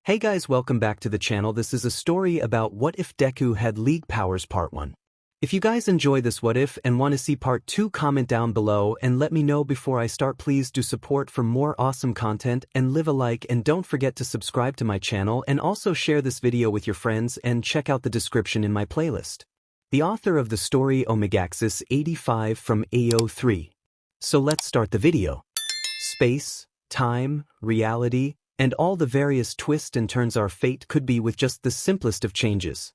Hey guys, welcome back to the channel. This is a story about what if Deku had League Powers Part 1. If you guys enjoy this what if and want to see Part 2, comment down below and let me know before I start. Please do support for more awesome content and leave a like, and don't forget to subscribe to my channel and also share this video with your friends and check out the description in my playlist. The author of the story 𝗧𝗵𝗲 from AO3. So let's start the video. Space, time, reality, and all the various twists and turns our fate could be with just the simplest of changes.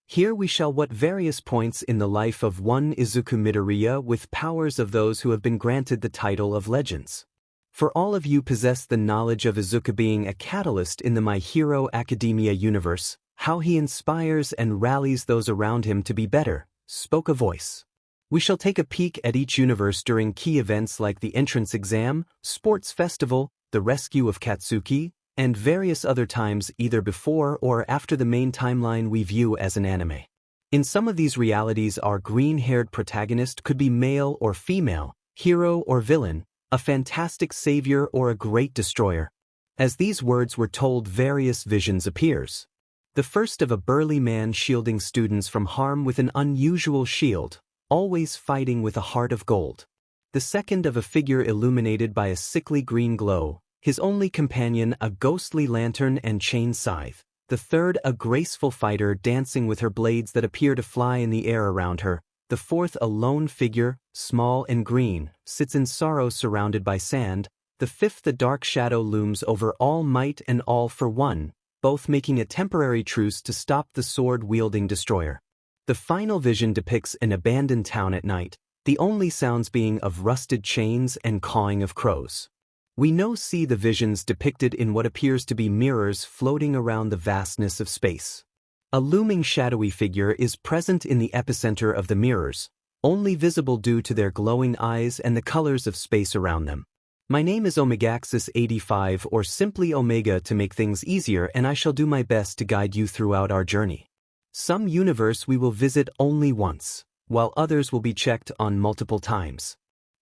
Here we shall what various points in the life of one Izuku Midoriya with powers of those who have been granted the title of legends. For all of you possess the knowledge of Izuku being a catalyst in the My Hero Academia universe, how he inspires and rallies those around him to be better, spoke a voice. We shall take a peek at each universe during key events like the entrance exam, sports festival, the rescue of Katsuki, and various other times either before or after the main timeline we view as an anime. In some of these realities, our green-haired protagonist could be male or female, hero or villain, a fantastic savior or a great destroyer. As these words were told, various visions appears. The first of a burly man shielding students from harm with an unusual shield, always fighting with a heart of gold. The second of a figure illuminated by a sickly green glow, his only companion a ghostly lantern and chain scythe. The third a graceful fighter dancing with her blades that appear to fly in the air around her. The fourth a lone figure, small and green, sits in sorrow surrounded by sand. The fifth a dark shadow looms over All Might and All for One, both making a temporary truce to stop the sword-wielding destroyer. The final vision depicts an abandoned town at night, the only sounds being of rusted chains and cawing of crows. We see the visions depicted in what appears to be mirrors floating around the vastness of space. A looming shadowy figure is present in the epicenter of the mirrors, only visible due to their glowing eyes and the colors of space around them. My name is 𝗧𝗵𝗲 or simply Omega to make things easier, and I shall do my best to guide you throughout our journey. Some universe we will visit only once, while others will be checked on multiple times.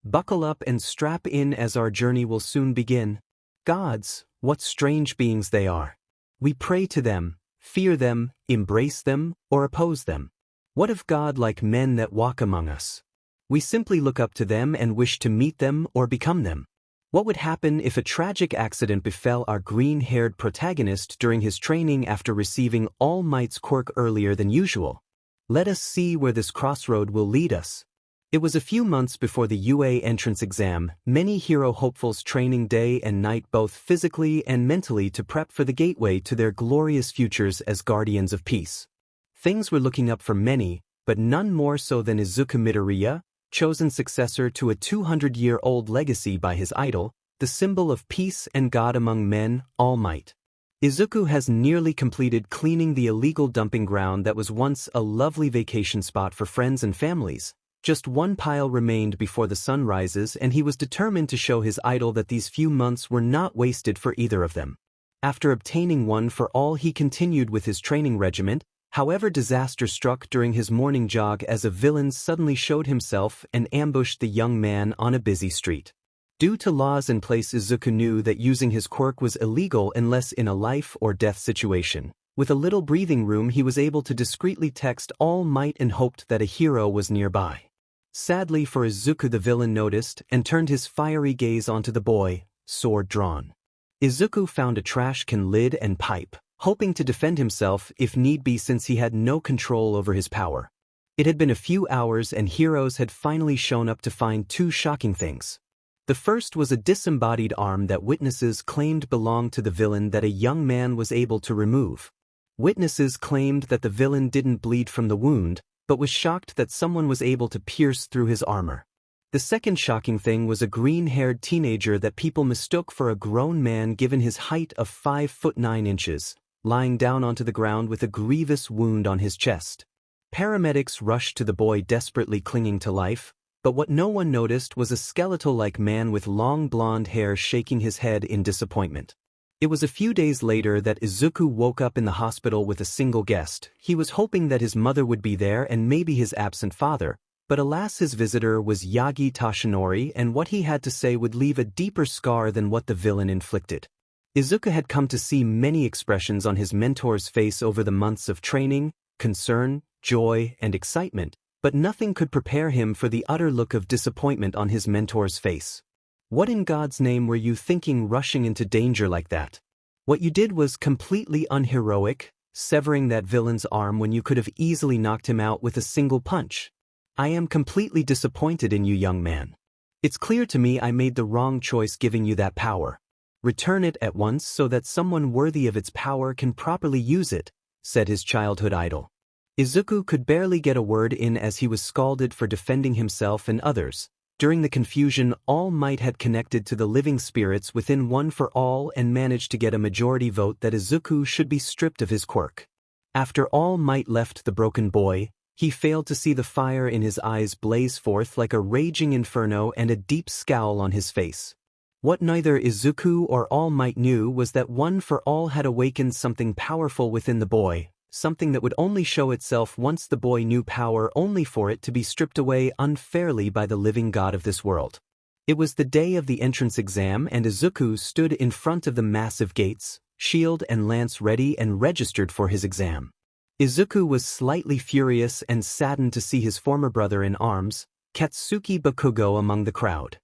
Buckle up and strap in as our journey will soon begin. Gods, what strange beings they are. We pray to them, fear them, embrace them, or oppose them. What of God-like men that walk among us? We simply look up to them and wish to meet them or become them. What would happen if a tragic accident befell our green-haired protagonist during his training after receiving All Might's quirk earlier than usual? Let us see where this crossroad will lead us. It was a few months before the UA entrance exam, many hero hopefuls training day and night both physically and mentally to prep for the gateway to their glorious futures as guardians of peace. Things were looking up for many, but none more so than Izuku Midoriya, chosen successor to a 200-year-old legacy by his idol, the symbol of peace and God among men, All Might. Izuku has nearly completed cleaning the illegal dumping ground that was once a lovely vacation spot for friends and families. Just one pile remained before the sun rises, and he was determined to show his idol that these few months were not wasted for either of them. After obtaining one for all, he continued with his training regimen. However, disaster struck during his morning jog as a villain suddenly showed himself and ambushed the young man on a busy street. Due to laws in place, Izuku knew that using his quirk was illegal unless in a life-or-death situation. With a little breathing room, he was able to discreetly text All Might and hoped that a hero was nearby. Sadly for Izuku, the villain noticed and turned his fiery gaze onto the boy, sword drawn. Izuku found a trash can lid and pipe, hoping to defend himself if need be since he had no control over his power. It had been a few hours and heroes had finally shown up to find two shocking things. The first was a disembodied arm that witnesses claimed belonged to the villain that a young man was able to remove. Witnesses claimed that the villain didn't bleed from the wound, but was shocked that someone was able to pierce through his armor. The second shocking thing was a green-haired teenager that people mistook for a grown man given his height of 5'9", lying down onto the ground with a grievous wound on his chest. Paramedics rushed to the boy desperately clinging to life, but what no one noticed was a skeletal-like man with long blonde hair shaking his head in disappointment. It was a few days later that Izuku woke up in the hospital with a single guest. He was hoping that his mother would be there and maybe his absent father, but alas, his visitor was Yagi Toshinori, and what he had to say would leave a deeper scar than what the villain inflicted. Izuku had come to see many expressions on his mentor's face over the months of training, concern, joy, and excitement, but nothing could prepare him for the utter look of disappointment on his mentor's face. What in God's name were you thinking rushing into danger like that? What you did was completely unheroic, severing that villain's arm when you could have easily knocked him out with a single punch. I am completely disappointed in you, young man. It's clear to me I made the wrong choice giving you that power. Return it at once so that someone worthy of its power can properly use it, said his childhood idol. Izuku could barely get a word in as he was scalded for defending himself and others. During the confusion, All Might had connected to the living spirits within One for All and managed to get a majority vote that Izuku should be stripped of his quirk. After All Might left the broken boy, he failed to see the fire in his eyes blaze forth like a raging inferno and a deep scowl on his face. What neither Izuku or All Might knew was that One for All had awakened something powerful within the boy, something that would only show itself once the boy knew power, only for it to be stripped away unfairly by the living god of this world. It was the day of the entrance exam and Izuku stood in front of the massive gates, shield and lance ready and registered for his exam. Izuku was slightly furious and saddened to see his former brother in arms, Katsuki Bakugo, among the crowd.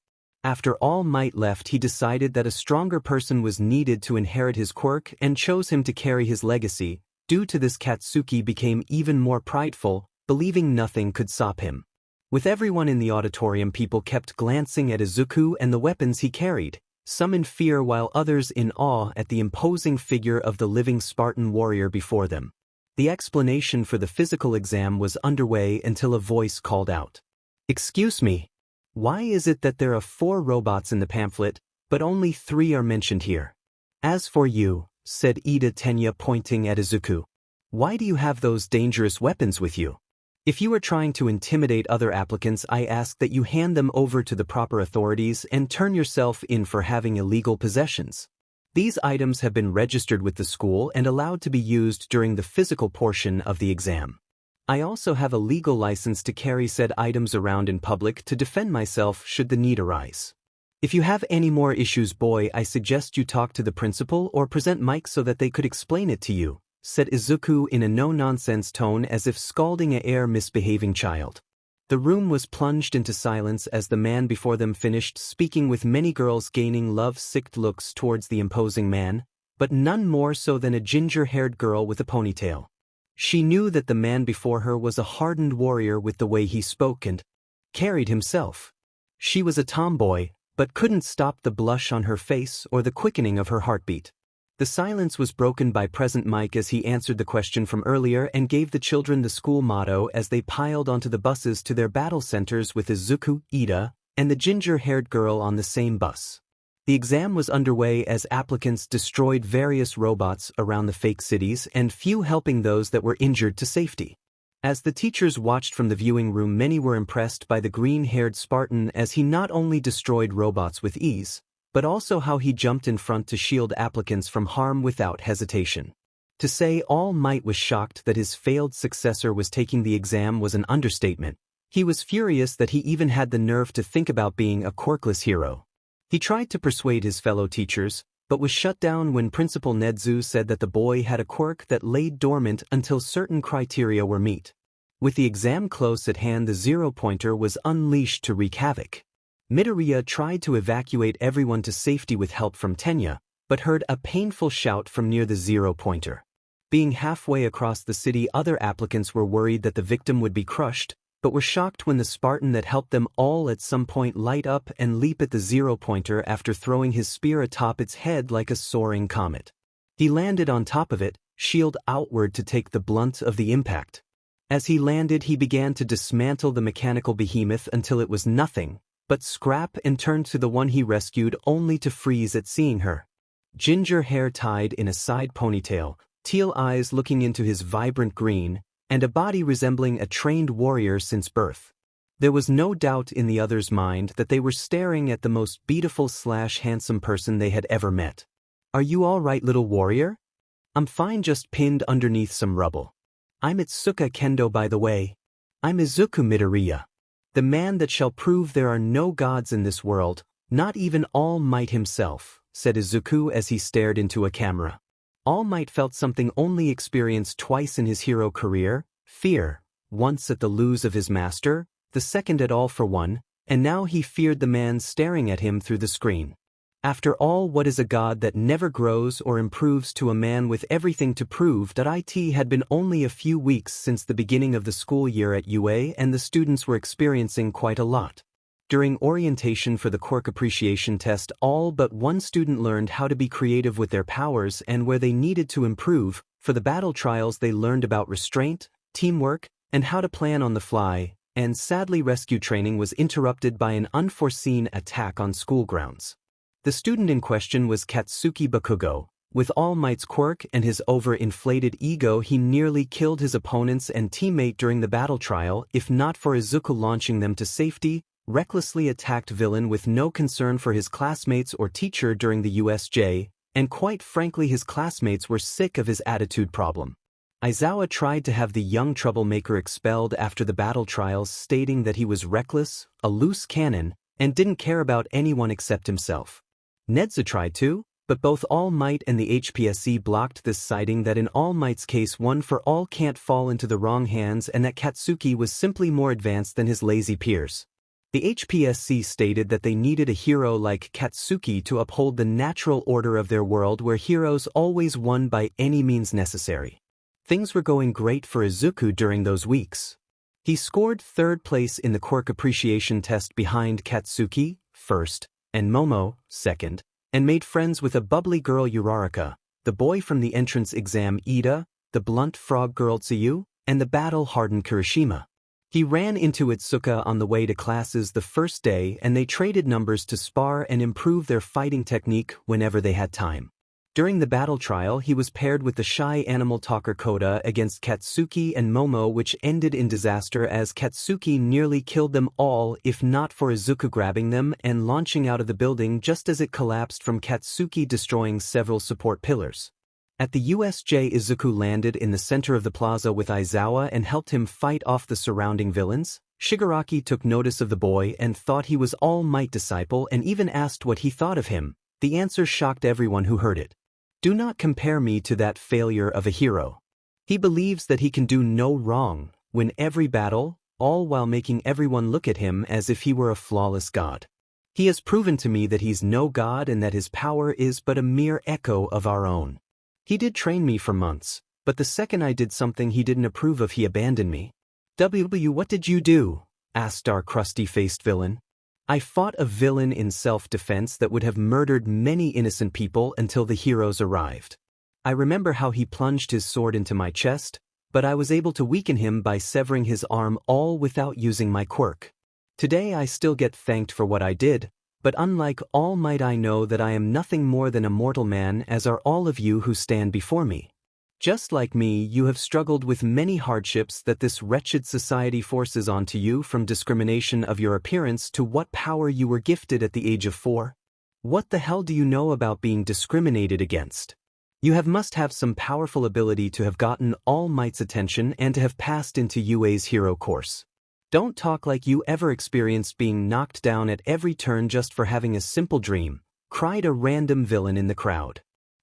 After All Might left, he decided that a stronger person was needed to inherit his quirk and chose him to carry his legacy. Due to this, Katsuki became even more prideful, believing nothing could stop him. With everyone in the auditorium, people kept glancing at Izuku and the weapons he carried, some in fear while others in awe at the imposing figure of the living Spartan warrior before them. The explanation for the physical exam was underway until a voice called out, "Excuse me, why is it that there are 4 robots in the pamphlet, but only 3 are mentioned here? As for you," said Ida Tenya, pointing at Izuku, "why do you have those dangerous weapons with you? If you are trying to intimidate other applicants, I ask that you hand them over to the proper authorities and turn yourself in for having illegal possessions. These items have been registered with the school and allowed to be used during the physical portion of the exam. I also have a legal license to carry said items around in public to defend myself should the need arise. If you have any more issues, boy, I suggest you talk to the principal or present Mike so that they could explain it to you," said Izuku in a no-nonsense tone as if scalding a misbehaving child. The room was plunged into silence as the man before them finished speaking, with many girls gaining love-sick looks towards the imposing man, but none more so than a ginger-haired girl with a ponytail. She knew that the man before her was a hardened warrior with the way he spoke and carried himself. She was a tomboy, but couldn't stop the blush on her face or the quickening of her heartbeat. The silence was broken by Present Mike as he answered the question from earlier and gave the children the school motto as they piled onto the buses to their battle centers with Izuku, Ida, and the ginger-haired girl on the same bus. The exam was underway as applicants destroyed various robots around the fake cities, and few helping those that were injured to safety. As the teachers watched from the viewing room, many were impressed by the green-haired Spartan as he not only destroyed robots with ease, but also how he jumped in front to shield applicants from harm without hesitation. To say All Might was shocked that his failed successor was taking the exam was an understatement. He was furious that he even had the nerve to think about being a quirkless hero. He tried to persuade his fellow teachers, but was shut down when Principal Nedzu said that the boy had a quirk that laid dormant until certain criteria were met. With the exam close at hand, the zero-pointer was unleashed to wreak havoc. Midoriya tried to evacuate everyone to safety with help from Tenya, but heard a painful shout from near the zero-pointer. Being halfway across the city, other applicants were worried that the victim would be crushed, but were shocked when the Spartan that helped them all at some point light up and leap at the zero-pointer after throwing his spear atop its head like a soaring comet. He landed on top of it, shield outward to take the blunt of the impact. As he landed, he began to dismantle the mechanical behemoth until it was nothing but scrap, and turned to the one he rescued only to freeze at seeing her. Ginger hair tied in a side ponytail, teal eyes looking into his vibrant green, and a body resembling a trained warrior since birth. There was no doubt in the other's mind that they were staring at the most beautiful/handsome person they had ever met. "Are you all right, little warrior?" "I'm fine, just pinned underneath some rubble. I'm Itsuka Kendo, by the way. I'm Izuku Midoriya, the man that shall prove there are no gods in this world, not even All Might himself," said Izuku as he stared into a camera. All Might felt something only experienced twice in his hero career: fear, once at the lose of his master, the second at All For One, and now he feared the man staring at him through the screen. After all, what is a god that never grows or improves to a man with everything to prove? It had been only a few weeks since the beginning of the school year at UA, and the students were experiencing quite a lot. During orientation for the quirk appreciation test, all but one student learned how to be creative with their powers and where they needed to improve. For the battle trials, they learned about restraint, teamwork, and how to plan on the fly, and sadly rescue training was interrupted by an unforeseen attack on school grounds. The student in question was Katsuki Bakugo. With All Might's quirk and his over-inflated ego, he nearly killed his opponents and teammate during the battle trial. If not for Izuku launching them to safety, recklessly attacked villain with no concern for his classmates or teacher during the USJ, and quite frankly his classmates were sick of his attitude problem. Aizawa tried to have the young troublemaker expelled after the battle trials, stating that he was reckless, a loose cannon, and didn't care about anyone except himself. 𝗫𝗓𝗧 tried to, but both All Might and the HPSC blocked this, citing that in All Might's case one for all can't fall into the wrong hands and that Katsuki was simply more advanced than his lazy peers. The HPSC stated that they needed a hero like Katsuki to uphold the natural order of their world where heroes always won by any means necessary. Things were going great for Izuku during those weeks. He scored 3rd place in the quirk appreciation test behind Katsuki, 1st, and Momo, 2nd, and made friends with a bubbly girl Uraraka, the boy from the entrance exam Ida, the blunt frog girl Tsuyu, and the battle-hardened Kirishima. He ran into Itsuka on the way to classes the first day, and they traded numbers to spar and improve their fighting technique whenever they had time. During the battle trial, he was paired with the shy animal talker Koda against Katsuki and Momo, which ended in disaster as Katsuki nearly killed them all if not for Izuku grabbing them and launching out of the building just as it collapsed from Katsuki destroying several support pillars. At the USJ, Izuku landed in the center of the plaza with Aizawa and helped him fight off the surrounding villains. Shigaraki took notice of the boy and thought he was All Might disciple and even asked what he thought of him. The answer shocked everyone who heard it. Do not compare me to that failure of a hero. He believes that he can do no wrong, win every battle, all while making everyone look at him as if he were a flawless god. He has proven to me that he's no god and that his power is but a mere echo of our own. He did train me for months, but the second I did something he didn't approve of, he abandoned me. What did you do? Asked our crusty-faced villain. I fought a villain in self-defense that would have murdered many innocent people until the heroes arrived. I remember how he plunged his sword into my chest, but I was able to weaken him by severing his arm, all without using my quirk. Today I still get thanked for what I did, but unlike All Might, I know that I am nothing more than a mortal man, as are all of you who stand before me. Just like me, you have struggled with many hardships that this wretched society forces onto you, from discrimination of your appearance to what power you were gifted at the age of 4. What the hell do you know about being discriminated against? You must have some powerful ability to have gotten All Might's attention and to have passed into UA's hero course. Don't talk like you ever experienced being knocked down at every turn just for having a simple dream, cried a random villain in the crowd.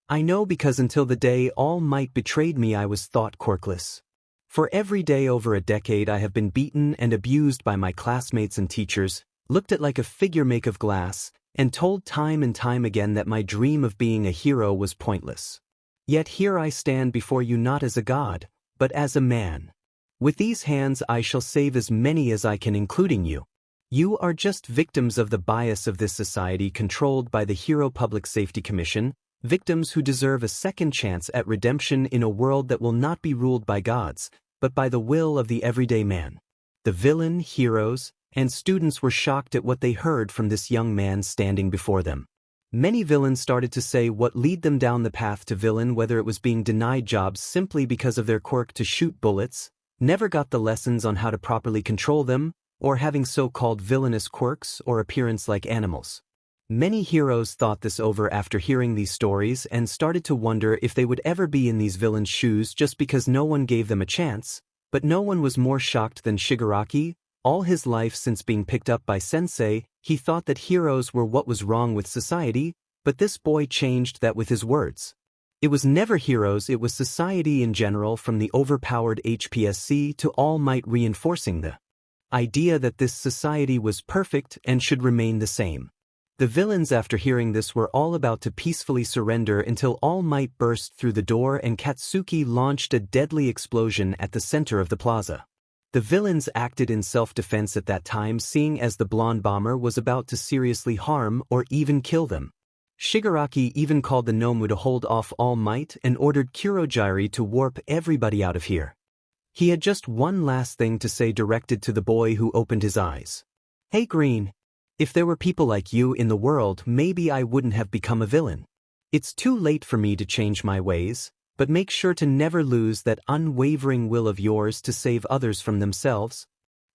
I know, because until the day All Might betrayed me I was thought quirkless. For every day over a decade I have been beaten and abused by my classmates and teachers, looked at like a figure made of glass, and told time and time again that my dream of being a hero was pointless. Yet here I stand before you not as a god, but as a man. With these hands I shall save as many as I can, including you. You are just victims of the bias of this society controlled by the Hero Public Safety Commission, victims who deserve a second chance at redemption in a world that will not be ruled by gods, but by the will of the everyday man. The villain, heroes, and students were shocked at what they heard from this young man standing before them. Many villains started to say what led them down the path to villain, whether it was being denied jobs simply because of their quirk to shoot bullets, never got the lessons on how to properly control them, or having so-called villainous quirks or appearance like animals. Many heroes thought this over after hearing these stories and started to wonder if they would ever be in these villains' shoes just because no one gave them a chance, but no one was more shocked than Shigaraki. All his life since being picked up by Sensei, he thought that heroes were what was wrong with society, But this boy changed that with his words. It was never heroes, it was society in general, from the overpowered HPSC to All Might, reinforcing the idea that this society was perfect and should remain the same. The villains, after hearing this, were all about to peacefully surrender until All Might burst through the door and Katsuki launched a deadly explosion at the center of the plaza. The villains acted in self-defense at that time, seeing as the blonde bomber was about to seriously harm or even kill them. Shigaraki even called the Nomu to hold off All Might and ordered Kurogiri to warp everybody out of here. He had just one last thing to say, directed to the boy who opened his eyes. "Hey Green, if there were people like you in the world, maybe I wouldn't have become a villain. It's too late for me to change my ways, but make sure to never lose that unwavering will of yours to save others from themselves."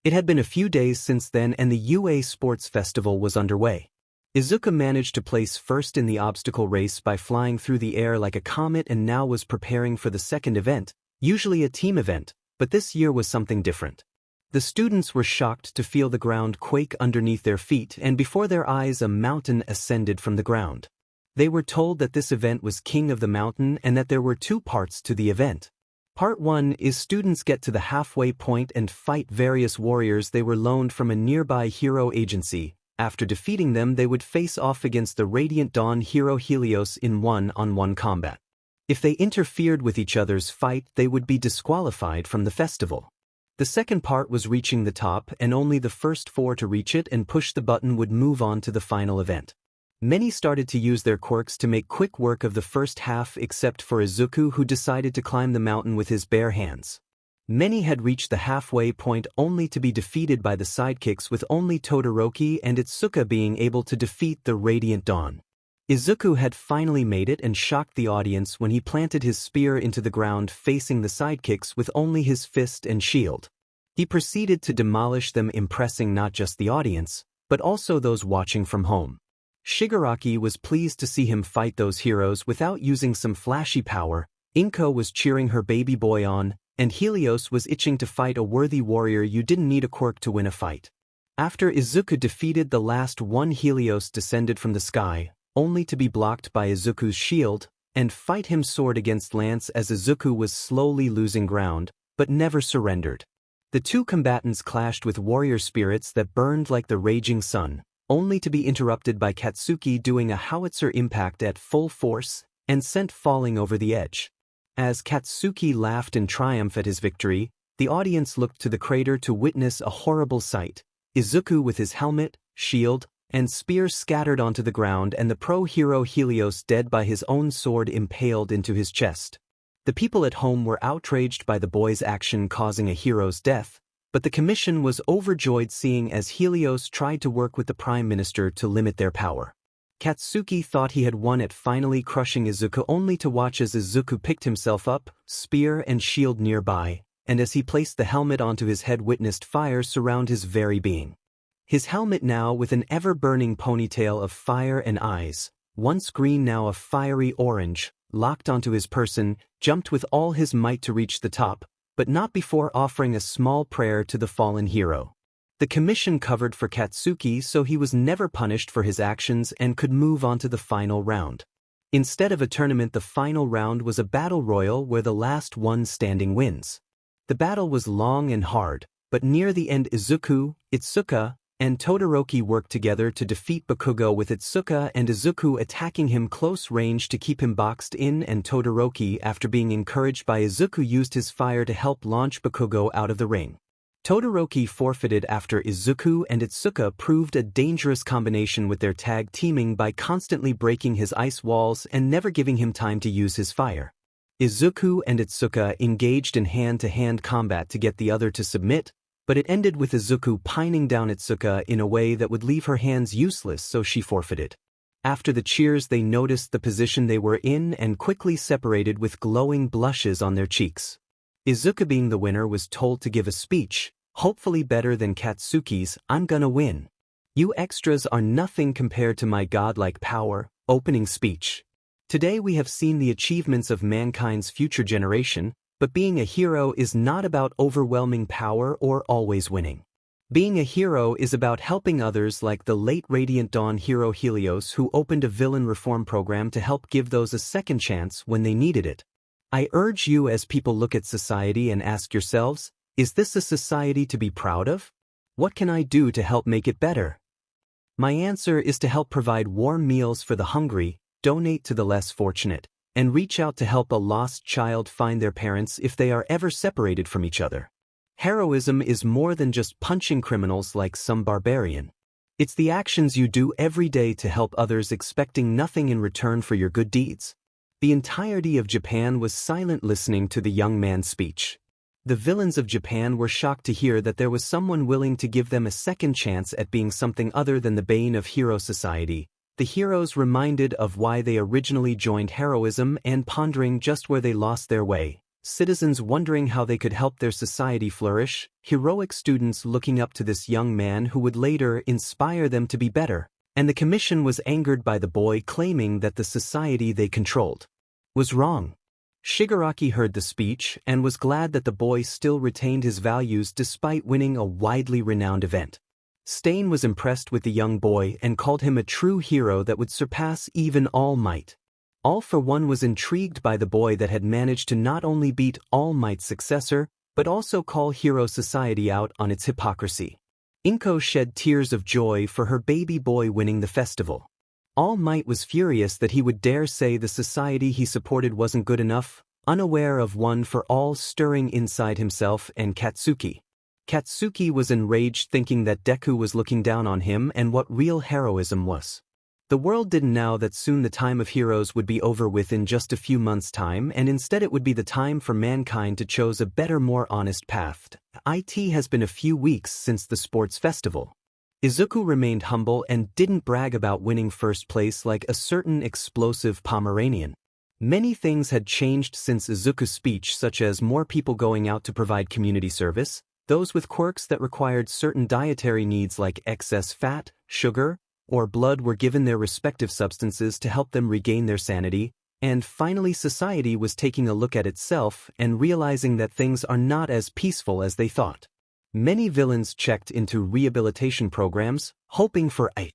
It had been a few days since then and the UA Sports Festival was underway. Izuku managed to place first in the obstacle race by flying through the air like a comet and now was preparing for the second event, usually a team event, but this year was something different. The students were shocked to feel the ground quake underneath their feet, and before their eyes a mountain ascended from the ground. They were told that this event was King of the Mountain and that there were two parts to the event. Part 1 is students get to the halfway point and fight various warriors they were loaned from a nearby hero agency. After defeating them, they would face off against the Radiant Dawn hero Helios in one-on-one combat. If they interfered with each other's fight, they would be disqualified from the festival. The second part was reaching the top, and only the first 4 to reach it and push the button would move on to the final event. Many started to use their quirks to make quick work of the first half, except for Izuku, who decided to climb the mountain with his bare hands. Many had reached the halfway point only to be defeated by the sidekicks, with only Todoroki and Itsuka being able to defeat the Radiant Dawn. Izuku had finally made it and shocked the audience when he planted his spear into the ground facing the sidekicks with only his fist and shield. He proceeded to demolish them, impressing not just the audience, but also those watching from home. Shigaraki was pleased to see him fight those heroes without using some flashy power. Inko was cheering her baby boy on, and Helios was itching to fight a worthy warrior. You didn't need a quirk to win a fight. After Izuku defeated the last one, Helios descended from the sky, only to be blocked by Izuku's shield, and fight him sword against lance as Izuku was slowly losing ground, but never surrendered. The two combatants clashed with warrior spirits that burned like the raging sun, only to be interrupted by Katsuki doing a howitzer impact at full force and sent falling over the edge. As Katsuki laughed in triumph at his victory, the audience looked to the crater to witness a horrible sight. Izuku with his helmet, shield, and spear scattered onto the ground, and the pro-hero Helios dead by his own sword impaled into his chest. The people at home were outraged by the boy's action causing a hero's death, but the commission was overjoyed seeing as Helios tried to work with the Prime Minister to limit their power. Katsuki thought he had won at finally crushing Izuku, only to watch as Izuku picked himself up, spear and shield nearby, and as he placed the helmet onto his head witnessed fire surround his very being. His helmet, now with an ever-burning ponytail of fire and eyes, once green now a fiery orange, locked onto his person, jumped with all his might to reach the top, but not before offering a small prayer to the fallen hero. The commission covered for Katsuki, so he was never punished for his actions and could move on to the final round. Instead of a tournament, the final round was a battle royal where the last one standing wins. The battle was long and hard, but near the end Izuku, Itsuka, and Todoroki worked together to defeat Bakugo, with Itsuka and Izuku attacking him close range to keep him boxed in, and Todoroki, after being encouraged by Izuku, used his fire to help launch Bakugo out of the ring. Todoroki forfeited after Izuku and Itsuka proved a dangerous combination with their tag teaming by constantly breaking his ice walls and never giving him time to use his fire. Izuku and Itsuka engaged in hand-to-hand combat to get the other to submit, but it ended with Izuku pining down Itsuka in a way that would leave her hands useless, so she forfeited. After the cheers, they noticed the position they were in and quickly separated with glowing blushes on their cheeks. Izuku, being the winner, was told to give a speech, hopefully better than Katsuki's "I'm gonna win. You extras are nothing compared to my godlike power" opening speech. Today we have seen the achievements of mankind's future generation, but being a hero is not about overwhelming power or always winning. Being a hero is about helping others, like the late Radiant Dawn hero Helios, who opened a villain reform program to help give those a second chance when they needed it. I urge you, as people look at society, and ask yourselves, is this a society to be proud of? What can I do to help make it better? My answer is to help provide warm meals for the hungry, donate to the less fortunate, and reach out to help a lost child find their parents if they are ever separated from each other. Heroism is more than just punching criminals like some barbarian. It's the actions you do every day to help others, expecting nothing in return for your good deeds. The entirety of Japan was silent listening to the young man's speech. The villains of Japan were shocked to hear that there was someone willing to give them a second chance at being something other than the bane of hero society. The heroes reminded of why they originally joined heroism and pondering just where they lost their way. Citizens wondering how they could help their society flourish, heroic students looking up to this young man who would later inspire them to be better, and the commission was angered by the boy claiming that the society they controlled was wrong. Shigaraki heard the speech and was glad that the boy still retained his values despite winning a widely renowned event. Stain was impressed with the young boy and called him a true hero that would surpass even All Might. All for One was intrigued by the boy that had managed to not only beat All Might's successor, but also call hero society out on its hypocrisy. Inko shed tears of joy for her baby boy winning the festival. All Might was furious that he would dare say the society he supported wasn't good enough, unaware of One for All stirring inside himself and Katsuki. Katsuki was enraged, thinking that Deku was looking down on him and what real heroism was. The world didn't know that soon the time of heroes would be over within just a few months' time, and instead it would be the time for mankind to choose a better, more honest path. It has been a few weeks since the sports festival. Izuku remained humble and didn't brag about winning first place like a certain explosive Pomeranian. Many things had changed since Izuku's speech, such as more people going out to provide community service, those with quirks that required certain dietary needs like excess fat, sugar, or blood were given their respective substances to help them regain their sanity, and finally society was taking a look at itself and realizing that things are not as peaceful as they thought. Many villains checked into rehabilitation programs, hoping for a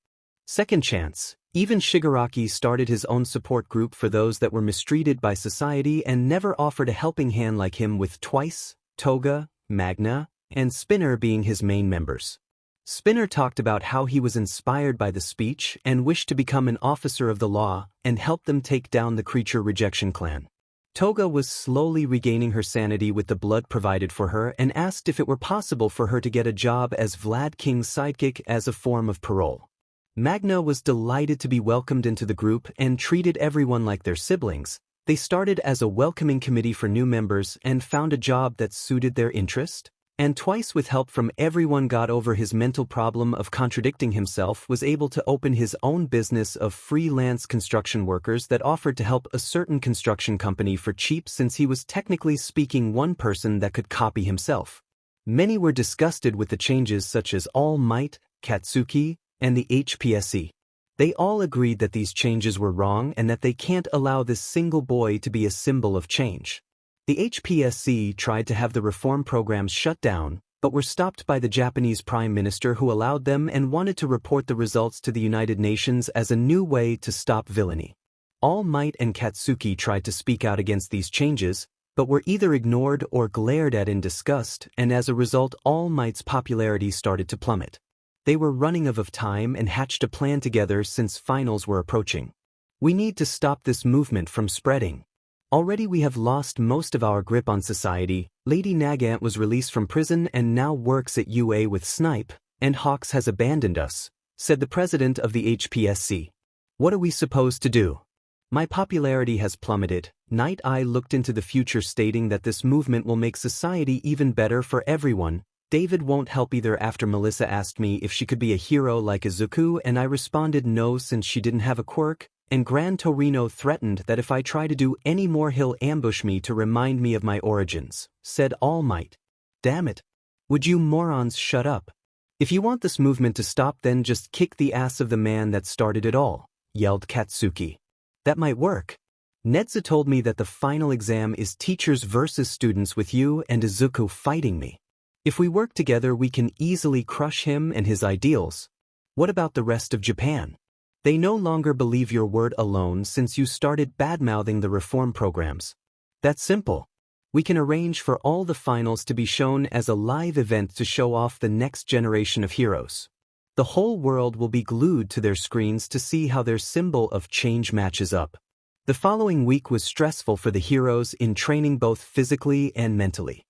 second chance. Even Shigaraki started his own support group for those that were mistreated by society and never offered a helping hand like him, with Twice, Toga, Magna, and Spinner being his main members. Spinner talked about how he was inspired by the speech and wished to become an officer of the law and help them take down the Creature Rejection Clan. Toga was slowly regaining her sanity with the blood provided for her and asked if it were possible for her to get a job as Vlad King's sidekick as a form of parole. Magna was delighted to be welcomed into the group and treated everyone like their siblings. They started as a welcoming committee for new members and found a job that suited their interest. And Twice, with help from everyone, got over his mental problem of contradicting himself, was able to open his own business of freelance construction workers that offered to help a certain construction company for cheap, since he was technically speaking one person that could copy himself. Many were disgusted with the changes, such as All Might, Katsuki, and the HPSC. They all agreed that these changes were wrong and that they can't allow this single boy to be a symbol of change. The HPSC tried to have the reform programs shut down, but were stopped by the Japanese Prime Minister, who allowed them and wanted to report the results to the United Nations as a new way to stop villainy. All Might and Katsuki tried to speak out against these changes, but were either ignored or glared at in disgust, and as a result All Might's popularity started to plummet. They were running out of time and hatched a plan together since finals were approaching. We need to stop this movement from spreading. Already we have lost most of our grip on society. Lady Nagant was released from prison and now works at UA with Snipe, and Hawks has abandoned us, said the president of the HPSC. What are we supposed to do? My popularity has plummeted. Night Eye looked into the future, stating that this movement will make society even better for everyone. David won't help either. After Melissa asked me if she could be a hero like Izuku, and I responded no, since she didn't have a quirk. And Gran Torino threatened that if I try to do any more he'll ambush me to remind me of my origins, said All Might. Damn it. Would you morons shut up? If you want this movement to stop, then just kick the ass of the man that started it all, yelled Katsuki. That might work. 𝗧𝗪 told me that the final exam is teachers versus students, with you and Izuku fighting me. If we work together we can easily crush him and his ideals. What about the rest of Japan? They no longer believe your word alone since you started bad-mouthing the reform programs. That's simple. We can arrange for all the finals to be shown as a live event to show off the next generation of heroes. The whole world will be glued to their screens to see how their symbol of change matches up. The following week was stressful for the heroes in training both physically and mentally.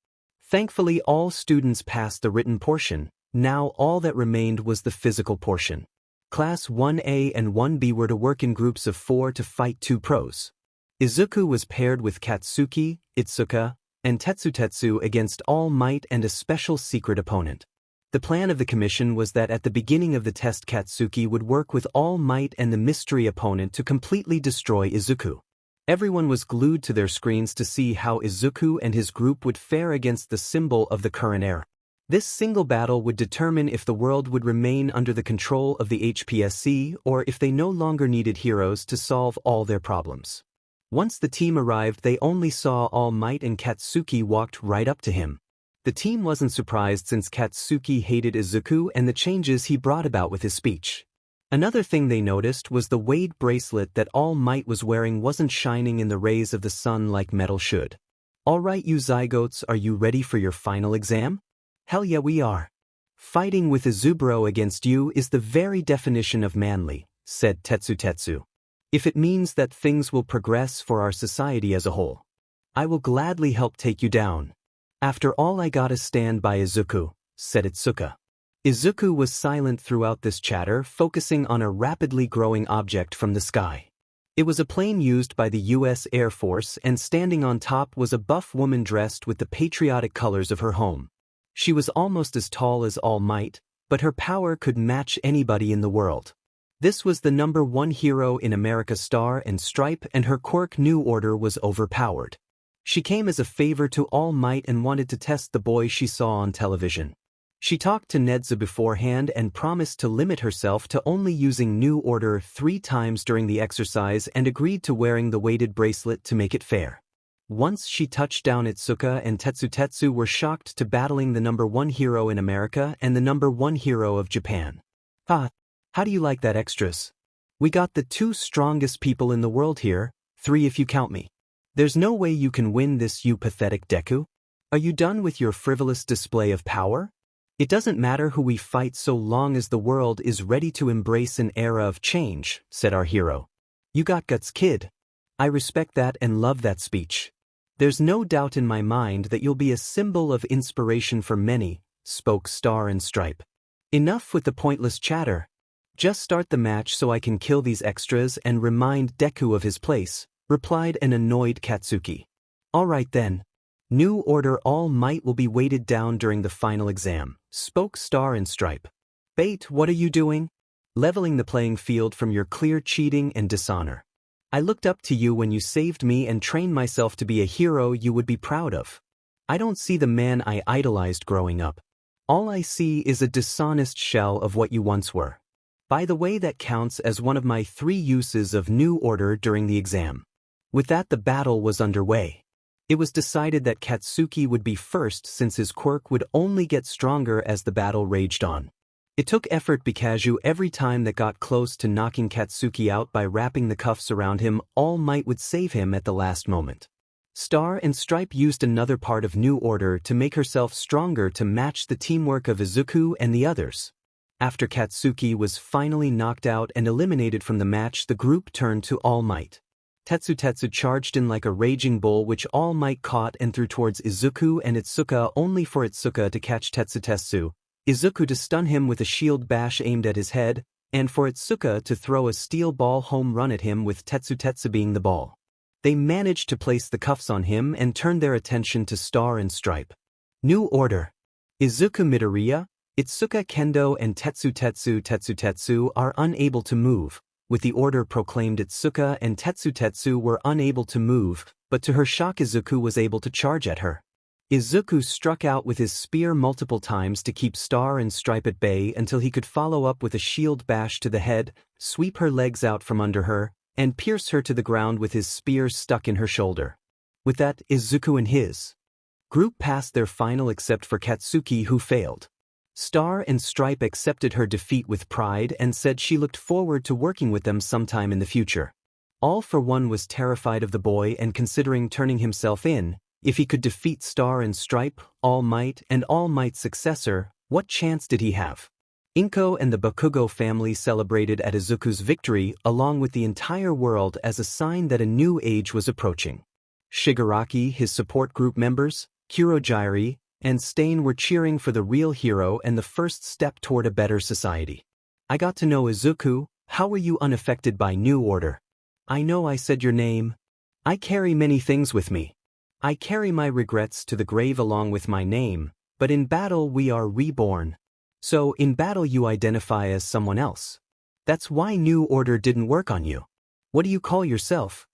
Thankfully, all students passed the written portion. Now all that remained was the physical portion. Class 1A and 1B were to work in groups of 4 to fight 2 pros. Izuku was paired with Katsuki, Itsuka, and 𝗧𝗪𝗪𝗪 against All Might and a special secret opponent. The plan of the commission was that at the beginning of the test Katsuki would work with All Might and the mystery opponent to completely destroy Izuku. Everyone was glued to their screens to see how Izuku and his group would fare against the symbol of the current era. This single battle would determine if the world would remain under the control of the HPSC or if they no longer needed heroes to solve all their problems. Once the team arrived, they only saw All Might and Katsuki walked right up to him. The team wasn't surprised since Katsuki hated Izuku and the changes he brought about with his speech. Another thing they noticed was the weight bracelet that All Might was wearing wasn't shining in the rays of the sun like metal should. Alright you zygotes, are you ready for your final exam? Hell yeah we are. Fighting with Izuburo against you is the very definition of manly, said 𝗧𝗪𝗪𝗪. If it means that things will progress for our society as a whole, I will gladly help take you down. After all I gotta stand by Izuku, said Itsuka. Izuku was silent throughout this chatter, focusing on a rapidly growing object from the sky. It was a plane used by the U.S. Air Force, and standing on top was a buff woman dressed with the patriotic colors of her home. She was almost as tall as All Might, but her power could match anybody in the world. This was the #1 hero in America, Star and Stripe, and her quirk New Order was overpowered. She came as a favor to All Might and wanted to test the boy she saw on television. She talked to 𝗫𝗍 beforehand and promised to limit herself to only using New Order 3 times during the exercise and agreed to wearing the weighted bracelet to make it fair. Once she touched down, Itsuka and 𝗧𝗪𝗪𝗪 were shocked to battling the #1 hero in America and the #1 hero of Japan. How do you like that, extras? We got the 2 strongest people in the world here, 3 if you count me. There's no way you can win this, you pathetic Deku. Are you done with your frivolous display of power? It doesn't matter who we fight so long as the world is ready to embrace an era of change, said our hero. You got guts, kid. I respect that and love that speech. There's no doubt in my mind that you'll be a symbol of inspiration for many, spoke Star and Stripe. Enough with the pointless chatter. Just start the match so I can kill these extras and remind Deku of his place, replied an annoyed Katsuki. Alright then. New Order All Might will be weighted down during the final exam, spoke Star and Stripe. Bait, what are you doing? Leveling the playing field from your clear cheating and dishonor. I looked up to you when you saved me and trained myself to be a hero you would be proud of. I don't see the man I idolized growing up. All I see is a dishonest shell of what you once were. By the way, that counts as one of my 3 uses of New Order during the exam. With that, the battle was underway. It was decided that Katsuki would be first since his quirk would only get stronger as the battle raged on. It took effort because every time that got close to knocking Katsuki out by wrapping the cuffs around him, All Might would save him at the last moment. Star and Stripe used another part of New Order to make herself stronger to match the teamwork of Izuku and the others. After Katsuki was finally knocked out and eliminated from the match, the group turned to All Might. 𝗧𝗪𝗪𝗪 charged in like a raging bull, which All Might caught and threw towards Izuku and Itsuka, only for Itsuka to catch 𝗧𝗪𝗪𝗪, Izuku to stun him with a shield bash aimed at his head, and for Itsuka to throw a steel ball home run at him with 𝗧𝗪𝗪𝗪 being the ball. They managed to place the cuffs on him and turned their attention to Star and Stripe. New Order. Izuku Midoriya, Itsuka Kendo and 𝗧𝗪𝗪𝗪𝗪 are unable to move. With the order proclaimed, Itsuka and 𝗧𝗪𝗪𝗪 were unable to move, but to her shock Izuku was able to charge at her. Izuku struck out with his spear multiple times to keep Star and Stripe at bay until he could follow up with a shield bash to the head, sweep her legs out from under her, and pierce her to the ground with his spear stuck in her shoulder. With that, Izuku and his Group passed their final except for Katsuki, who failed. Star and Stripe accepted her defeat with pride and said she looked forward to working with them sometime in the future. All for One was terrified of the boy and considering turning himself in. If he could defeat Star and Stripe, All Might, and All Might's successor, what chance did he have? Inko and the Bakugo family celebrated at Izuku's victory along with the entire world as a sign that a new age was approaching. Shigaraki, his support group members, Kurohige, and Stain were cheering for the real hero and the first step toward a better society. I got to know Izuku. How were you unaffected by New Order? I know I said your name. I carry many things with me. I carry my regrets to the grave along with my name, but in battle we are reborn. So in battle you identify as someone else. That's why New Order didn't work on you. What do you call yourself?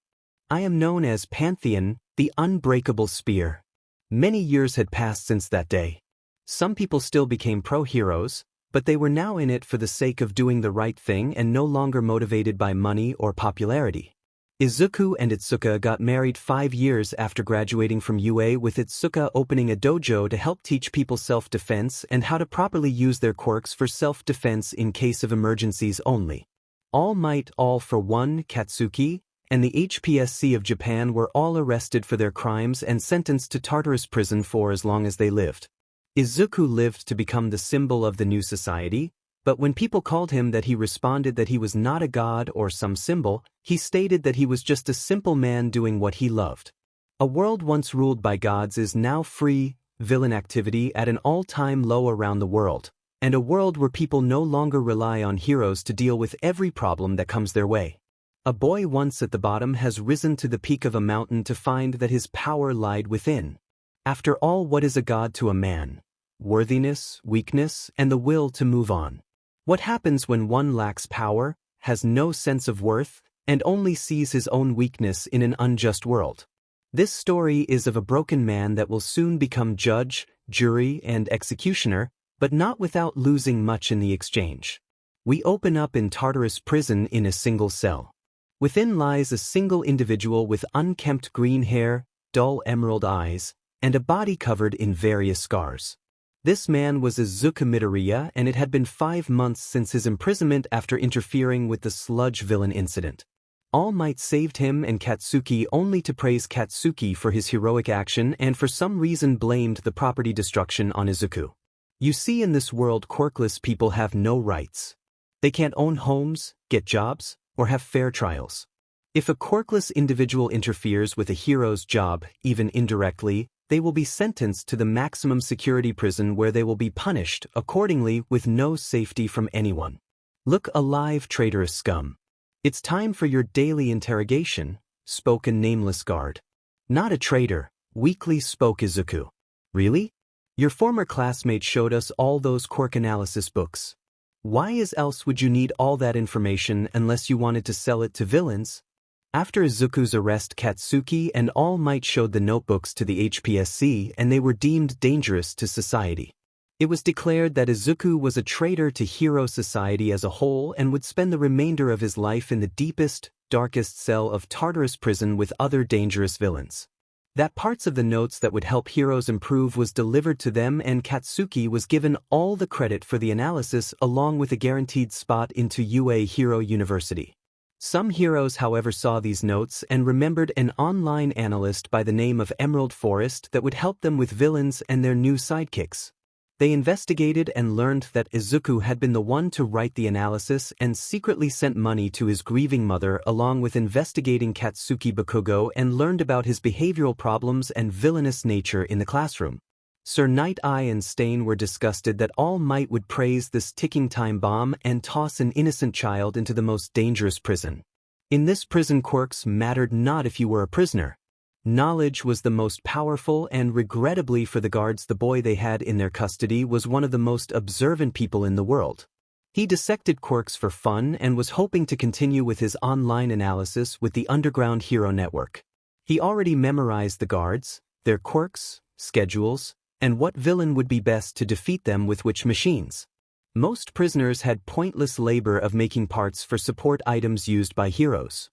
I am known as Pantheon, the Unbreakable Spear. Many years had passed since that day. Some people still became pro-heroes, but they were now in it for the sake of doing the right thing and no longer motivated by money or popularity. Izuku and Itsuka got married 5 years after graduating from UA, with Itsuka opening a dojo to help teach people self-defense and how to properly use their quirks for self-defense in case of emergencies only. All Might, All for One, Katsuki, and the HPSC of Japan were all arrested for their crimes and sentenced to Tartarus prison for as long as they lived. Izuku lived to become the symbol of the new society, but when people called him that, he responded that he was not a god or some symbol. He stated that he was just a simple man doing what he loved. A world once ruled by gods is now free, villain activity at an all-time low around the world, and a world where people no longer rely on heroes to deal with every problem that comes their way. A boy once at the bottom has risen to the peak of a mountain to find that his power lied within. After all, what is a god to a man? Worthiness, weakness, and the will to move on. What happens when one lacks power, has no sense of worth, and only sees his own weakness in an unjust world? This story is of a broken man that will soon become judge, jury, and executioner, but not without losing much in the exchange. We open up in Tartarus prison in a single cell. Within lies a single individual with unkempt green hair, dull emerald eyes, and a body covered in various scars. This man was Izuku Midoriya, and it had been 5 months since his imprisonment after interfering with the sludge villain incident. All Might saved him and Katsuki only to praise Katsuki for his heroic action and for some reason blamed the property destruction on Izuku. You see, in this world quirkless people have no rights. They can't own homes, get jobs, or have fair trials. If a quirkless individual interferes with a hero's job, even indirectly, they will be sentenced to the maximum security prison where they will be punished accordingly with no safety from anyone. Look alive, traitorous scum. It's time for your daily interrogation, spoke a nameless guard. Not a traitor, weakly spoke Izuku. Really? Your former classmate showed us all those quirk analysis books. Why else would you need all that information unless you wanted to sell it to villains? After Izuku's arrest, Katsuki and All Might showed the notebooks to the HPSC, and they were deemed dangerous to society. It was declared that Izuku was a traitor to hero society as a whole and would spend the remainder of his life in the deepest, darkest cell of Tartarus prison with other dangerous villains. That parts of the notes that would help heroes improve was delivered to them, and Katsuki was given all the credit for the analysis along with a guaranteed spot into UA Hero University. Some heroes, however, saw these notes and remembered an online analyst by the name of Emerald Forest that would help them with villains and their new sidekicks. They investigated and learned that Izuku had been the one to write the analysis and secretly sent money to his grieving mother, along with investigating Katsuki Bakugo, and learned about his behavioral problems and villainous nature in the classroom. Sir Night Eye and Stain were disgusted that All Might would praise this ticking time bomb and toss an innocent child into the most dangerous prison. In this prison, quirks mattered not if you were a prisoner. Knowledge was the most powerful, and regrettably for the guards, the boy they had in their custody was one of the most observant people in the world. He dissected quirks for fun and was hoping to continue with his online analysis with the Underground Hero Network. He already memorized the guards, their quirks, schedules, and what villain would be best to defeat them with which machines. Most prisoners had pointless labor of making parts for support items used by heroes.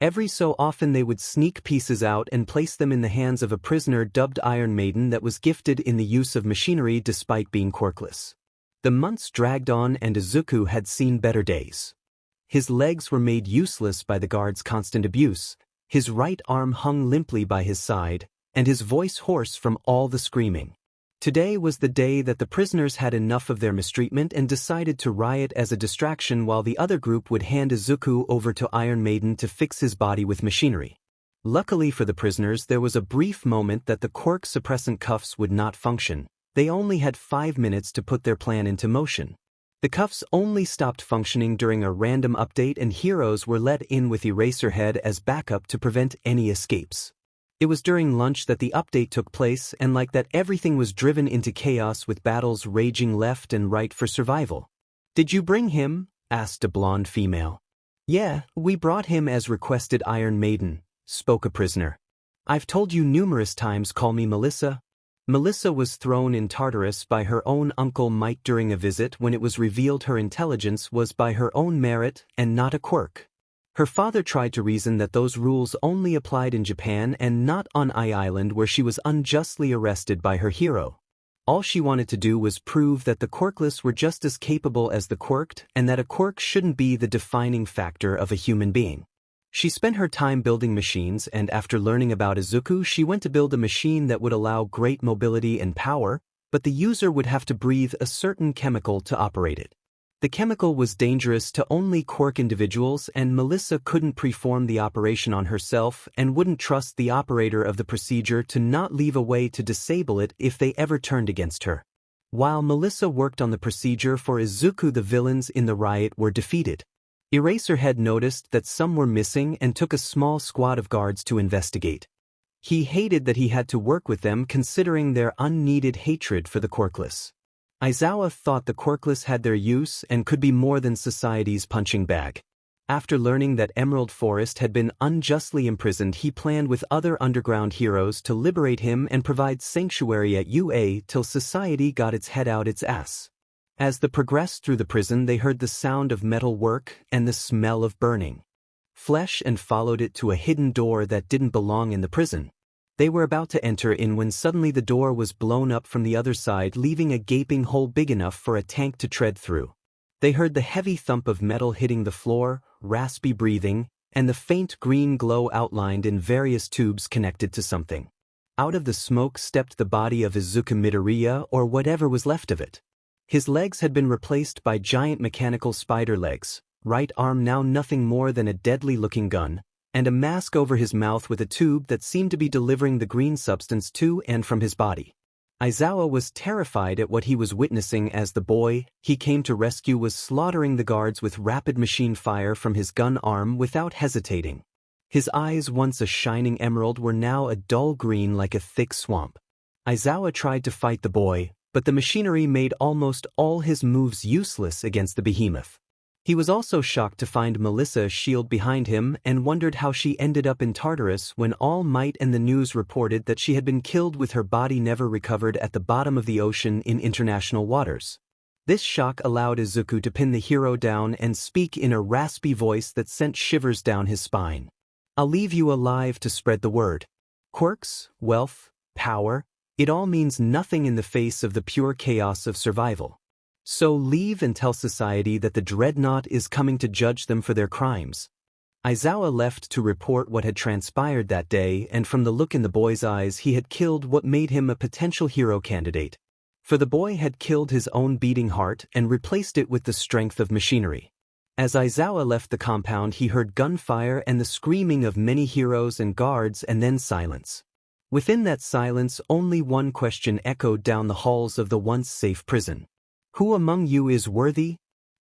Every so often they would sneak pieces out and place them in the hands of a prisoner dubbed Iron Maiden that was gifted in the use of machinery despite being quirkless. The months dragged on and Izuku had seen better days. His legs were made useless by the guards' constant abuse, his right arm hung limply by his side, and his voice hoarse from all the screaming. Today was the day that the prisoners had enough of their mistreatment and decided to riot as a distraction while the other group would hand Izuku over to Iron Maiden to fix his body with machinery. Luckily for the prisoners, there was a brief moment that the quirk suppressant cuffs would not function. They only had 5 minutes to put their plan into motion. The cuffs only stopped functioning during a random update and heroes were let in with Eraserhead as backup to prevent any escapes. It was during lunch that the update took place, and like that everything was driven into chaos with battles raging left and right for survival. "Did you bring him?" asked a blonde female. "Yeah, we brought him as requested, Iron Maiden," spoke a prisoner. "I've told you numerous times, call me Melissa." Melissa was thrown in Tartarus by her own uncle Mike during a visit when it was revealed her intelligence was by her own merit and not a quirk. Her father tried to reason that those rules only applied in Japan and not on Island where she was unjustly arrested by her hero. All she wanted to do was prove that the quirkless were just as capable as the quirked and that a quirk shouldn't be the defining factor of a human being. She spent her time building machines and after learning about Izuku she went to build a machine that would allow great mobility and power, but the user would have to breathe a certain chemical to operate it. The chemical was dangerous to only quirk individuals and Melissa couldn't perform the operation on herself and wouldn't trust the operator of the procedure to not leave a way to disable it if they ever turned against her. While Melissa worked on the procedure for Izuku, the villains in the riot were defeated. Eraserhead noticed that some were missing and took a small squad of guards to investigate. He hated that he had to work with them considering their unneeded hatred for the quirkless. Aizawa thought the quirkless had their use and could be more than society's punching bag. After learning that Emerald Forest had been unjustly imprisoned, he planned with other underground heroes to liberate him and provide sanctuary at UA till society got its head out its ass. As they progressed through the prison, they heard the sound of metal work and the smell of burning flesh and followed it to a hidden door that didn't belong in the prison. They were about to enter in when suddenly the door was blown up from the other side, leaving a gaping hole big enough for a tank to tread through. They heard the heavy thump of metal hitting the floor, raspy breathing, and the faint green glow outlined in various tubes connected to something. Out of the smoke stepped the body of Izuku Midoriya, or whatever was left of it. His legs had been replaced by giant mechanical spider legs, right arm now nothing more than a deadly-looking gun, and a mask over his mouth with a tube that seemed to be delivering the green substance to and from his body. Aizawa was terrified at what he was witnessing as the boy he came to rescue was slaughtering the guards with rapid machine fire from his gun arm without hesitating. His eyes, once a shining emerald, were now a dull green like a thick swamp. Aizawa tried to fight the boy, but the machinery made almost all his moves useless against the behemoth. He was also shocked to find Melissa's shield behind him and wondered how she ended up in Tartarus when All Might and the news reported that she had been killed with her body never recovered at the bottom of the ocean in international waters. This shock allowed Izuku to pin the hero down and speak in a raspy voice that sent shivers down his spine. "I'll leave you alive to spread the word. Quirks, wealth, power, it all means nothing in the face of the pure chaos of survival. So leave and tell society that the Dreadnought is coming to judge them for their crimes." Aizawa left to report what had transpired that day, and from the look in the boy's eyes he had killed what made him a potential hero candidate. For the boy had killed his own beating heart and replaced it with the strength of machinery. As Aizawa left the compound, he heard gunfire and the screaming of many heroes and guards, and then silence. Within that silence, only one question echoed down the halls of the once safe prison. "Who among you is worthy?"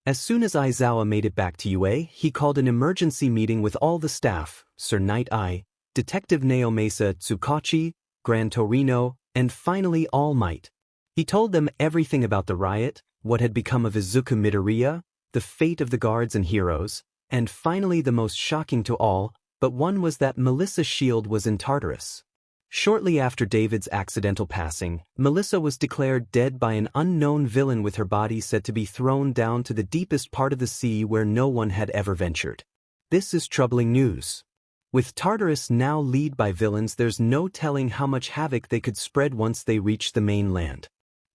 As soon as Aizawa made it back to UA, he called an emergency meeting with all the staff, Sir Knight Eye, Detective Naomasa Tsukachi, Grand Torino, and finally All Might. He told them everything about the riot, what had become of Izuku Midoriya, the fate of the guards and heroes, and finally the most shocking to all, but one was that Melissa's shield was in Tartarus. Shortly after David's accidental passing, Melissa was declared dead by an unknown villain with her body said to be thrown down to the deepest part of the sea where no one had ever ventured. This is troubling news. With Tartarus now led by villains, there's no telling how much havoc they could spread once they reach the mainland.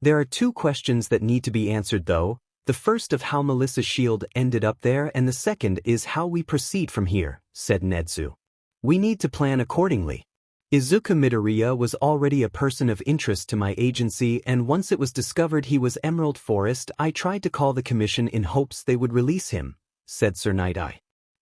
There are two questions that need to be answered though, the first of how Melissa's shield ended up there and the second is how we proceed from here, said Netsu. We need to plan accordingly. Izuku Midoriya was already a person of interest to my agency, and once it was discovered he was Emerald Forest, I tried to call the commission in hopes they would release him, said 𝗧𝗏𝗍.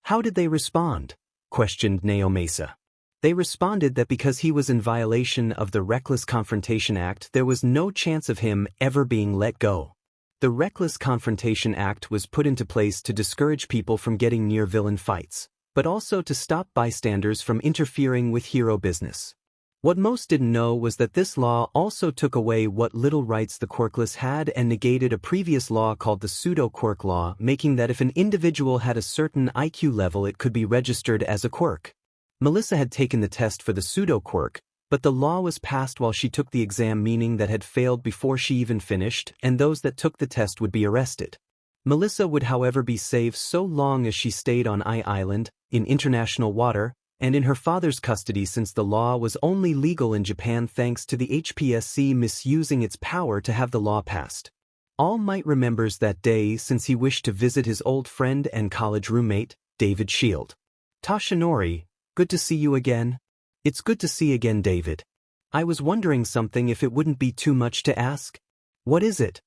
How did they respond? Questioned 𝗕𝗏𝗍𝗂. They responded that because he was in violation of the Reckless Confrontation Act, there was no chance of him ever being let go. The Reckless Confrontation Act was put into place to discourage people from getting near villain fights, but also to stop bystanders from interfering with hero business. What most didn't know was that this law also took away what little rights the quirkless had and negated a previous law called the pseudo-quirk law, making that if an individual had a certain IQ level it could be registered as a quirk. Melissa had taken the test for the pseudo-quirk, but the law was passed while she took the exam, meaning that had failed before she even finished, and those that took the test would be arrested. Melissa would however be safe so long as she stayed on Island, in international water, and in her father's custody, since the law was only legal in Japan thanks to the HPSC misusing its power to have the law passed. All Might remembers that day since he wished to visit his old friend and college roommate, David Shield. Tashinori, good to see you again. It's good to see again, David. I was wondering something, if it wouldn't be too much to ask. What is it?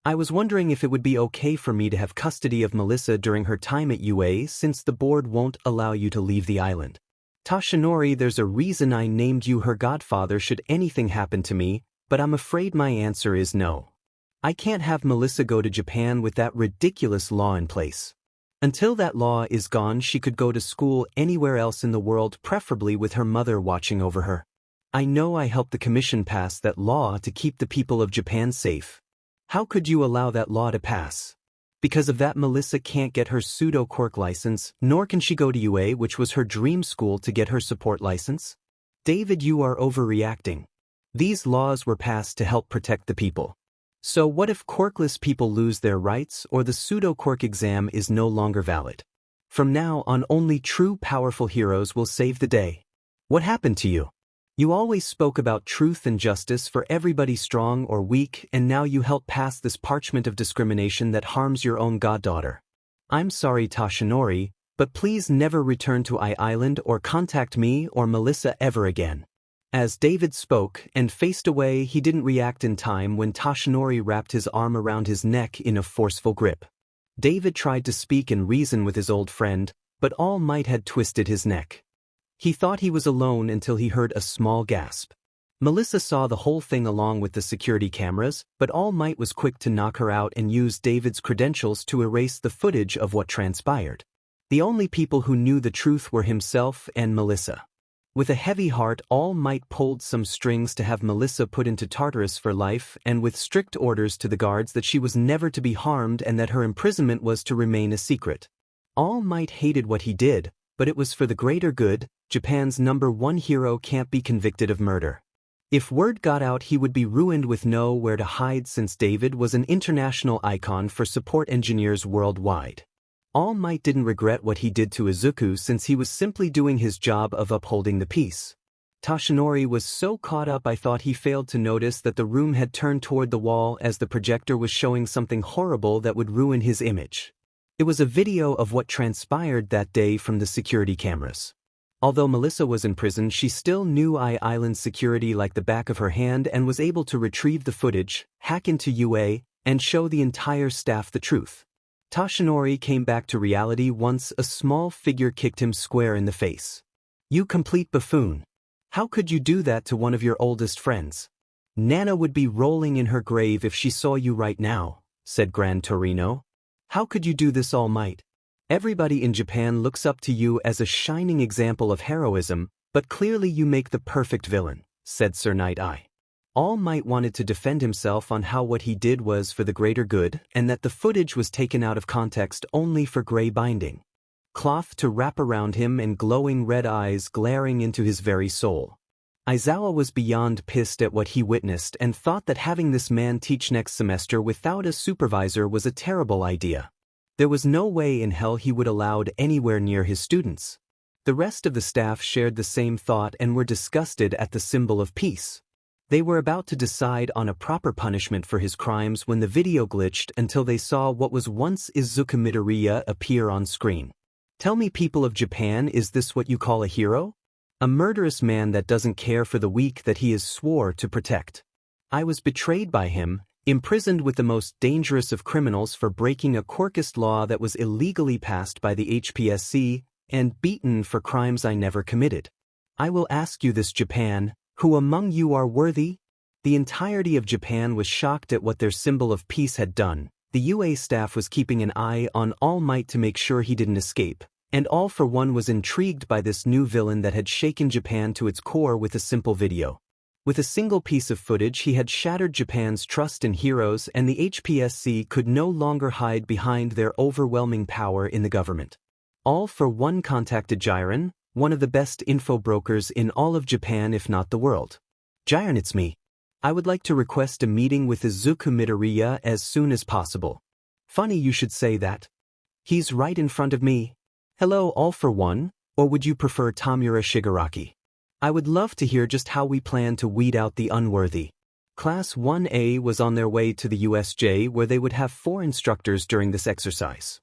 I was wondering if it would be okay for me to have custody of Melissa during her time at UA, since the board won't allow you to leave the island. Tashinori, there's a reason I named you her godfather should anything happen to me, but I'm afraid my answer is no. I can't have Melissa go to Japan with that ridiculous law in place. Until that law is gone, she could go to school anywhere else in the world, preferably with her mother watching over her. I know I helped the commission pass that law to keep the people of Japan safe. How could you allow that law to pass? Because of that, Melissa can't get her pseudo-quirk license, nor can she go to UA, which was her dream school, to get her support license. David, you are overreacting. These laws were passed to help protect the people. So what if quirkless people lose their rights, or the pseudo-quirk exam is no longer valid? From now on, only true powerful heroes will save the day. What happened to you? You always spoke about truth and justice for everybody, strong or weak, and now you help pass this parchment of discrimination that harms your own goddaughter. I'm sorry, Tashinori, but please never return to Island or contact me or Melissa ever again. As David spoke and faced away, he didn't react in time when Tashinori wrapped his arm around his neck in a forceful grip. David tried to speak and reason with his old friend, but All Might had twisted his neck. He thought he was alone until he heard a small gasp. Melissa saw the whole thing along with the security cameras, but All Might was quick to knock her out and use David's credentials to erase the footage of what transpired. The only people who knew the truth were himself and Melissa. With a heavy heart, All Might pulled some strings to have Melissa put into Tartarus for life, and with strict orders to the guards that she was never to be harmed and that her imprisonment was to remain a secret. All Might hated what he did, but it was for the greater good. Japan's #1 hero can't be convicted of murder. If word got out, he would be ruined with nowhere to hide, since David was an international icon for support engineers worldwide. All Might didn't regret what he did to Izuku, since he was simply doing his job of upholding the peace. Tashinori was so caught up I thought he failed to notice that the room had turned toward the wall as the projector was showing something horrible that would ruin his image. It was a video of what transpired that day from the security cameras. Although Melissa was in prison, she still knew Island security like the back of her hand and was able to retrieve the footage, hack into UA, and show the entire staff the truth. Tashinori came back to reality once a small figure kicked him square in the face. You complete buffoon. How could you do that to one of your oldest friends? Nana would be rolling in her grave if she saw you right now, said Gran Torino. How could you do this, All Might? Everybody in Japan looks up to you as a shining example of heroism, but clearly you make the perfect villain, said 𝗧𝗏𝗍𝗂. All Might wanted to defend himself on how what he did was for the greater good and that the footage was taken out of context only for gray binding. Cloth to wrap around him and glowing red eyes glaring into his very soul. Aizawa was beyond pissed at what he witnessed and thought that having this man teach next semester without a supervisor was a terrible idea. There was no way in hell he would allowed anywhere near his students. The rest of the staff shared the same thought and were disgusted at the symbol of peace. They were about to decide on a proper punishment for his crimes when the video glitched until they saw what was once Izuku Midoriya appear on screen. Tell me, people of Japan, is this what you call a hero? A murderous man that doesn't care for the weak that he is swore to protect. I was betrayed by him, imprisoned with the most dangerous of criminals for breaking a 𝗧𝗏𝗧𝗏 law that was illegally passed by the HPSC, and beaten for crimes I never committed. I will ask you this, Japan, who among you are worthy? The entirety of Japan was shocked at what their symbol of peace had done. The UA staff was keeping an eye on All Might to make sure he didn't escape, and all for one was intrigued by this new villain that had shaken Japan to its core with a simple video. With a single piece of footage, he had shattered Japan's trust in heroes, and the HPSC could no longer hide behind their overwhelming power in the government. All for One contacted 𝗲𝗏𝗏, one of the best info brokers in all of Japan, if not the world. 𝗲𝗏𝗏, it's me. I would like to request a meeting with Izuku Midoriya as soon as possible. Funny you should say that. He's right in front of me. Hello, All for One, or would you prefer Tamura Shigaraki? I would love to hear just how we plan to weed out the unworthy. Class 1A was on their way to the USJ, where they would have 4 instructors during this exercise.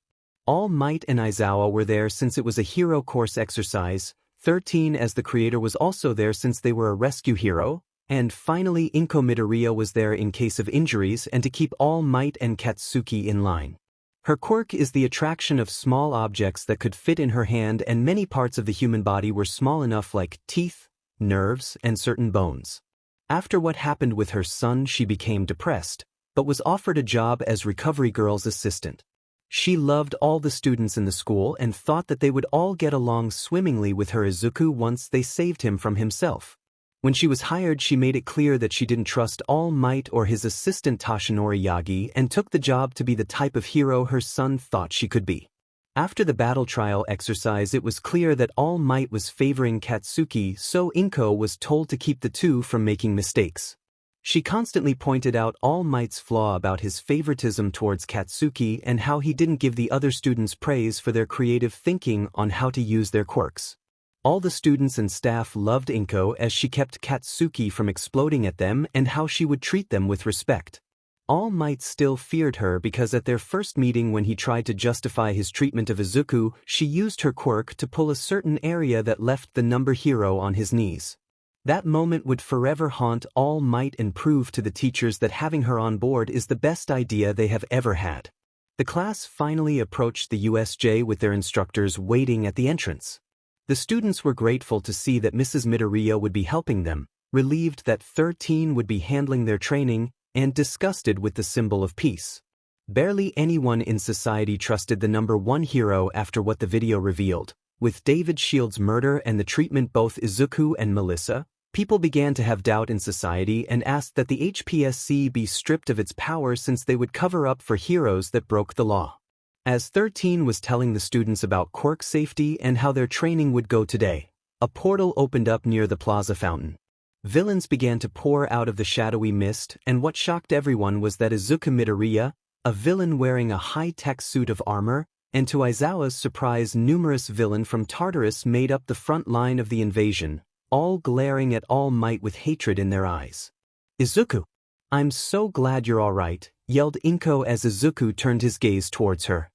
All Might and Aizawa were there since it was a hero course exercise, 13 as the creator was also there since they were a rescue hero, and finally Izuku Midoriya was there in case of injuries and to keep All Might and Katsuki in line. Her quirk is the attraction of small objects that could fit in her hand, and many parts of the human body were small enough, like teeth, nerves, and certain bones. After what happened with her son, she became depressed, but was offered a job as recovery girl's assistant. She loved all the students in the school and thought that they would all get along swimmingly with her Izuku once they saved him from himself. When she was hired, she made it clear that she didn't trust All Might or his assistant Toshinori Yagi and took the job to be the type of hero her son thought she could be. After the battle trial exercise, it was clear that All Might was favoring Katsuki, so Izuku was told to keep the two from making mistakes. She constantly pointed out All Might's flaw about his favoritism towards Katsuki and how he didn't give the other students praise for their creative thinking on how to use their quirks. All the students and staff loved Izuku as she kept Katsuki from exploding at them and how she would treat them with respect. All Might still feared her because at their first meeting, when he tried to justify his treatment of Izuku, she used her quirk to pull a certain area that left the number hero on his knees. That moment would forever haunt All Might and prove to the teachers that having her on board is the best idea they have ever had. The class finally approached the USJ with their instructors waiting at the entrance. The students were grateful to see that Mrs. Midoriya would be helping them, relieved that 13 would be handling their training, and disgusted with the symbol of peace. Barely anyone in society trusted the number 1 hero after what the video revealed. With David Shield's murder and the treatment both Izuku and Melissa, people began to have doubt in society and asked that the HPSC be stripped of its power since they would cover up for heroes that broke the law. As 13 was telling the students about quirk safety and how their training would go today, a portal opened up near the plaza fountain. Villains began to pour out of the shadowy mist, and what shocked everyone was that Izuku Midoriya, a villain wearing a high-tech suit of armor, and to Aizawa's surprise, numerous villains from Tartarus made up the front line of the invasion, all glaring at All Might with hatred in their eyes. Izuku, I'm so glad you're all right, yelled Izuku as Izuku turned his gaze towards her.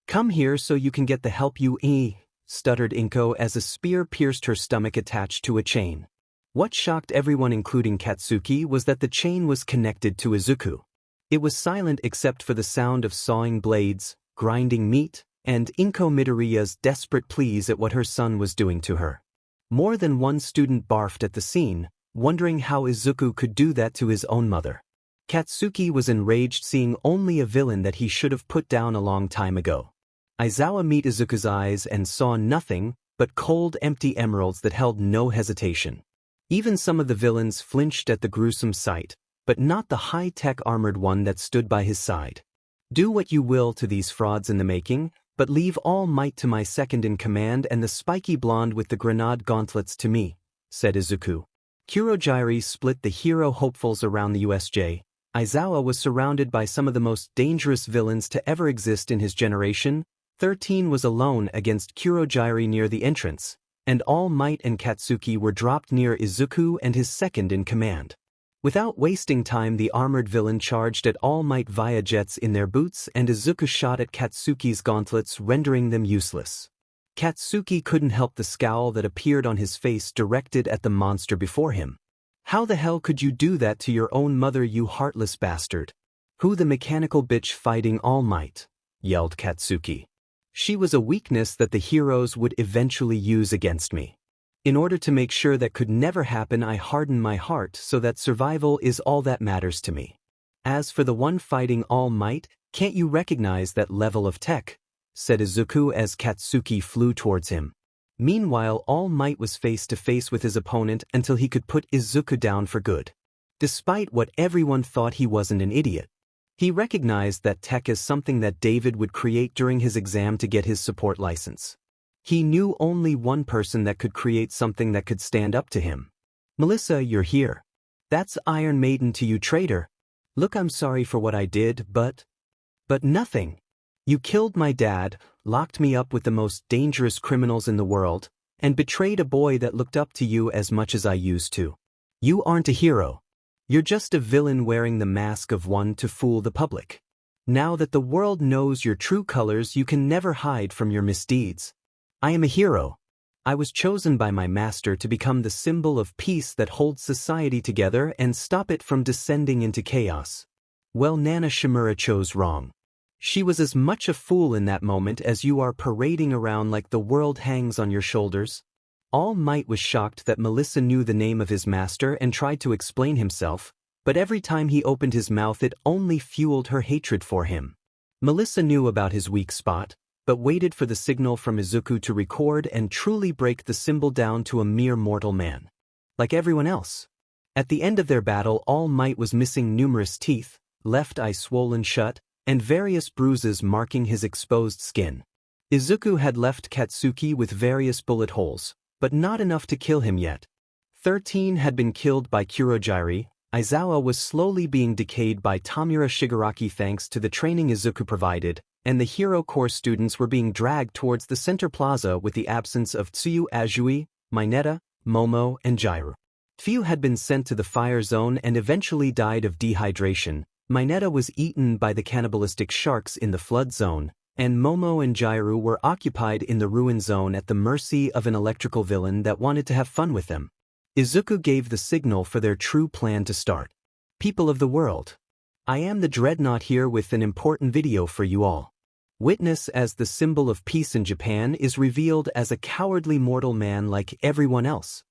Come here so you can get the help you need, stuttered Izuku as a spear pierced her stomach attached to a chain. What shocked everyone, including Katsuki, was that the chain was connected to Izuku. It was silent except for the sound of sawing blades, grinding meat, and Izuku Midoriya's desperate pleas at what her son was doing to her. More than one student barfed at the scene, wondering how Izuku could do that to his own mother. Katsuki was enraged, seeing only a villain that he should have put down a long time ago. Aizawa met Izuku's eyes and saw nothing but cold, empty emeralds that held no hesitation. Even some of the villains flinched at the gruesome sight, but not the high-tech armored one that stood by his side. Do what you will to these frauds in the making, but leave All Might to my second-in-command and the spiky blonde with the grenade gauntlets to me, said Izuku. Kurogiri split the hero hopefuls around the USJ. Aizawa was surrounded by some of the most dangerous villains to ever exist in his generation. 13 was alone against Kurogiri near the entrance, and All Might and Katsuki were dropped near Izuku and his second-in-command. Without wasting time, the armored villain charged at All Might via jets in their boots, and Izuku shot at Katsuki's gauntlets, rendering them useless. Katsuki couldn't help the scowl that appeared on his face directed at the monster before him. "How the hell could you do that to your own mother, you heartless bastard?" "Who the mechanical bitch fighting All Might?" yelled Katsuki. "She was a weakness that the heroes would eventually use against me. In order to make sure that could never happen, I hardened my heart so that survival is all that matters to me. As for the one fighting All Might, can't you recognize that level of tech?" said Izuku as Katsuki flew towards him. Meanwhile, All Might was face to face with his opponent until he could put Izuku down for good. Despite what everyone thought, he wasn't an idiot. He recognized that tech is something that David would create during his exam to get his support license. He knew only one person that could create something that could stand up to him. "Melissa, you're here. That's Iron Maiden to you, traitor. Look, I'm sorry for what I did, but nothing. You killed my dad, locked me up with the most dangerous criminals in the world, and betrayed a boy that looked up to you as much as I used to. You aren't a hero. You're just a villain wearing the mask of one to fool the public. Now that the world knows your true colors, you can never hide from your misdeeds. I am a hero. I was chosen by my master to become the symbol of peace that holds society together and stop it from descending into chaos. Well, Nana Shimura chose wrong. She was as much a fool in that moment as you are parading around like the world hangs on your shoulders." All Might was shocked that Melissa knew the name of his master and tried to explain himself, but every time he opened his mouth it only fueled her hatred for him. Melissa knew about his weak spot, but waited for the signal from Izuku to record and truly break the symbol down to a mere mortal man. Like everyone else. At the end of their battle, All Might was missing numerous teeth, left eye swollen shut, and various bruises marking his exposed skin. Izuku had left Katsuki with various bullet holes, but not enough to kill him yet. 13 had been killed by Kurojirai. Aizawa was slowly being decayed by Tamura Shigaraki thanks to the training Izuku provided, and the Hero Corps students were being dragged towards the center plaza with the absence of Tsuyu Azui, Mineta, Momo, and Jairu. Few had been sent to the fire zone and eventually died of dehydration. Mineta was eaten by the cannibalistic sharks in the flood zone, and Momo and Jairu were occupied in the ruin zone at the mercy of an electrical villain that wanted to have fun with them. Izuku gave the signal for their true plan to start. "People of the world, I am the Dreadnought here with an important video for you all. Witness as the symbol of peace in Japan is revealed as a cowardly mortal man like everyone else."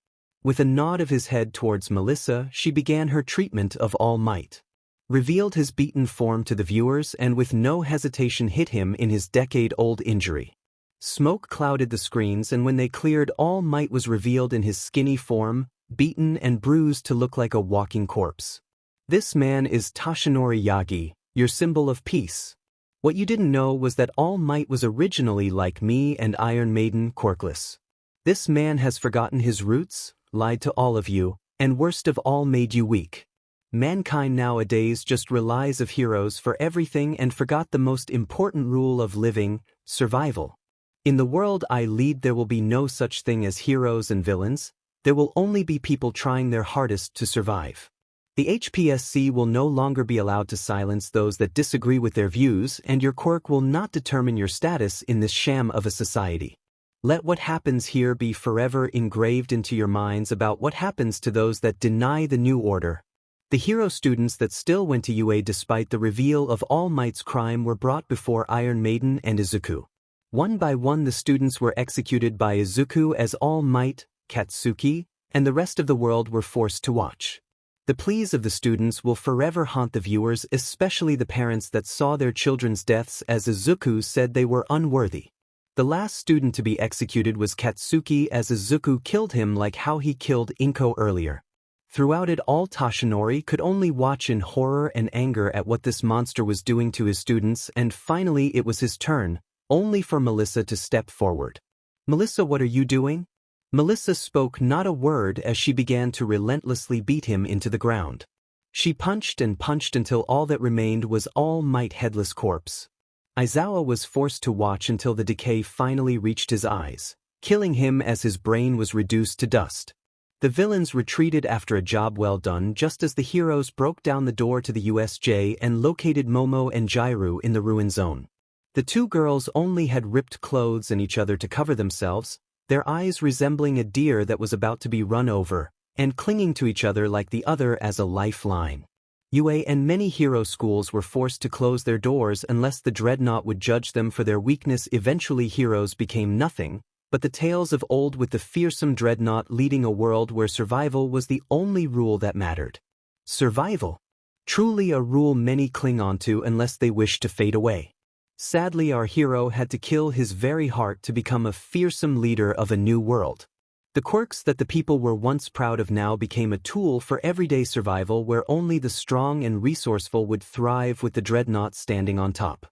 With a nod of his head towards Melissa, she began her treatment of All Might. Revealed his beaten form to the viewers and with no hesitation hit him in his decade-old injury. Smoke clouded the screens, and when they cleared, All Might was revealed in his skinny form, beaten and bruised to look like a walking corpse. "This man is Toshinori Yagi, your symbol of peace. What you didn't know was that All Might was originally like me and Iron Maiden, quirkless. This man has forgotten his roots, lied to all of you, and worst of all made you weak. Mankind nowadays just relies on heroes for everything and forgot the most important rule of living, survival. In the world I lead, there will be no such thing as heroes and villains. There will only be people trying their hardest to survive. The HPSC will no longer be allowed to silence those that disagree with their views, and your quirk will not determine your status in this sham of a society. Let what happens here be forever engraved into your minds about what happens to those that deny the new order." The hero students that still went to UA despite the reveal of All Might's crime were brought before Iron Maiden and Izuku. One by one the students were executed by Izuku as All Might, Katsuki, and the rest of the world were forced to watch. The pleas of the students will forever haunt the viewers, especially the parents that saw their children's deaths as Izuku said they were unworthy. The last student to be executed was Katsuki as Izuku killed him like how he killed Inko earlier. Throughout it all, Toshinori could only watch in horror and anger at what this monster was doing to his students, and finally it was his turn, only for Melissa to step forward. "Melissa, what are you doing?" Melissa spoke not a word as she began to relentlessly beat him into the ground. She punched and punched until all that remained was All Might headless corpse. Aizawa was forced to watch until the decay finally reached his eyes. killing him as his brain was reduced to dust. The villains retreated after a job well done just as the heroes broke down the door to the USJ and located Momo and Jairu in the ruin zone. The two girls only had ripped clothes and each other to cover themselves, their eyes resembling a deer that was about to be run over, and clinging to each other like the other as a lifeline. UA and many hero schools were forced to close their doors unless the dreadnought would judge them for their weakness. Eventually heroes became nothing, but the tales of old with the fearsome dreadnought leading a world where survival was the only rule that mattered. Survival. Truly a rule many cling onto unless they wish to fade away. Sadly, our hero had to kill his very heart to become a fearsome leader of a new world. The quirks that the people were once proud of now became a tool for everyday survival where only the strong and resourceful would thrive with the dreadnought standing on top.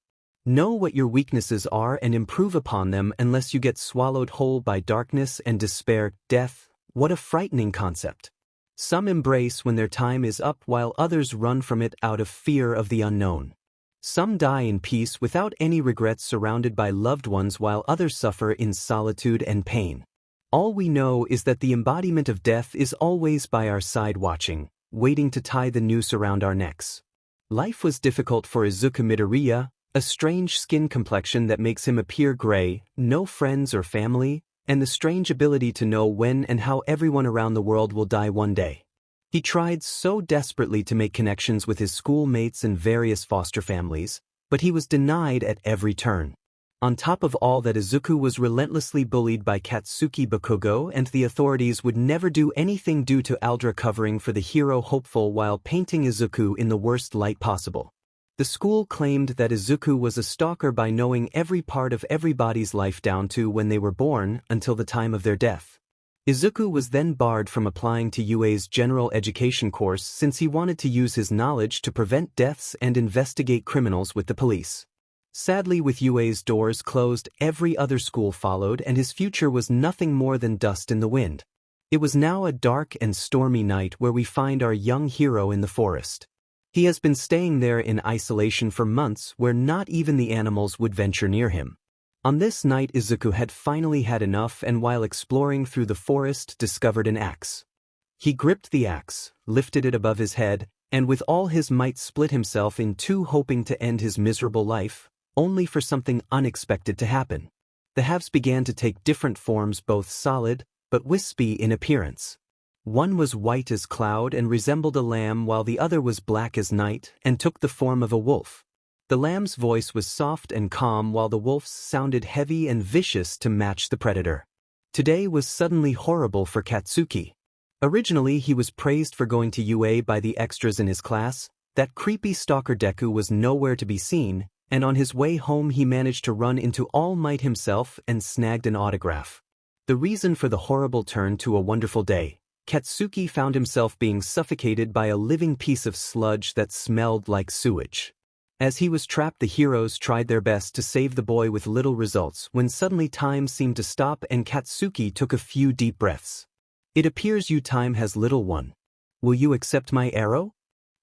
Know what your weaknesses are and improve upon them unless you get swallowed whole by darkness and despair. Death, what a frightening concept. Some embrace when their time is up while others run from it out of fear of the unknown. Some die in peace without any regrets surrounded by loved ones while others suffer in solitude and pain. All we know is that the embodiment of death is always by our side watching, waiting to tie the noose around our necks. Life was difficult for Izuku Midoriya, a strange skin complexion that makes him appear gray, no friends or family, and the strange ability to know when and how everyone around the world will die one day. He tried so desperately to make connections with his schoolmates and various foster families, but he was denied at every turn. On top of all that, Izuku was relentlessly bullied by Katsuki Bakugo, and the authorities would never do anything due to Aldra covering for the hero hopeful while painting Izuku in the worst light possible. The school claimed that Izuku was a stalker by knowing every part of everybody's life down to when they were born until the time of their death. Izuku was then barred from applying to UA's general education course since he wanted to use his knowledge to prevent deaths and investigate criminals with the police. Sadly, with UA's doors closed, every other school followed and his future was nothing more than dust in the wind. It was now a dark and stormy night where we find our young hero in the forest. He has been staying there in isolation for months where not even the animals would venture near him. On this night Izuku had finally had enough and while exploring through the forest discovered an axe. He gripped the axe, lifted it above his head, and with all his might split himself in two hoping to end his miserable life, only for something unexpected to happen. The halves began to take different forms, both solid but wispy in appearance. One was white as cloud and resembled a lamb while the other was black as night and took the form of a wolf. The lamb's voice was soft and calm while the wolf's sounded heavy and vicious to match the predator. Today was suddenly horrible for Katsuki. Originally he was praised for going to UA by the extras in his class. That creepy stalker Deku was nowhere to be seen, and on his way home he managed to run into All Might himself and snagged an autograph. The reason for the horrible turn to a wonderful day. Katsuki found himself being suffocated by a living piece of sludge that smelled like sewage. As he was trapped, the heroes tried their best to save the boy with little results when suddenly time seemed to stop and Katsuki took a few deep breaths. It appears you time has little one. Will you accept my arrow?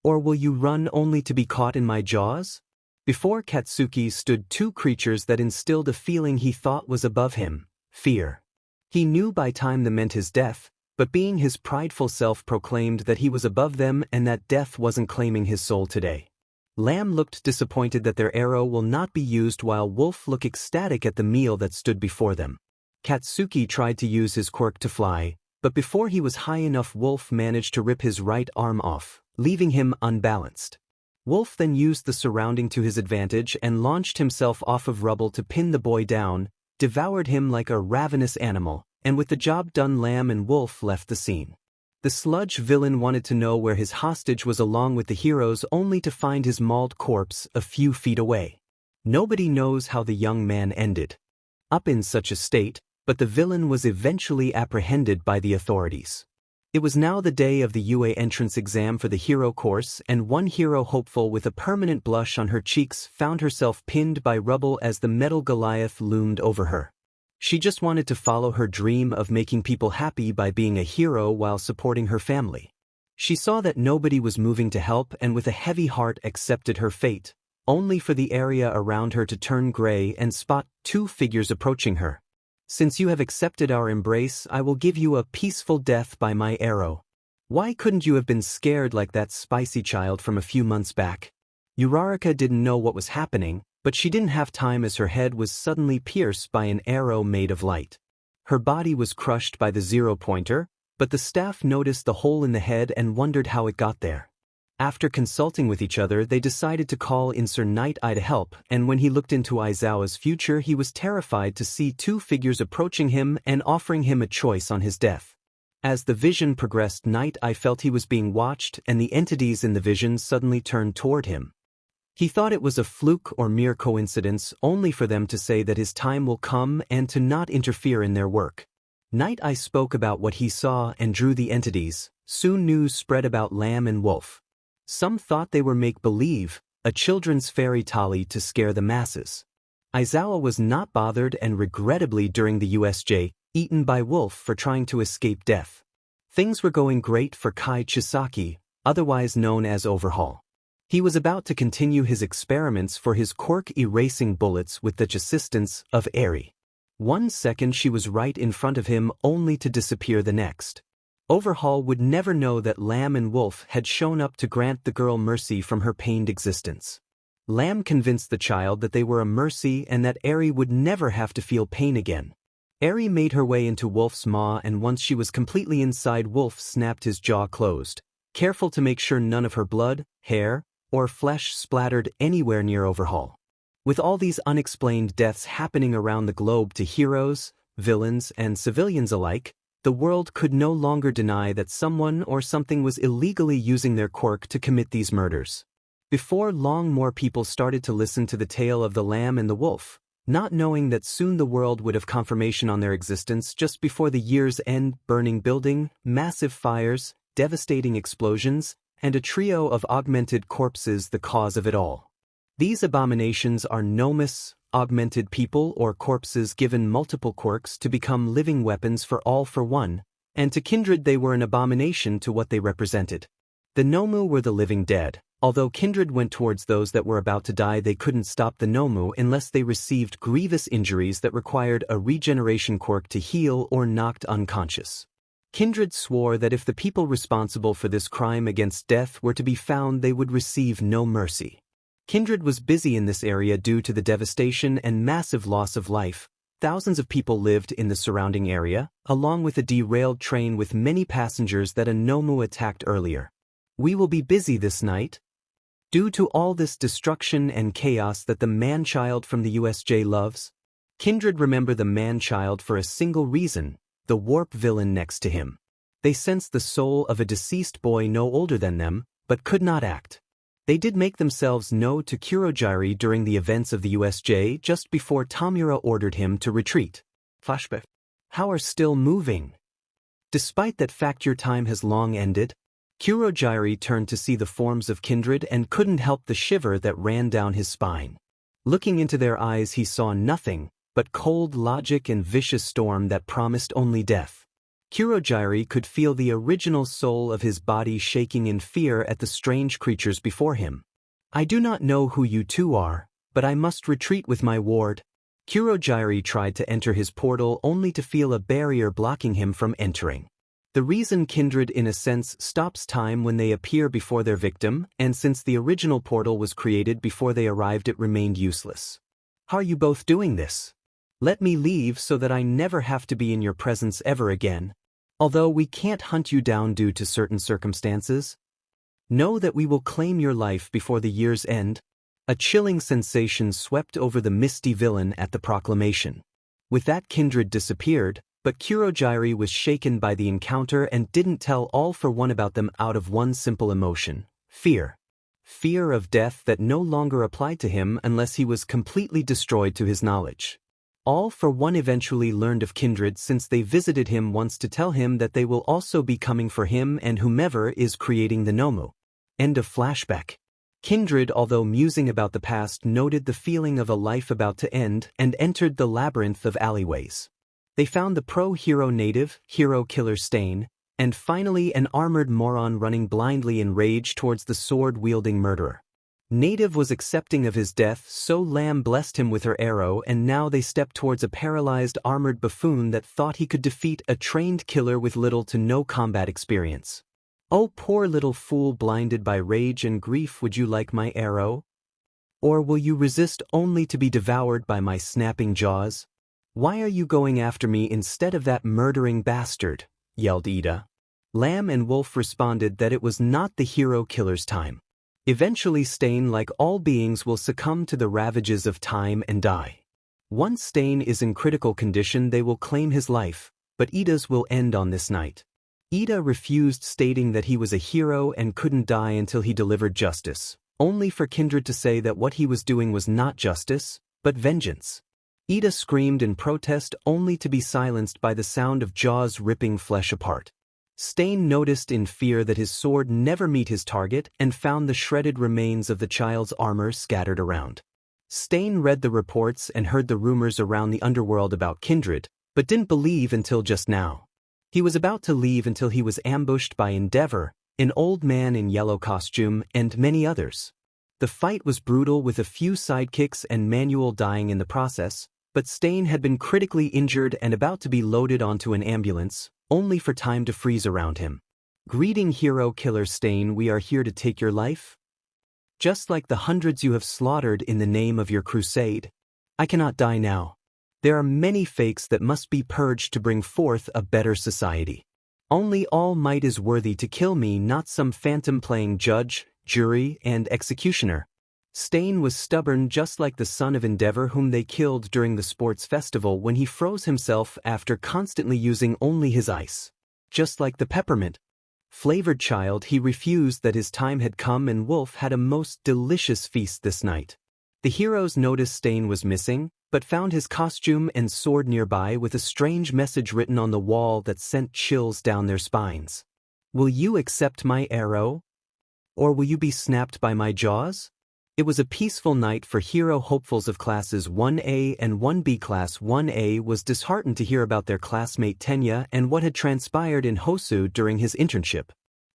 Or will you run only to be caught in my jaws? Before Katsuki stood two creatures that instilled a feeling he thought was above him, fear. He knew by time the meant his death, but being his prideful self proclaimed that he was above them and that death wasn't claiming his soul today. Lamb looked disappointed that their arrow will not be used while Wolf looked ecstatic at the meal that stood before them. Katsuki tried to use his quirk to fly, but before he was high enough Wolf managed to rip his right arm off, leaving him unbalanced. Wolf then used the surrounding to his advantage and launched himself off of rubble to pin the boy down, devoured him like a ravenous animal, and with the job done Lamb and Wolf left the scene. The sludge villain wanted to know where his hostage was along with the heroes only to find his mauled corpse a few feet away. Nobody knows how the young man ended up in such a state, but the villain was eventually apprehended by the authorities. It was now the day of the UA entrance exam for the hero course, and one hero hopeful with a permanent blush on her cheeks found herself pinned by rubble as the metal Goliath loomed over her. She just wanted to follow her dream of making people happy by being a hero while supporting her family. She saw that nobody was moving to help and with a heavy heart accepted her fate, only for the area around her to turn gray and spot two figures approaching her. Since you have accepted our embrace, I will give you a peaceful death by my arrow. Why couldn't you have been scared like that spicy child from a few months back? Uraraka didn't know what was happening, but she didn't have time as her head was suddenly pierced by an arrow made of light. Her body was crushed by the 0-pointer, but the staff noticed the hole in the head and wondered how it got there. After consulting with each other, they decided to call in Sir Night-Eye to help, and when he looked into Aizawa's future, he was terrified to see two figures approaching him and offering him a choice on his death. As the vision progressed, Night-Eye felt he was being watched, and the entities in the vision suddenly turned toward him. He thought it was a fluke or mere coincidence, only for them to say that his time will come and to not interfere in their work. Night-Eye spoke about what he saw and drew the entities. Soon news spread about Lamb and Wolf. Some thought they were make-believe, a children's fairy tale to scare the masses. Aizawa was not bothered and regrettably during the USJ, eaten by Wolf for trying to escape death. Things were going great for Kai Chisaki, otherwise known as Overhaul. He was about to continue his experiments for his quirk-erasing bullets with the assistance of Eri. 1 second she was right in front of him only to disappear the next. Overhaul would never know that Lamb and Wolf had shown up to grant the girl mercy from her pained existence. Lamb convinced the child that they were a mercy and that Eri would never have to feel pain again. Eri made her way into Wolf's maw, and once she was completely inside, Wolf snapped his jaw closed, careful to make sure none of her blood, hair, or flesh splattered anywhere near Overhaul. With all these unexplained deaths happening around the globe to heroes, villains, and civilians alike, the world could no longer deny that someone or something was illegally using their quirk to commit these murders. Before long, more people started to listen to the tale of the Lamb and the Wolf, not knowing that soon the world would have confirmation on their existence just before the year's end. Burning building, massive fires, devastating explosions, and a trio of augmented corpses the cause of it all. These abominations are 𝗨𝗻s, augmented people or corpses given multiple quirks to become living weapons for all for one, and to kindred they were an abomination to what they represented. The 𝗨𝗻 were the living dead. Although kindred went towards those that were about to die, they couldn't stop the 𝗨𝗻 unless they received grievous injuries that required a regeneration quirk to heal or knocked unconscious. Kindred swore that if the people responsible for this crime against death were to be found, they would receive no mercy. Kindred was busy in this area due to the devastation and massive loss of life. Thousands of people lived in the surrounding area, along with a derailed train with many passengers that a 𝗨𝗻 attacked earlier. We will be busy this night. Due to all this destruction and chaos that the man-child from the USJ loves, Kindred remember the man-child for a single reason, the warp villain next to him. They sensed the soul of a deceased boy no older than them, but could not act. They did make themselves known to Kurogiri during the events of the USJ just before Tamura ordered him to retreat. Flashback. How are still moving? Despite that fact, your time has long ended. Kurogiri turned to see the forms of Kindred and couldn't help the shiver that ran down his spine. Looking into their eyes, he saw nothing but cold logic and vicious storm that promised only death. Kurogiri could feel the original soul of his body shaking in fear at the strange creatures before him. I do not know who you two are, but I must retreat with my ward. Kurogiri tried to enter his portal only to feel a barrier blocking him from entering. The reason Kindred in a sense stops time when they appear before their victim, and since the original portal was created before they arrived, it remained useless. How are you both doing this? Let me leave so that I never have to be in your presence ever again. Although we can't hunt you down due to certain circumstances, know that we will claim your life before the year's end. A chilling sensation swept over the misty villain at the proclamation. With that, Kindred disappeared, but Kurogiri was shaken by the encounter and didn't tell All for One about them out of one simple emotion: fear. Fear of death that no longer applied to him unless he was completely destroyed to his knowledge. All for One eventually learned of Kindred since they visited him once to tell him that they will also be coming for him and whomever is creating the 𝗨𝗻. End of flashback. Kindred, although musing about the past, noted the feeling of a life about to end and entered the labyrinth of alleyways. They found the pro-hero native, hero killer Stain, and finally an armored moron running blindly in rage towards the sword-wielding murderer. Native was accepting of his death, so 𝗵 blessed him with her arrow, and now they stepped towards a paralyzed armored buffoon that thought he could defeat a trained killer with little to no combat experience. "Oh, poor little fool, blinded by rage and grief, would you like my arrow? Or will you resist only to be devoured by my snapping jaws? Why are you going after me instead of that murdering bastard?" yelled Iida. 𝗵 and Wolf responded that it was not the hero killer's time. Eventually Stain, like all beings, will succumb to the ravages of time and die. Once Stain is in critical condition, they will claim his life, but Iida's will end on this night. Ida refused, stating that he was a hero and couldn't die until he delivered justice, only for Kindred to say that what he was doing was not justice, but vengeance. Ida screamed in protest, only to be silenced by the sound of jaws ripping flesh apart. Stain noticed in fear that his sword never met his target and found the shredded remains of the child's armor scattered around. Stain read the reports and heard the rumors around the underworld about Kindred, but didn't believe until just now. He was about to leave until he was ambushed by 𝗕𝗏𝗏, an old man in yellow costume, and many others. The fight was brutal, with a few sidekicks and Manuel dying in the process, but Stain had been critically injured and about to be loaded onto an ambulance, only for time to freeze around him. "Greeting, hero killer Stain, we are here to take your life? Just like the hundreds you have slaughtered in the name of your crusade. I cannot die now. There are many fakes that must be purged to bring forth a better society. Only All Might is worthy to kill me, not some phantom playing judge, jury, and executioner." Stain was stubborn, just like the son of 𝗕𝗏𝗏 whom they killed during the sports festival when he froze himself after constantly using only his ice. Just like the peppermint-flavored child, he refused that his time had come, and Wolf had a most delicious feast this night. The heroes noticed Stain was missing, but found his costume and sword nearby with a strange message written on the wall that sent chills down their spines. "Will you accept my arrow? Or will you be snapped by my jaws?" It was a peaceful night for hero hopefuls of classes 1A and 1B. Class 1A was disheartened to hear about their classmate Tenya and what had transpired in Hosu during his internship.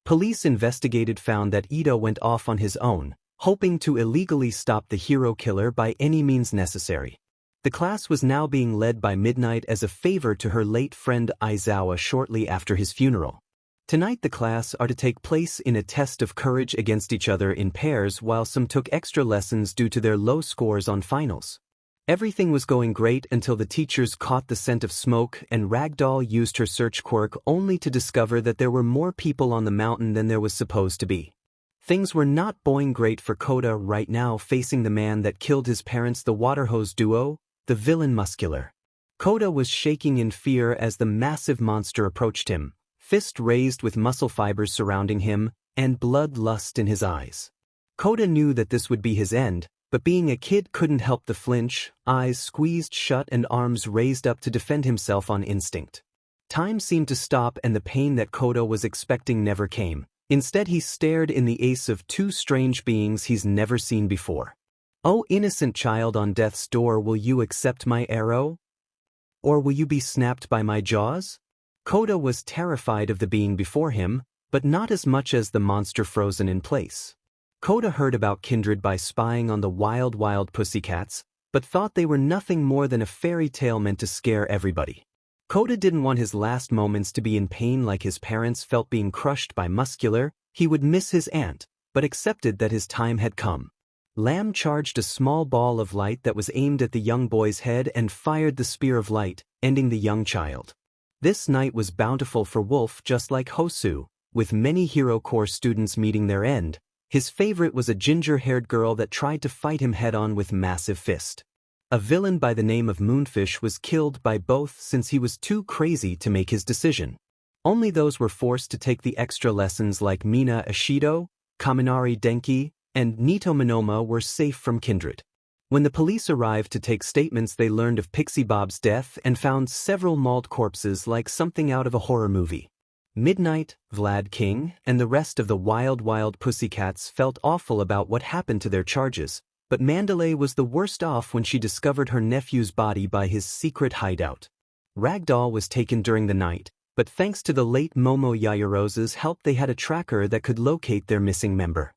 Police investigated found that Ito went off on his own, hoping to illegally stop the hero killer by any means necessary. The class was now being led by Midnight as a favor to her late friend Aizawa shortly after his funeral. Tonight the class are to take place in a test of courage against each other in pairs, while some took extra lessons due to their low scores on finals. Everything was going great until the teachers caught the scent of smoke and Ragdoll used her search quirk only to discover that there were more people on the mountain than there was supposed to be. Things were not going great for Koda right now, facing the man that killed his parents, the Waterhose duo, the villain Muscular. Koda was shaking in fear as the massive monster approached him, fist raised with muscle fibers surrounding him, and bloodlust in his eyes. Koda knew that this would be his end, but being a kid couldn't help the flinch, eyes squeezed shut and arms raised up to defend himself on instinct. Time seemed to stop and the pain that Koda was expecting never came. Instead he stared in the ace of two strange beings he's never seen before. "Oh, innocent child on death's door, will you accept my arrow? Or will you be snapped by my jaws?" Koda was terrified of the being before him, but not as much as the monster frozen in place. Koda heard about Kindred by spying on the wild pussycats, but thought they were nothing more than a fairy tale meant to scare everybody. Koda didn't want his last moments to be in pain like his parents felt being crushed by Muscular. He would miss his aunt, but accepted that his time had come. 𝗵 charged a small ball of light that was aimed at the young boy's head and fired the spear of light, ending the young child. This night was bountiful for Wolf, just like Hosu, with many Hero Corps students meeting their end. His favorite was a ginger-haired girl that tried to fight him head-on with massive fist. A villain by the name of Moonfish was killed by both since he was too crazy to make his decision. Only those were forced to take the extra lessons like Mina Ashido, Kaminari Denki, and Nito Monoma were safe from Kindred. When the police arrived to take statements, they learned of Pixie Bob's death and found several mauled corpses like something out of a horror movie. Midnight, Vlad King, and the rest of the wild pussycats felt awful about what happened to their charges, but Mandalay was the worst off when she discovered her nephew's body by his secret hideout. Ragdoll was taken during the night, but thanks to the late Momo Yayarose's help they had a tracker that could locate their missing member.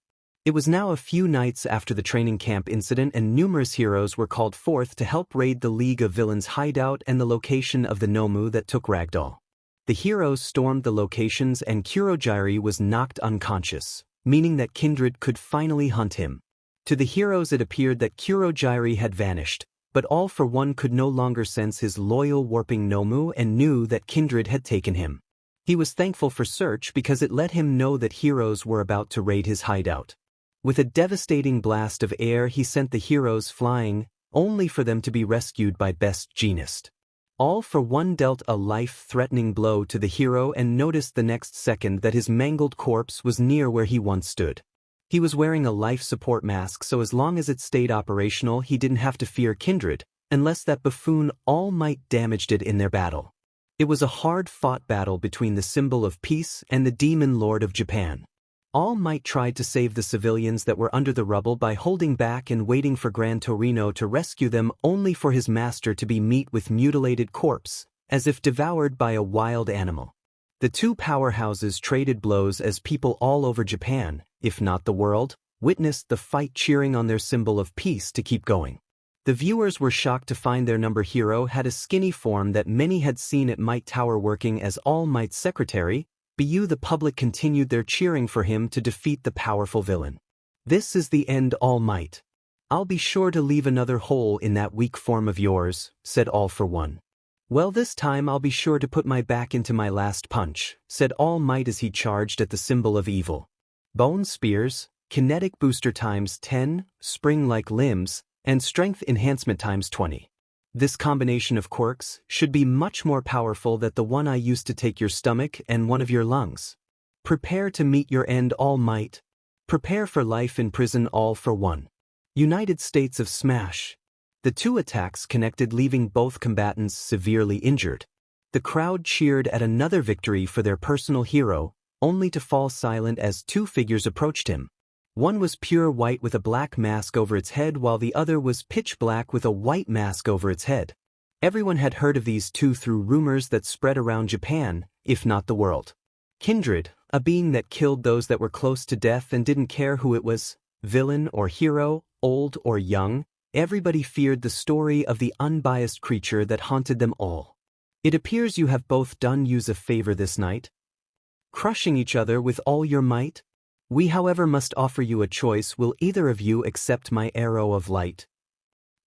It was now a few nights after the training camp incident and numerous heroes were called forth to help raid the League of Villains' hideout and the location of the Nomu that took ragdoll. The heroes stormed the locations and 𝗂𝐁𝗵𝗲 was knocked unconscious, meaning that Kindred could finally hunt him. To the heroes it appeared that 𝗂𝐁𝗵𝗲 had vanished, but All for One could no longer sense his loyal warping Nomu and knew that Kindred had taken him. He was thankful for search because it let him know that heroes were about to raid his hideout. With a devastating blast of air he sent the heroes flying, only for them to be rescued by Best Jeanist. All for One dealt a life-threatening blow to the hero and noticed the next second that his mangled corpse was near where he once stood. He was wearing a life support mask, so as long as it stayed operational he didn't have to fear Kindred, unless that buffoon All Might damaged it in their battle. It was a hard-fought battle between the symbol of peace and the demon lord of Japan. All Might tried to save the civilians that were under the rubble by holding back and waiting for Gran Torino to rescue them, only for his master to be met with mutilated corpse, as if devoured by a wild animal. The two powerhouses traded blows as people all over Japan, if not the world, witnessed the fight, cheering on their symbol of peace to keep going. The viewers were shocked to find their number hero had a skinny form that many had seen at Might Tower working as All Might's secretary. The public continued their cheering for him to defeat the powerful villain. "This is the end, All Might. I'll be sure to leave another hole in that weak form of yours," said All for One. "Well, this time I'll be sure to put my back into my last punch," said All Might as he charged at the symbol of evil. Bone spears, kinetic booster times 10, spring-like limbs, and strength enhancement times 20. This combination of quirks should be much more powerful than the one I used to take your stomach and one of your lungs. Prepare to meet your end, All Might. Prepare for life in prison, All for One. United States of Smash. The two attacks connected, leaving both combatants severely injured. The crowd cheered at another victory for their personal hero, only to fall silent as two figures approached him. One was pure white with a black mask over its head, while the other was pitch black with a white mask over its head. Everyone had heard of these two through rumors that spread around Japan, if not the world. Kindred, a being that killed those that were close to death and didn't care who it was, villain or hero, old or young, everybody feared the story of the unbiased creature that haunted them all. "It appears you have both done us a favor this night, crushing each other with all your might. We, however, must offer you a choice. Will either of you accept my arrow of light,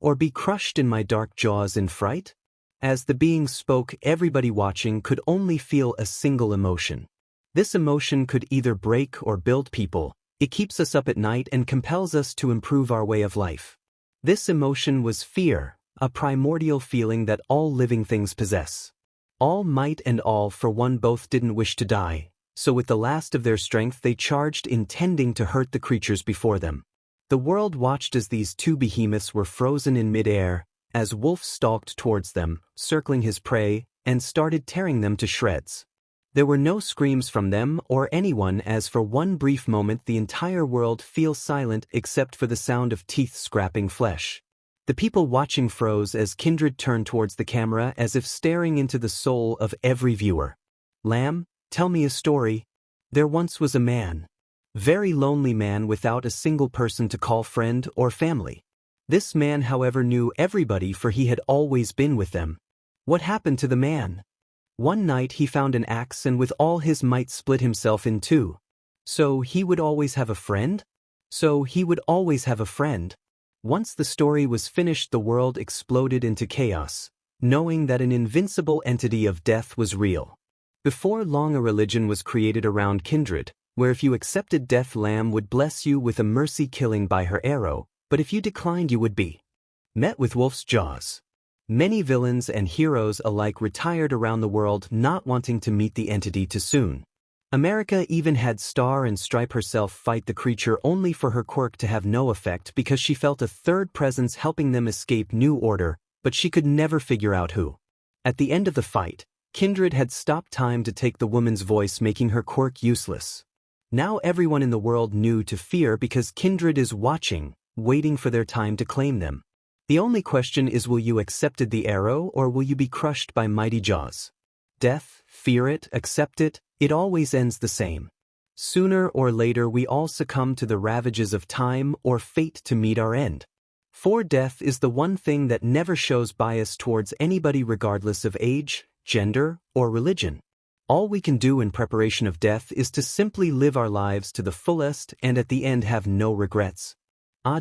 or be crushed in my dark jaws in fright?" As the being spoke, everybody watching could only feel a single emotion. This emotion could either break or build people. It keeps us up at night and compels us to improve our way of life. This emotion was fear, a primordial feeling that all living things possess. All Might and All for One both didn't wish to die, so with the last of their strength they charged, intending to hurt the creatures before them. The world watched as these two behemoths were frozen in mid-air, as Wolf stalked towards them, circling his prey, and started tearing them to shreds. There were no screams from them or anyone, as for one brief moment the entire world fell silent except for the sound of teeth scraping flesh. The people watching froze as Kindred turned towards the camera as if staring into the soul of every viewer. "Lamb, tell me a story. There once was a man. Very lonely man without a single person to call friend or family. This man, however, knew everybody, for he had always been with them. What happened to the man? One night he found an axe and with all his might split himself in two. So he would always have a friend? Once the story was finished, the world exploded into chaos, knowing that an invincible entity of death was real. Before long a religion was created around Kindred, where if you accepted death, Lamb would bless you with a mercy killing by her arrow, but if you declined you would be met with wolf's jaws. Many villains and heroes alike retired around the world, not wanting to meet the entity too soon. America even had Star and Stripe herself fight the creature, only for her quirk to have no effect because she felt a third presence helping them escape New Order, but she could never figure out who. At the end of the fight, Kindred had stopped time to take the woman's voice, making her quirk useless. Now everyone in the world knew to fear because Kindred is watching, waiting for their time to claim them. The only question is, will you accept the arrow or will you be crushed by mighty jaws? Death, fear it, accept it, it always ends the same. Sooner or later we all succumb to the ravages of time or fate to meet our end. For death is the one thing that never shows bias towards anybody regardless of age, gender, or religion. All we can do in preparation of death is to simply live our lives to the fullest and at the end have no regrets.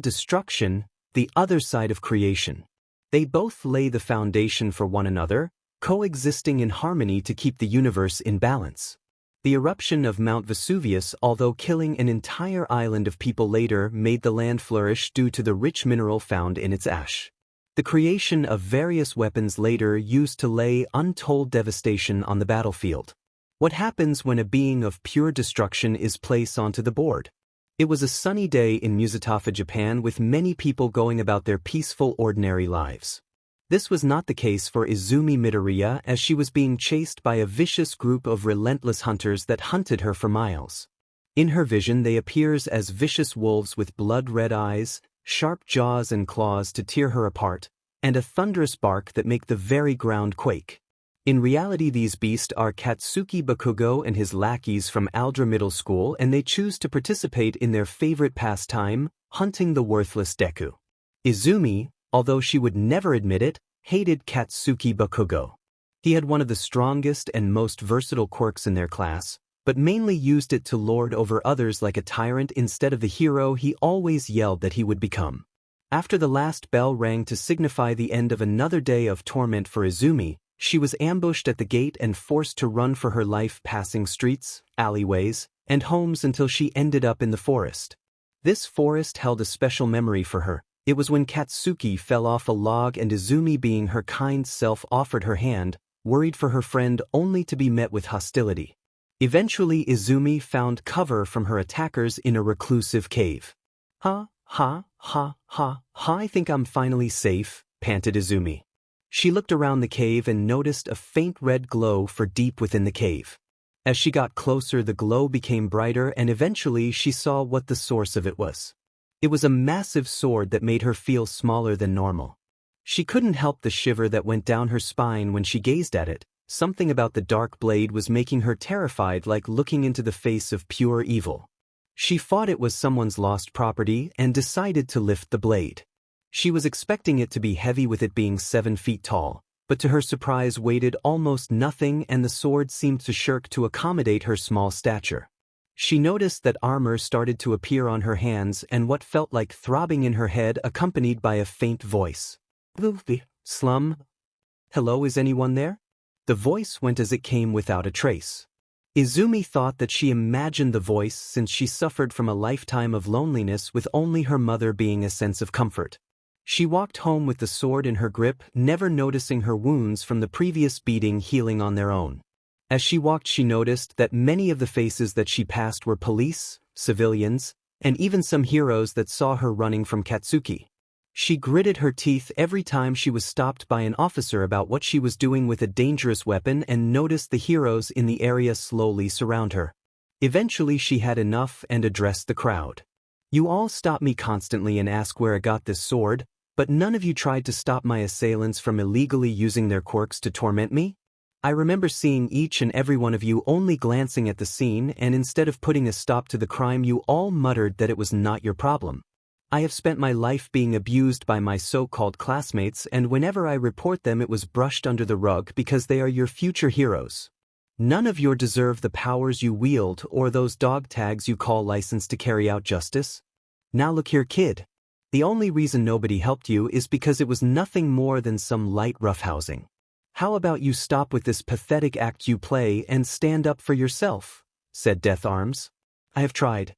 Destruction, the other side of creation. They both lay the foundation for one another, coexisting in harmony to keep the universe in balance. The eruption of Mount Vesuvius, although killing an entire island of people later, made the land flourish due to the rich mineral found in its ash. The creation of various weapons later used to lay untold devastation on the battlefield. What happens when a being of pure destruction is placed onto the board? It was a sunny day in 𝗧𝗵𝗲, Japan, with many people going about their peaceful, ordinary lives. This was not the case for Izuku Midoriya, as she was being chased by a vicious group of relentless hunters that hunted her for miles. In her vision they appears as vicious wolves with blood-red eyes, sharp jaws and claws to tear her apart, and a thunderous bark that make the very ground quake. In reality these beasts are Katsuki Bakugo and his lackeys from Aldra Middle School, and they choose to participate in their favorite pastime, hunting the worthless Deku. Izumi, although she would never admit it, hated Katsuki Bakugo. He had one of the strongest and most versatile quirks in their class, but mainly used it to lord over others like a tyrant instead of the hero he always yelled that he would become. After the last bell rang to signify the end of another day of torment for Izumi, she was ambushed at the gate and forced to run for her life, passing streets, alleyways, and homes until she ended up in the forest. This forest held a special memory for her. It was when Katsuki fell off a log and Izumi, being her kind self, offered her hand, worried for her friend, only to be met with hostility. Eventually Izumi found cover from her attackers in a reclusive cave. Ha, ha, ha, ha, I think I'm finally safe, panted Izumi. She looked around the cave and noticed a faint red glow for deep within the cave. As she got closer the glow became brighter and eventually she saw what the source of it was. It was a massive sword that made her feel smaller than normal. She couldn't help the shiver that went down her spine when she gazed at it. Something about the dark blade was making her terrified, like looking into the face of pure evil. She thought it was someone's lost property and decided to lift the blade. She was expecting it to be heavy with it being 7 feet tall, but to her surprise weighed almost nothing and the sword seemed to shirk to accommodate her small stature. She noticed that armor started to appear on her hands and what felt like throbbing in her head, accompanied by a faint voice. Slum? Hello, is anyone there? The voice went as it came without a trace. Izumi thought that she imagined the voice since she suffered from a lifetime of loneliness with only her mother being a sense of comfort. She walked home with the sword in her grip, never noticing her wounds from the previous beating healing on their own. As she walked she noticed that many of the faces that she passed were police, civilians, and even some heroes that saw her running from Katsuki. She gritted her teeth every time she was stopped by an officer about what she was doing with a dangerous weapon and noticed the heroes in the area slowly surround her. Eventually she had enough and addressed the crowd. You all stop me constantly and ask where I got this sword, but none of you tried to stop my assailants from illegally using their quirks to torment me? I remember seeing each and every one of you only glancing at the scene, and instead of putting a stop to the crime you all muttered that it was not your problem. I have spent my life being abused by my so-called classmates, and whenever I report them it was brushed under the rug because they are your future heroes. None of you deserve the powers you wield or those dog tags you call license to carry out justice. Now look here, kid. The only reason nobody helped you is because it was nothing more than some light roughhousing. How about you stop with this pathetic act you play and stand up for yourself, said 𝗓𝗏. I have tried.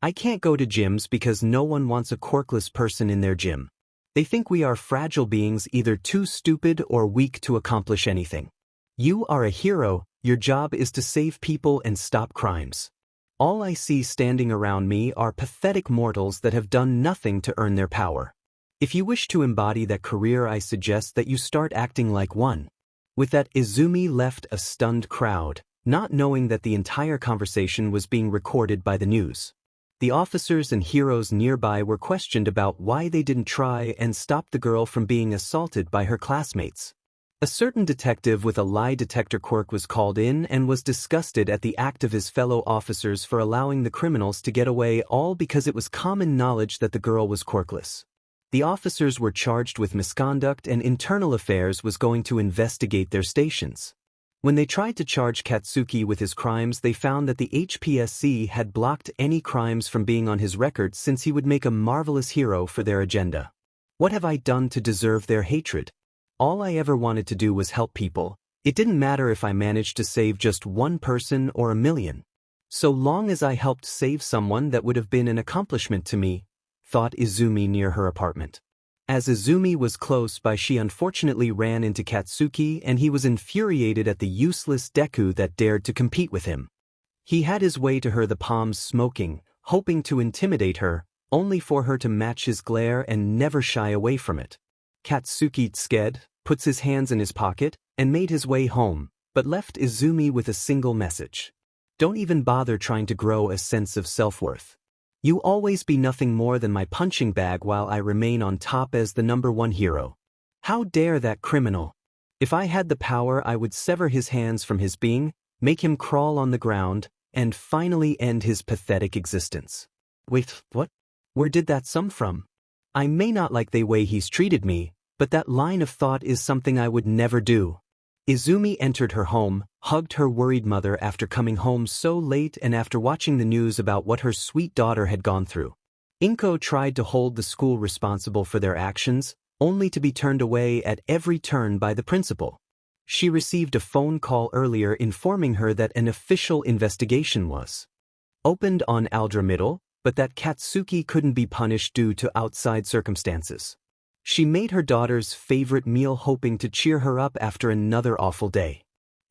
I can't go to gyms because no one wants a quirkless person in their gym. They think we are fragile beings, either too stupid or weak to accomplish anything. You are a hero, your job is to save people and stop crimes. All I see standing around me are pathetic mortals that have done nothing to earn their power. If you wish to embody that career, I suggest that you start acting like one. With that, Izumi left a stunned crowd, not knowing that the entire conversation was being recorded by the news. The officers and heroes nearby were questioned about why they didn't try and stop the girl from being assaulted by her classmates. A certain detective with a lie detector quirk was called in and was disgusted at the act of his fellow officers for allowing the criminals to get away, all because it was common knowledge that the girl was quirkless. The officers were charged with misconduct, and Internal Affairs was going to investigate their stations. When they tried to charge Katsuki with his crimes, they found that the HPSC had blocked any crimes from being on his record, since he would make a marvelous hero for their agenda. What have I done to deserve their hatred? All I ever wanted to do was help people. It didn't matter if I managed to save just one person or 1,000,000. So long as I helped save someone, that would have been an accomplishment to me, thought Izumi near her apartment. As Izumi was close by, she unfortunately ran into Katsuki, and he was infuriated at the useless Deku that dared to compete with him. He had his way to her, the palms smoking, hoping to intimidate her, only for her to match his glare and never shy away from it. Katsuki 𝗧𝗍𝗃 puts his hands in his pocket and made his way home, but left Izumi with a single message. Don't even bother trying to grow a sense of self-worth. You always be nothing more than my punching bag while I remain on top as the #1 hero. How dare that criminal? If I had the power, I would sever his hands from his being, make him crawl on the ground, and finally end his pathetic existence. Wait, what? Where did that come from? I may not like the way he's treated me, but that line of thought is something I would never do. Izumi entered her home, hugged her worried mother after coming home so late and after watching the news about what her sweet daughter had gone through. Inko tried to hold the school responsible for their actions, only to be turned away at every turn by the principal. She received a phone call earlier informing her that an official investigation was opened on 𝗓𝗪𝗏, but that Katsuki couldn't be punished due to outside circumstances. She made her daughter's favorite meal, hoping to cheer her up after another awful day.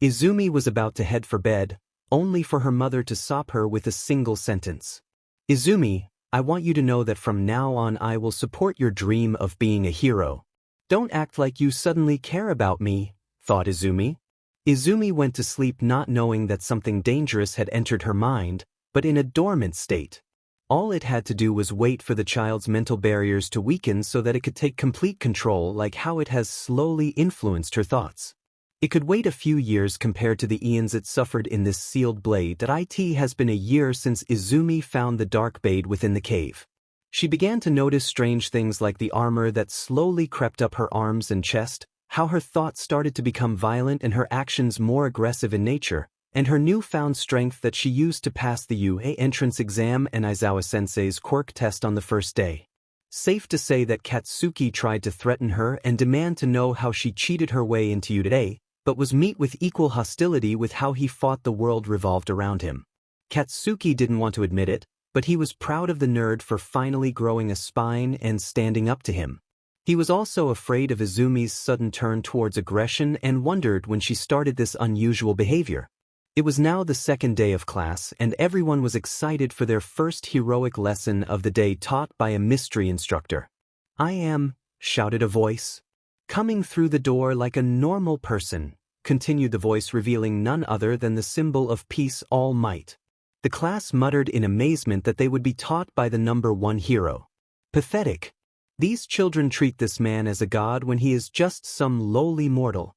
Izumi was about to head for bed, only for her mother to stop her with a single sentence. Izumi, I want you to know that from now on I will support your dream of being a hero. Don't act like you suddenly care about me, thought Izumi. Izumi went to sleep not knowing that something dangerous had entered her mind, but in a dormant state. All it had to do was wait for the child's mental barriers to weaken so that it could take complete control, like how it has slowly influenced her thoughts. It could wait a few years compared to the eons it suffered in this sealed blade. It has been a year since Izumi found the dark blade within the cave. She began to notice strange things like the armor that slowly crept up her arms and chest, how her thoughts started to become violent and her actions more aggressive in nature, and her newfound strength that she used to pass the UA entrance exam and Aizawa Sensei's quirk test on the first day. Safe to say that Katsuki tried to threaten her and demand to know how she cheated her way into UA, but was met with equal hostility with how he fought the world revolved around him. Katsuki didn't want to admit it, but he was proud of the nerd for finally growing a spine and standing up to him. He was also afraid of Izumi's sudden turn towards aggression and wondered when she started this unusual behavior. It was now the second day of class, and everyone was excited for their first heroic lesson of the day, taught by a mystery instructor. I am, shouted a voice. Coming through the door like a normal person, continued the voice, revealing none other than the symbol of peace, all might. The class muttered in amazement that they would be taught by the #1 hero. Pathetic. These children treat this man as a god when he is just some lowly mortal.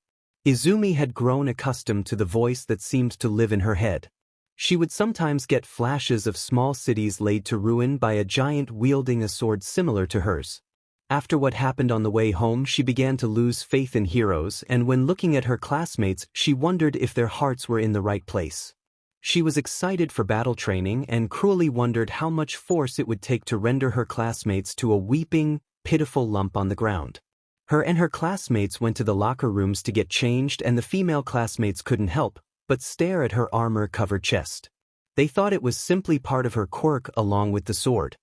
Izumi had grown accustomed to the voice that seemed to live in her head. She would sometimes get flashes of small cities laid to ruin by a giant wielding a sword similar to hers. After what happened on the way home, she began to lose faith in heroes, and when looking at her classmates, she wondered if their hearts were in the right place. She was excited for battle training and cruelly wondered how much force it would take to render her classmates to a weeping, pitiful lump on the ground. Her and her classmates went to the locker rooms to get changed, and the female classmates couldn't help but stare at her armor-covered chest. They thought it was simply part of her quirk along with the sword.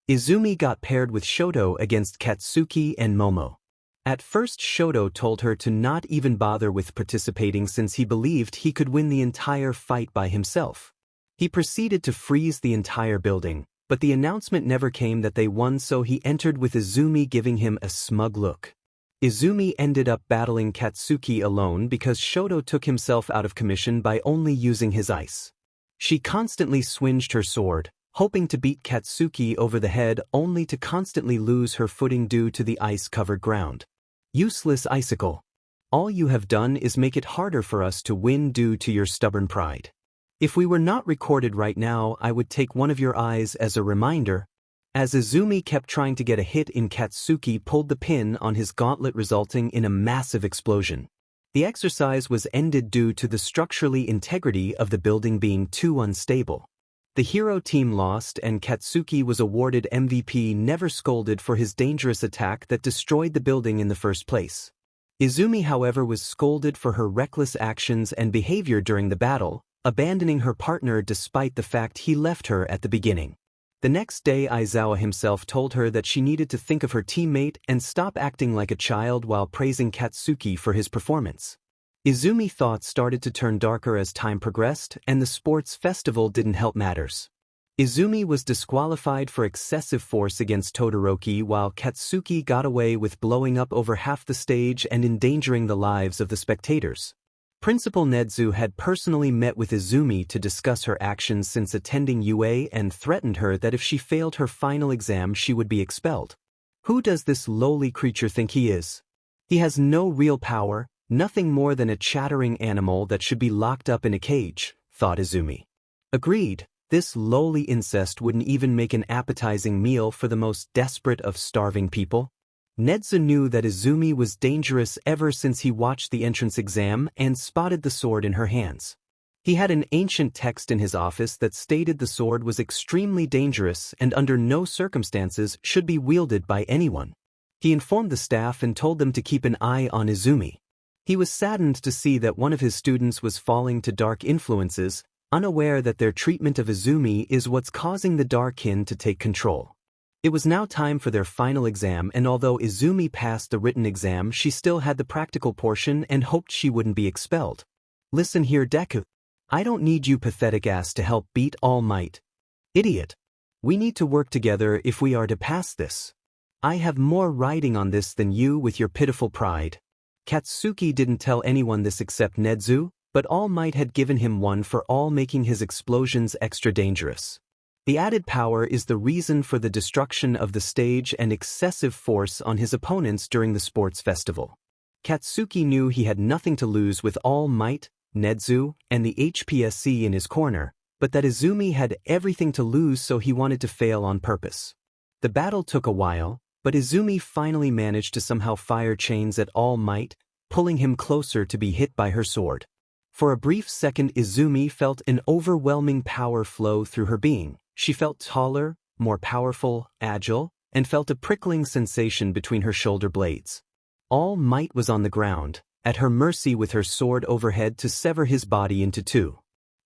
Izumi got paired with Shoto against Katsuki and Momo. At first, Shoto told her to not even bother with participating since he believed he could win the entire fight by himself. He proceeded to freeze the entire building, but the announcement never came that they won, so he entered with Izumi giving him a smug look. Izumi ended up battling Katsuki alone because Shoto took himself out of commission by only using his ice. She constantly swinged her sword, hoping to beat Katsuki over the head, only to constantly lose her footing due to the ice-covered ground. Useless icicle. All you have done is make it harder for us to win due to your stubborn pride. If we were not recorded right now, I would take one of your eyes as a reminder. As Izumi kept trying to get a hit in, Katsuki pulled the pin on his gauntlet, resulting in a massive explosion. The exercise was ended due to the structural integrity of the building being too unstable. The hero team lost and Katsuki was awarded MVP, never scolded for his dangerous attack that destroyed the building in the first place. Izumi, however, was scolded for her reckless actions and behavior during the battle, abandoning her partner despite the fact he left her at the beginning. The next day, Aizawa himself told her that she needed to think of her teammate and stop acting like a child while praising Katsuki for his performance. Izumi's thoughts started to turn darker as time progressed, and the sports festival didn't help matters. Izumi was disqualified for excessive force against Todoroki, while Katsuki got away with blowing up over half the stage and endangering the lives of the spectators. Principal Nedzu had personally met with Izumi to discuss her actions since attending UA and threatened her that if she failed her final exam she would be expelled. Who does this lowly creature think he is? He has no real power, nothing more than a chattering animal that should be locked up in a cage, thought Izumi. Agreed, this lowly incest wouldn't even make an appetizing meal for the most desperate of starving people. Nedzu knew that Izumi was dangerous ever since he watched the entrance exam and spotted the sword in her hands. He had an ancient text in his office that stated the sword was extremely dangerous and under no circumstances should be wielded by anyone. He informed the staff and told them to keep an eye on Izumi. He was saddened to see that one of his students was falling to dark influences, unaware that their treatment of Izumi is what's causing the Darkin to take control. It was now time for their final exam, and although Izumi passed the written exam, she still had the practical portion and hoped she wouldn't be expelled. Listen here, Deku. I don't need you pathetic ass to help beat All Might. Idiot. We need to work together if we are to pass this. I have more riding on this than you with your pitiful pride. Katsuki didn't tell anyone this except Nedzu, but All Might had given him one for all, making his explosions extra dangerous. The added power is the reason for the destruction of the stage and excessive force on his opponents during the sports festival. Katsuki knew he had nothing to lose with All Might, Nedzu, and the HPSC in his corner, but that Izumi had everything to lose, so he wanted to fail on purpose. The battle took a while, but Izumi finally managed to somehow fire chains at All Might, pulling him closer to be hit by her sword. For a brief second, Izumi felt an overwhelming power flow through her being. She felt taller, more powerful, agile, and felt a prickling sensation between her shoulder blades. All Might was on the ground, at her mercy with her sword overhead to sever his body into two.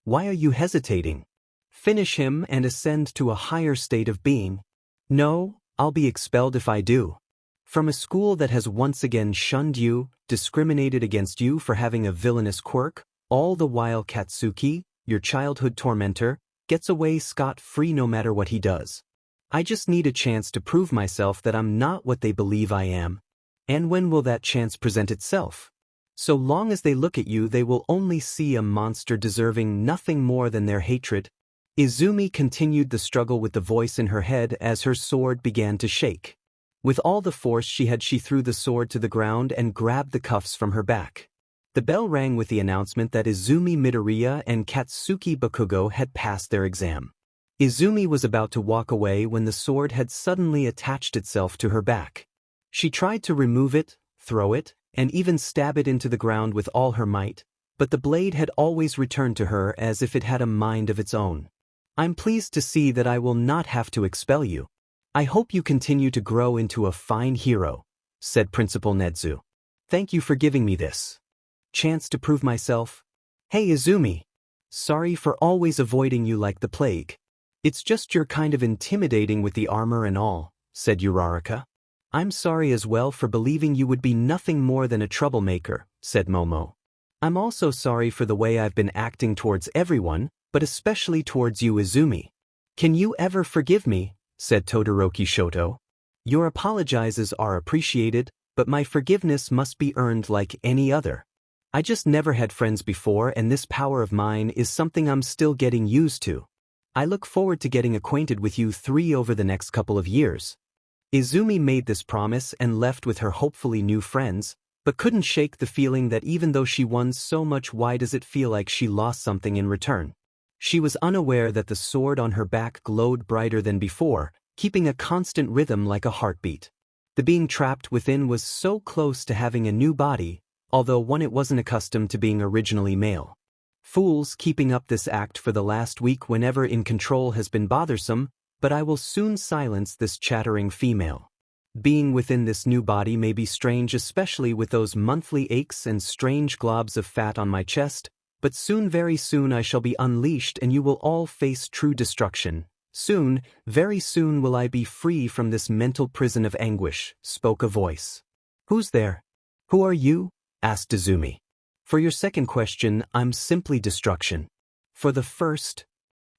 Why are you hesitating? Finish him and ascend to a higher state of being. No, I'll be expelled if I do. From a school that has once again shunned you, discriminated against you for having a villainous quirk, all the while Katsuki, your childhood tormentor, gets away scot-free no matter what he does. I just need a chance to prove myself that I'm not what they believe I am. And when will that chance present itself? So long as they look at you, they will only see a monster deserving nothing more than their hatred. Izumi continued the struggle with the voice in her head as her sword began to shake. With all the force she had, she threw the sword to the ground and grabbed the cuffs from her back. The bell rang with the announcement that Izuku Midoriya and Katsuki Bakugo had passed their exam. Izumi was about to walk away when the sword had suddenly attached itself to her back. She tried to remove it, throw it, and even stab it into the ground with all her might, but the blade had always returned to her as if it had a mind of its own. I'm pleased to see that I will not have to expel you. I hope you continue to grow into a fine hero, said Principal Nedzu. Thank you for giving me this chance to prove myself. Hey Izumi. Sorry for always avoiding you like the plague. It's just you're kind of intimidating with the armor and all, said Uraraka. I'm sorry as well for believing you would be nothing more than a troublemaker, said Momo. I'm also sorry for the way I've been acting towards everyone, but especially towards you Izumi. Can you ever forgive me? Said Todoroki Shoto. Your apologizes are appreciated, but my forgiveness must be earned like any other. I just never had friends before, and this power of mine is something I'm still getting used to. I look forward to getting acquainted with you three over the next couple of years. Izumi made this promise and left with her hopefully new friends, but couldn't shake the feeling that even though she won so much, why does it feel like she lost something in return? She was unaware that the sword on her back glowed brighter than before, keeping a constant rhythm like a heartbeat. The being trapped within was so close to having a new body, although one it wasn't accustomed to being originally male. Fools keeping up this act for the last week whenever in control has been bothersome, but I will soon silence this chattering female. Being within this new body may be strange, especially with those monthly aches and strange globs of fat on my chest, but soon, very soon I shall be unleashed and you will all face true destruction. Soon, very soon will I be free from this mental prison of anguish, spoke a voice. Who's there? Who are you? Asked Izumi. For your second question, I'm simply destruction. For the first,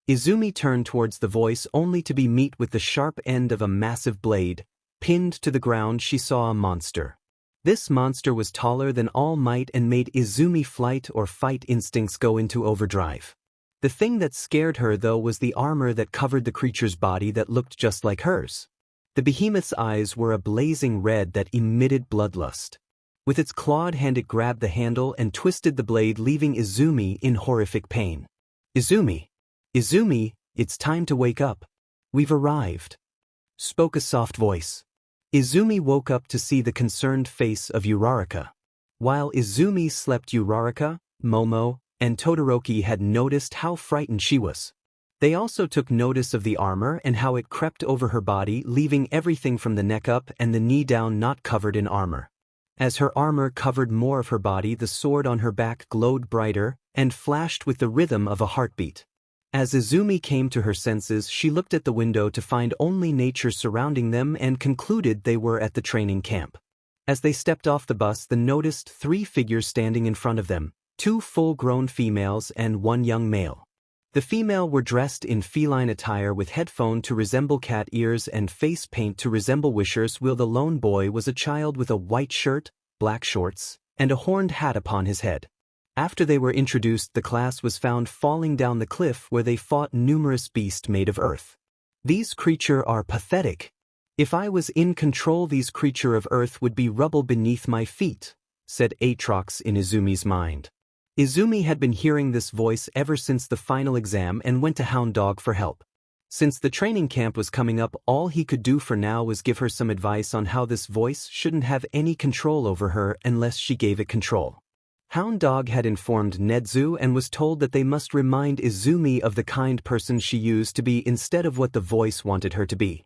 Izumi turned towards the voice only to be met with the sharp end of a massive blade. Pinned to the ground, she saw a monster. This monster was taller than All Might and made Izumi flight or fight instincts go into overdrive. The thing that scared her though was the armor that covered the creature's body that looked just like hers. The behemoth's eyes were a blazing red that emitted bloodlust. With its clawed hand it grabbed the handle and twisted the blade, leaving Izumi in horrific pain. Izumi! Izumi, it's time to wake up. We've arrived, spoke a soft voice. Izumi woke up to see the concerned face of Uraraka. While Izumi slept, Uraraka, Momo, and Todoroki had noticed how frightened she was. They also took notice of the armor and how it crept over her body, leaving everything from the neck up and the knee down not covered in armor. As her armor covered more of her body, the sword on her back glowed brighter and flashed with the rhythm of a heartbeat. As Izumi came to her senses, she looked at the window to find only nature surrounding them and concluded they were at the training camp. As they stepped off the bus, they noticed 3 figures standing in front of them, 2 full-grown females and 1 young male. The female were dressed in feline attire with headphone to resemble cat ears and face paint to resemble wishers, while the lone boy was a child with a white shirt, black shorts, and a horned hat upon his head. After they were introduced, the class was found falling down the cliff where they fought numerous beasts made of earth. These creatures are pathetic. If I was in control, these creatures of earth would be rubble beneath my feet, said Aatrox in Izumi's mind. Izumi had been hearing this voice ever since the final exam and went to Hound Dog for help. Since the training camp was coming up, all he could do for now was give her some advice on how this voice shouldn't have any control over her unless she gave it control. Hound Dog had informed Nezu and was told that they must remind Izumi of the kind person she used to be instead of what the voice wanted her to be.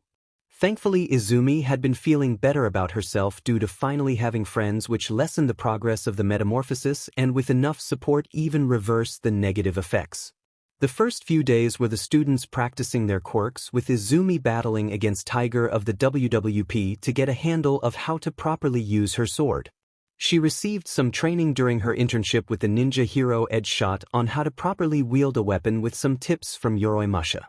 Thankfully, Izumi had been feeling better about herself due to finally having friends, which lessened the progress of the metamorphosis and with enough support even reversed the negative effects. The first few days were the students practicing their quirks, with Izumi battling against Tiger of the WWP to get a handle of how to properly use her sword. She received some training during her internship with the ninja hero Edgeshot on how to properly wield a weapon with some tips from Orochimaru.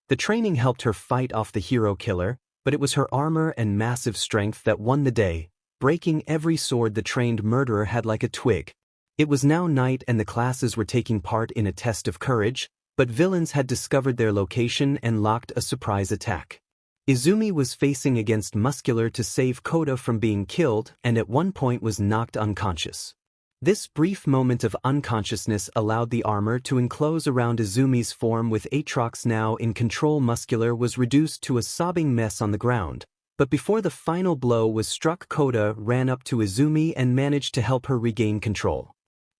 The training helped her fight off the hero killer, but it was her armor and massive strength that won the day, breaking every sword the trained murderer had like a twig. It was now night and the classes were taking part in a test of courage, but villains had discovered their location and locked a surprise attack. Izumi was facing against Muscular to save Kota from being killed and at one point was knocked unconscious. This brief moment of unconsciousness allowed the armor to enclose around Izumi's form, with Aatrox now in control. Muscular was reduced to a sobbing mess on the ground, but before the final blow was struck, Kota ran up to Izumi and managed to help her regain control.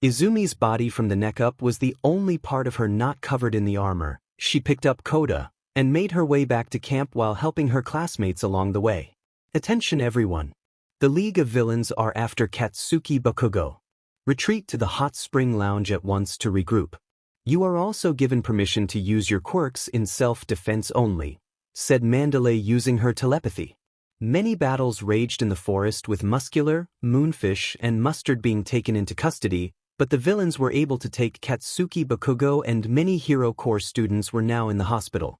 Izumi's body from the neck up was the only part of her not covered in the armor. She picked up Kota and made her way back to camp while helping her classmates along the way. Attention everyone. The League of Villains are after Katsuki Bakugo. Retreat to the hot spring lounge at once to regroup. You are also given permission to use your quirks in self-defense only, said Mandalay using her telepathy. Many battles raged in the forest, with Muscular, Moonfish, and Mustard being taken into custody, but the villains were able to take Katsuki Bakugo and many Hero Corps students were now in the hospital.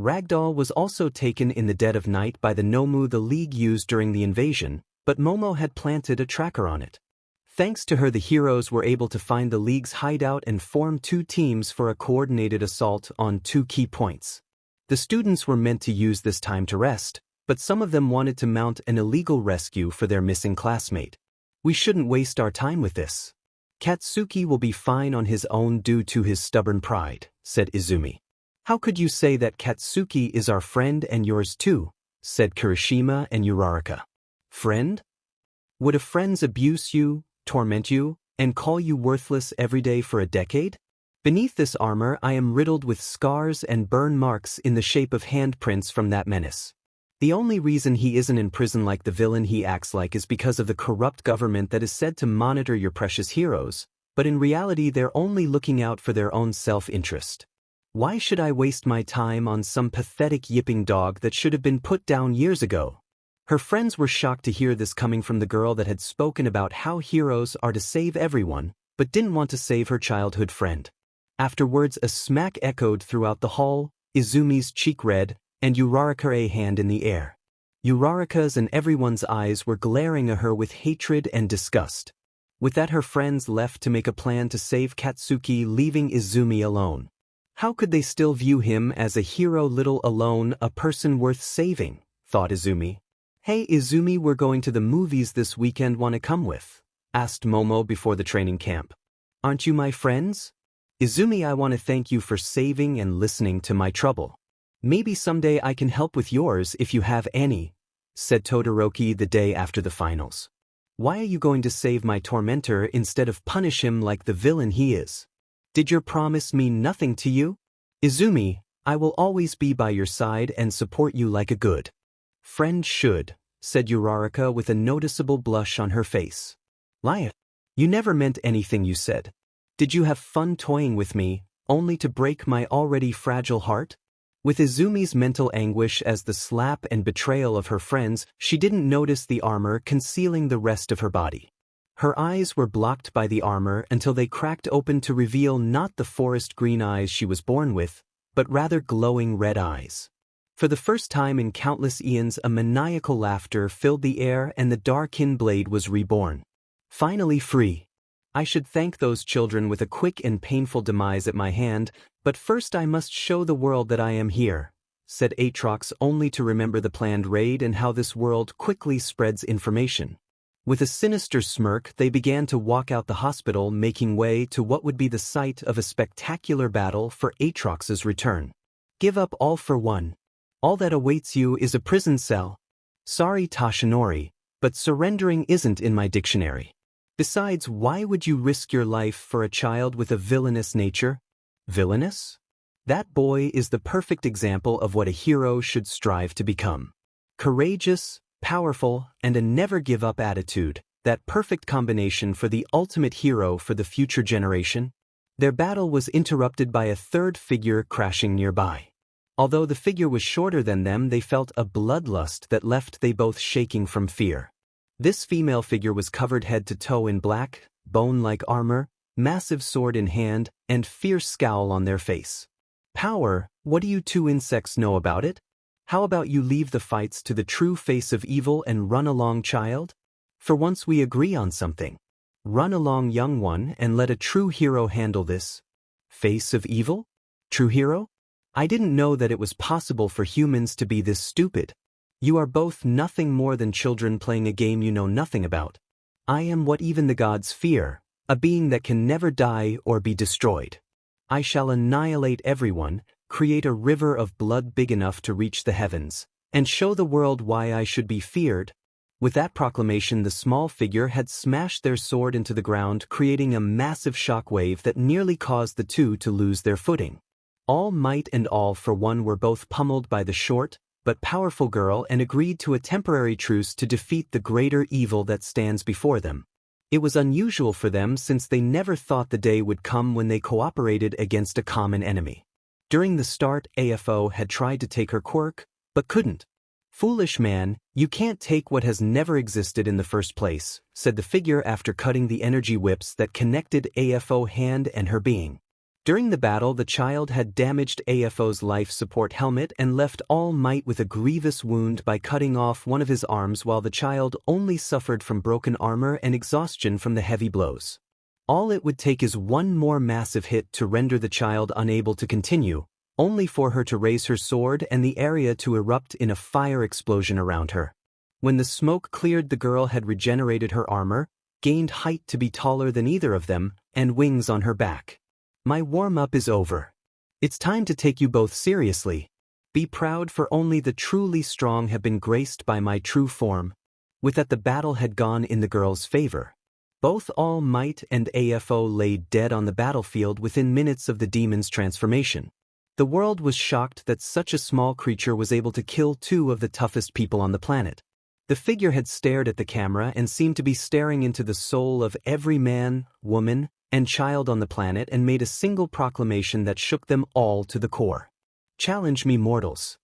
Ragdoll was also taken in the dead of night by the Nomu the League used during the invasion, but Momo had planted a tracker on it. Thanks to her, the heroes were able to find the League's hideout and form 2 teams for a coordinated assault on 2 key points. The students were meant to use this time to rest, but some of them wanted to mount an illegal rescue for their missing classmate. We shouldn't waste our time with this. Katsuki will be fine on his own due to his stubborn pride, said Izumi. How could you say that Katsuki is our friend and yours too, said Kirishima and Uraraka. Friend? Would a friends abuse you, torment you, and call you worthless every day for a decade? Beneath this armor I am riddled with scars and burn marks in the shape of handprints from that menace. The only reason he isn't in prison like the villain he acts like is because of the corrupt government that is said to monitor your precious heroes, but in reality they're only looking out for their own self-interest. Why should I waste my time on some pathetic yipping dog that should have been put down years ago? Her friends were shocked to hear this coming from the girl that had spoken about how heroes are to save everyone, but didn't want to save her childhood friend. Afterwards a smack echoed throughout the hall, Izumi's cheek red, and Uraraka's hand in the air. Uraraka's and everyone's eyes were glaring at her with hatred and disgust. With that her friends left to make a plan to save Katsuki, leaving Izumi alone. How could they still view him as a hero, little alone, a person worth saving, thought Izumi. Hey Izumi, we're going to the movies this weekend, wanna come with? Asked Momo before the training camp. Aren't you my friends? Izumi, I want to thank you for saving and listening to my trouble. Maybe someday I can help with yours if you have any, said Todoroki the day after the finals. Why are you going to save my tormentor instead of punish him like the villain he is? Did your promise mean nothing to you? Izumi, I will always be by your side and support you like a good friend should, said Uraraka with a noticeable blush on her face. Lie. You never meant anything you said. Did you have fun toying with me, only to break my already fragile heart? With Izumi's mental anguish as the slap and betrayal of her friends, she didn't notice the armor concealing the rest of her body. Her eyes were blocked by the armor until they cracked open to reveal not the forest green eyes she was born with, but rather glowing red eyes. For the first time in countless eons, a maniacal laughter filled the air and the Darkin blade was reborn. Finally free. I should thank those children with a quick and painful demise at my hand, but first I must show the world that I am here, said Aatrox, only to remember the planned raid and how this world quickly spreads information. With a sinister smirk, they began to walk out the hospital, making way to what would be the site of a spectacular battle for Aatrox's return. Give up all for one. All that awaits you is a prison cell. Sorry Toshinori, but surrendering isn't in my dictionary. Besides, why would you risk your life for a child with a villainous nature? Villainous? That boy is the perfect example of what a hero should strive to become. Courageous, powerful, and a never-give-up attitude, that perfect combination for the ultimate hero for the future generation. Their battle was interrupted by a third figure crashing nearby. Although the figure was shorter than them, they felt a bloodlust that left they both shaking from fear. This female figure was covered head to toe in black, bone-like armor, massive sword in hand, and fierce scowl on their face. Power, what do you two insects know about it? How about you leave the fights to the true face of evil and run along, child? For once we agree on something. Run along, young one, and let a true hero handle this. Face of evil? True hero? I didn't know that it was possible for humans to be this stupid. You are both nothing more than children playing a game you know nothing about. I am what even the gods fear, a being that can never die or be destroyed. I shall annihilate everyone, create a river of blood big enough to reach the heavens, and show the world why I should be feared. With that proclamation, the small figure had smashed their sword into the ground, creating a massive shockwave that nearly caused the two to lose their footing. All Might and All for One were both pummeled by the short, but powerful girl and agreed to a temporary truce to defeat the greater evil that stands before them. It was unusual for them since they never thought the day would come when they cooperated against a common enemy. During the start, AFO had tried to take her quirk, but couldn't. Foolish man, you can't take what has never existed in the first place, said the figure after cutting the energy whips that connected AFO's hand and her being. During the battle, the child had damaged AFO's life support helmet and left All Might with a grievous wound by cutting off one of his arms, while the child only suffered from broken armor and exhaustion from the heavy blows. All it would take is one more massive hit to render the child unable to continue, only for her to raise her sword and the area to erupt in a fire explosion around her. When the smoke cleared, the girl had regenerated her armor, gained height to be taller than either of them, and wings on her back. My warm-up is over. It's time to take you both seriously. Be proud, for only the truly strong have been graced by my true form. With that, the battle had gone in the girl's favor. Both All Might and AFO lay dead on the battlefield within minutes of the demon's transformation. The world was shocked that such a small creature was able to kill two of the toughest people on the planet. The figure had stared at the camera and seemed to be staring into the soul of every man, woman, and child on the planet, and made a single proclamation that shook them all to the core. "Challenge me, mortals."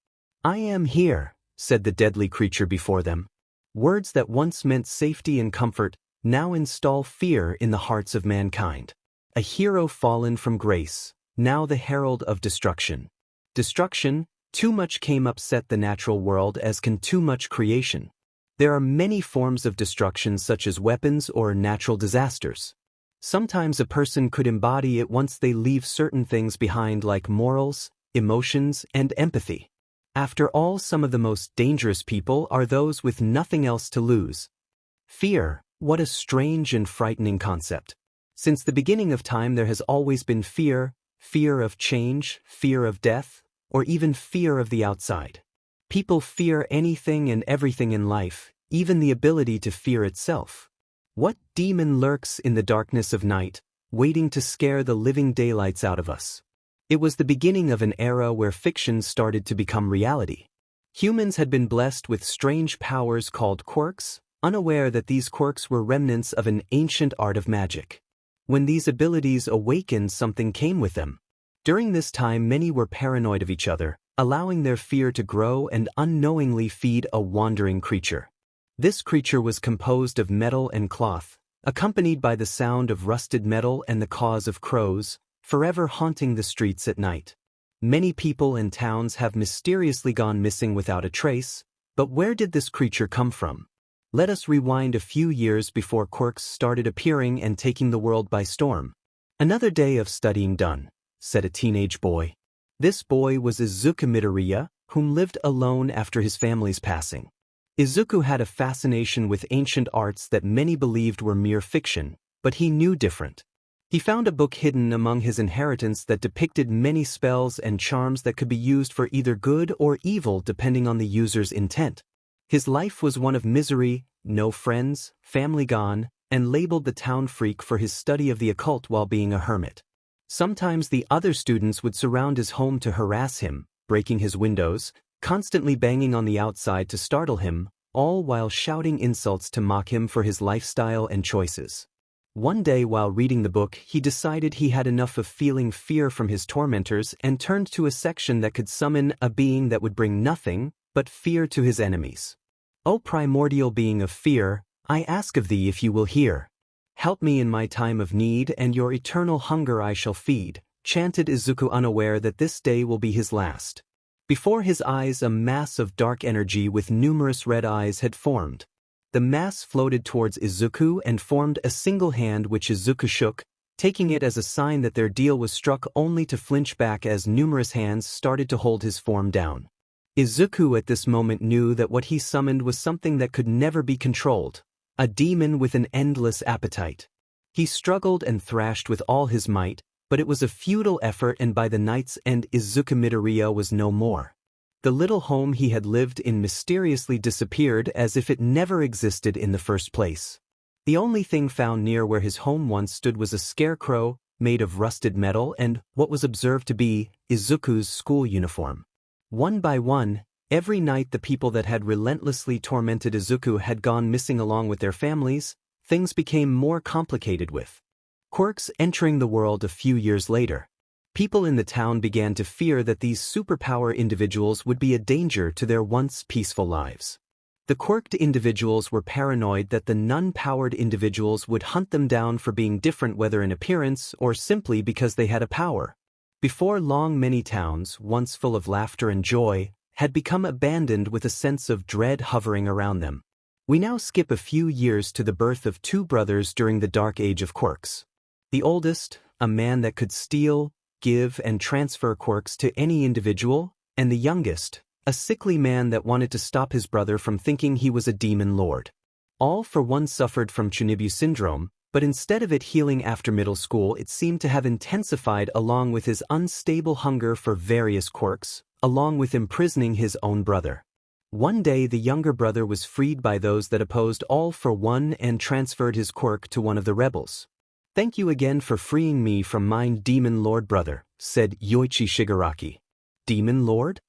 "I am here," said the deadly creature before them. Words that once meant safety and comfort now install fear in the hearts of mankind. A hero fallen from grace, now the herald of destruction. Destruction, too much came upset the natural world, as can too much creation. There are many forms of destruction, such as weapons or natural disasters. Sometimes a person could embody it once they leave certain things behind, like morals, emotions, and empathy. After all, some of the most dangerous people are those with nothing else to lose. Fear, what a strange and frightening concept. Since the beginning of time there has always been fear, fear of change, fear of death, or even fear of the outside. People fear anything and everything in life, even the ability to fear itself. What demon lurks in the darkness of night, waiting to scare the living daylights out of us? It was the beginning of an era where fiction started to become reality. Humans had been blessed with strange powers called quirks, unaware that these quirks were remnants of an ancient art of magic. When these abilities awakened, something came with them. During this time, many were paranoid of each other, allowing their fear to grow and unknowingly feed a wandering creature. This creature was composed of metal and cloth, accompanied by the sound of rusted metal and the caws of crows, forever haunting the streets at night. Many people and towns have mysteriously gone missing without a trace, but where did this creature come from? Let us rewind a few years before quirks started appearing and taking the world by storm. "Another day of studying done," said a teenage boy. This boy was Izuku Midoriya, whom lived alone after his family's passing. Izuku had a fascination with ancient arts that many believed were mere fiction, but he knew different. He found a book hidden among his inheritance that depicted many spells and charms that could be used for either good or evil depending on the user's intent. His life was one of misery, no friends, family gone, and labeled the town freak for his study of the occult while being a hermit. Sometimes the other students would surround his home to harass him, breaking his windows, constantly banging on the outside to startle him, all while shouting insults to mock him for his lifestyle and choices. One day while reading the book, he decided he had enough of feeling fear from his tormentors and turned to a section that could summon a being that would bring nothing but fear to his enemies. "O primordial being of fear, I ask of thee if you will hear. Help me in my time of need, and your eternal hunger I shall feed," chanted Izuku, unaware that this day will be his last. Before his eyes a mass of dark energy with numerous red eyes had formed. The mass floated towards Izuku and formed a single hand, which Izuku shook, taking it as a sign that their deal was struck, only to flinch back as numerous hands started to hold his form down. Izuku at this moment knew that what he summoned was something that could never be controlled, a demon with an endless appetite. He struggled and thrashed with all his might, but it was a futile effort, and by the night's end Izuku Midoriya was no more. The little home he had lived in mysteriously disappeared as if it never existed in the first place. The only thing found near where his home once stood was a scarecrow made of rusted metal and what was observed to be Izuku's school uniform. One by one, every night the people that had relentlessly tormented Izuku had gone missing along with their families. Things became more complicated with quirks entering the world a few years later. People in the town began to fear that these superpower individuals would be a danger to their once peaceful lives. The quirked individuals were paranoid that the non-powered individuals would hunt them down for being different, whether in appearance or simply because they had a power. Before long, many towns, once full of laughter and joy, had become abandoned with a sense of dread hovering around them. We now skip a few years to the birth of two brothers during the dark age of quirks. The oldest, a man that could steal, give, and transfer quirks to any individual, and the youngest, a sickly man that wanted to stop his brother from thinking he was a demon lord. 𝗓𝗵𝗏 suffered from 𝗔𝗵𝗏 syndrome, but instead of it healing after middle school, it seemed to have intensified along with his unstable hunger for various quirks, along with imprisoning his own brother. One day the younger brother was freed by those that opposed 𝗓𝗏 and transferred his quirk to one of the rebels. "Thank you again for freeing me from mine demon lord brother," said 𝐎𝐻𝐳 Shigaraki. Demon lord?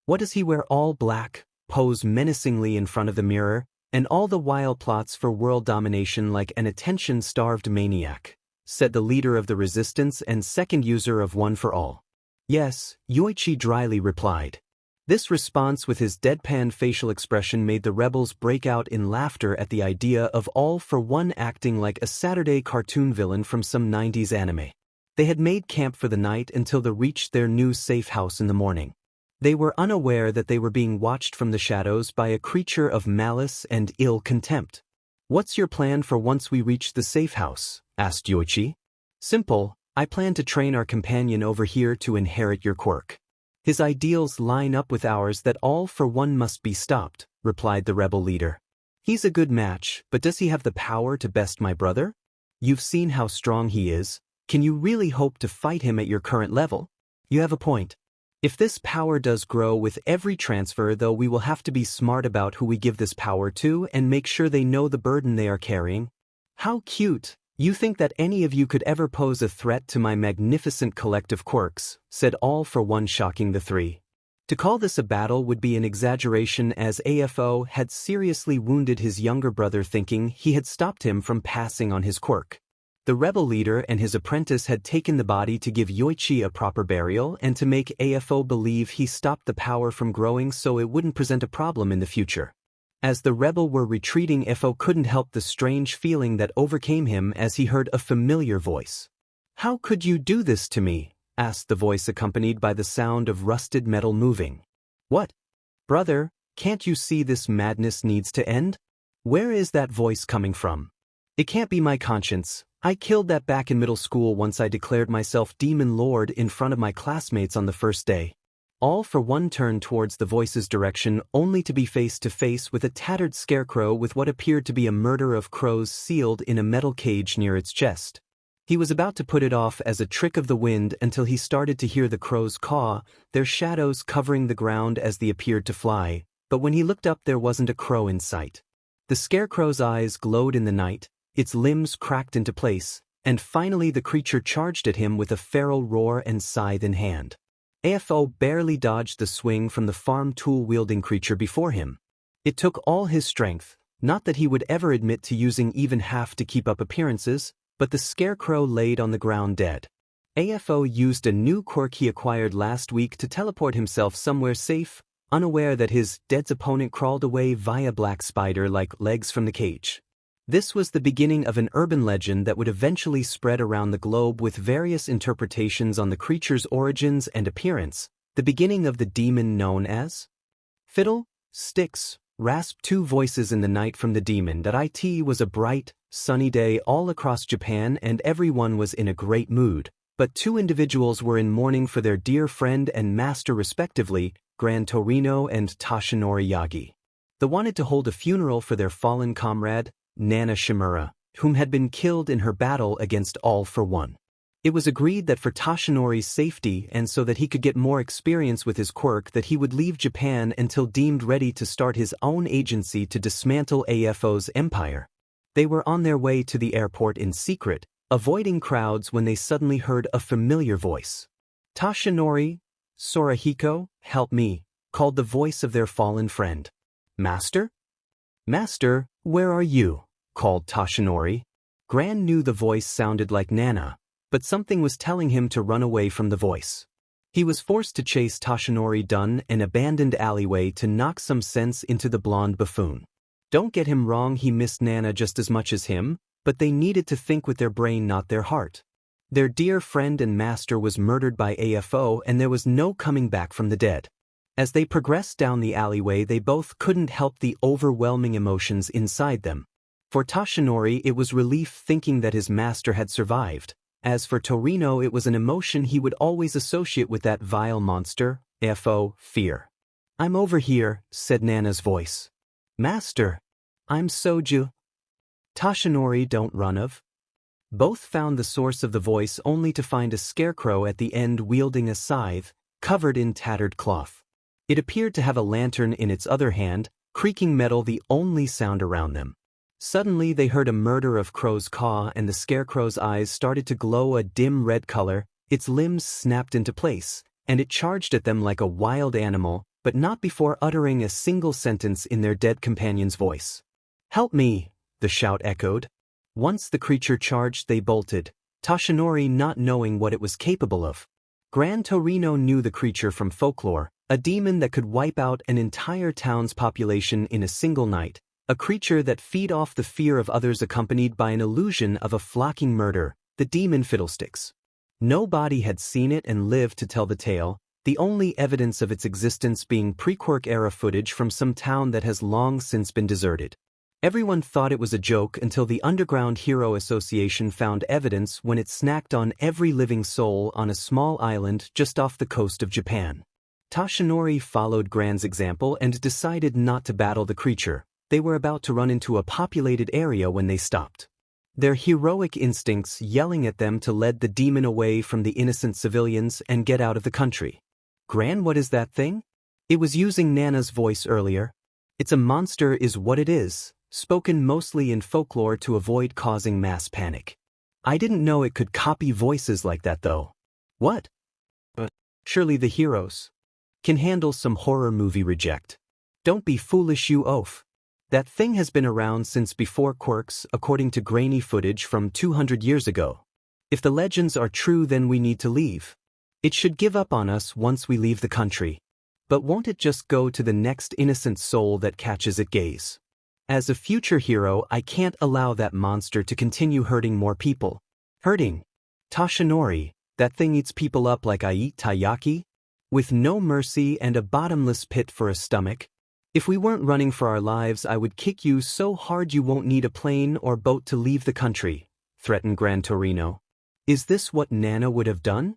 What does he wear all black, pose menacingly in front of the mirror, and all the while plots for world domination like an attention-starved maniac, said the leader of the resistance and second user of One for All. Yes, 𝐎𝐻𝐳 dryly replied. This response with his deadpan facial expression made the rebels break out in laughter at the idea of 𝗓𝗏 acting like a Saturday cartoon villain from some 90s anime. They had made camp for the night until they reached their new safe house in the morning. They were unaware that they were being watched from the shadows by a creature of malice and ill contempt. "What's your plan for once we reach the safe house?" asked 𝐎𝐻𝐳. "Simple, I plan to train our companion over here to inherit your quirk. His ideals line up with ours that 𝗓𝗏 must be stopped," replied the rebel leader. "He's a good match, but does he have the power to best my brother? You've seen how strong he is. Can you really hope to fight him at your current level? You have a point. If this power does grow with every transfer, though, we will have to be smart about who we give this power to and make sure they know the burden they are carrying." "How cute! You think that any of you could ever pose a threat to my magnificent collective quirks," said 𝗓𝗏, shocking the three. To call this a battle would be an exaggeration, as 𝗓𝗏 had seriously wounded his younger brother, thinking he had stopped him from passing on his quirk. The rebel leader and his apprentice had taken the body to give 𝐎𝐻𝐳 a proper burial and to make 𝗓𝗏 believe he stopped the power from growing so it wouldn't present a problem in the future. As the rebel were retreating, 𝗓𝗏 couldn't help the strange feeling that overcame him as he heard a familiar voice. "How could you do this to me?" asked the voice, accompanied by the sound of rusted metal moving. "What? Brother, can't you see this madness needs to end? Where is that voice coming from? It can't be my conscience. I killed that back in middle school once I declared myself Demon Lord in front of my classmates on the first day." 𝗓𝗏 turned towards the voice's direction, only to be face to face with a tattered scarecrow with what appeared to be a murder of crows sealed in a metal cage near its chest. He was about to put it off as a trick of the wind until he started to hear the crows caw, their shadows covering the ground as they appeared to fly, but when he looked up there wasn't a crow in sight. The scarecrow's eyes glowed in the night, its limbs cracked into place, and finally the creature charged at him with a feral roar and scythe in hand. 𝗓𝗏 barely dodged the swing from the farm tool-wielding creature before him. It took all his strength, not that he would ever admit to using even half to keep up appearances, but the scarecrow laid on the ground dead. 𝗓𝗏 used a new quirk he acquired last week to teleport himself somewhere safe, unaware that his dead's opponent crawled away via black spider like legs from the cage. This was the beginning of an urban legend that would eventually spread around the globe with various interpretations on the creature's origins and appearance, the beginning of the demon known as Fiddle, Sticks, rasped two voices in the night from the demon. It was a bright, sunny day all across Japan and everyone was in a great mood, but two individuals were in mourning for their dear friend and master respectively, Gran Torino and Toshinori Yagi. They wanted to hold a funeral for their fallen comrade, Nana Shimura, whom had been killed in her battle against 𝗓𝗏. It was agreed that for Toshinori's safety and so that he could get more experience with his quirk that he would leave Japan until deemed ready to start his own agency to dismantle 𝗓𝗏's empire. They were on their way to the airport in secret, avoiding crowds when they suddenly heard a familiar voice. "Toshinori, Sorahiko, help me," called the voice of their fallen friend. "Master? Master, where are you?" called Toshinori. Gran knew the voice sounded like Nana, but something was telling him to run away from the voice. He was forced to chase Toshinori down an abandoned alleyway to knock some sense into the blonde buffoon. Don't get him wrong, he missed Nana just as much as him, but they needed to think with their brain, not their heart. Their dear friend and master was murdered by 𝗓𝗏 and there was no coming back from the dead. As they progressed down the alleyway, they both couldn't help the overwhelming emotions inside them. For Toshinori, it was relief thinking that his master had survived. As for Torino, it was an emotion he would always associate with that vile monster, 𝗓𝗏, fear. "I'm over here," said Nana's voice. "Master." I'm 𝗧𝗏. 𝗧𝗵𝗲 don't run of. Both found the source of the voice only to find a scarecrow at the end wielding a scythe, covered in tattered cloth. It appeared to have a lantern in its other hand, creaking metal the only sound around them. Suddenly they heard a murder of crow's caw and the scarecrow's eyes started to glow a dim red color, its limbs snapped into place, and it charged at them like a wild animal, but not before uttering a single sentence in their dead companion's voice. "Help me," the shout echoed. Once the creature charged they bolted, 𝗧𝗵𝗲 not knowing what it was capable of. Gran Torino knew the creature from folklore, a demon that could wipe out an entire town's population in a single night, a creature that feed off the fear of others accompanied by an illusion of a flocking murder, the demon Fiddlesticks. Nobody had seen it and lived to tell the tale, the only evidence of its existence being pre-Quirk-era footage from some town that has long since been deserted. Everyone thought it was a joke until the Underground Hero Association found evidence when it snacked on every living soul on a small island just off the coast of Japan. 𝗧𝗵𝗲 followed Gran's example and decided not to battle the creature. They were about to run into a populated area when they stopped. Their heroic instincts yelling at them to lead the demon away from the innocent civilians and get out of the country. "Gran, what is that thing?" It was using Nana's voice earlier. "It's a monster is what it is," spoken mostly in folklore to avoid causing mass panic. "I didn't know it could copy voices like that though." "What?" "But surely the heroes can handle some horror movie reject. Don't be foolish, you oaf. That thing has been around since before quirks, according to grainy footage from 200 years ago. If the legends are true, then we need to leave. It should give up on us once we leave the country. But won't it just go to the next innocent soul that catches its gaze? As a future hero, I can't allow that monster to continue hurting more people." "Hurting? 𝗧𝗵𝗲, that thing eats people up like I eat taiyaki? With no mercy and a bottomless pit for a stomach? If we weren't running for our lives, I would kick you so hard you won't need a plane or boat to leave the country," threatened Gran Torino. Is this what Nana would have done?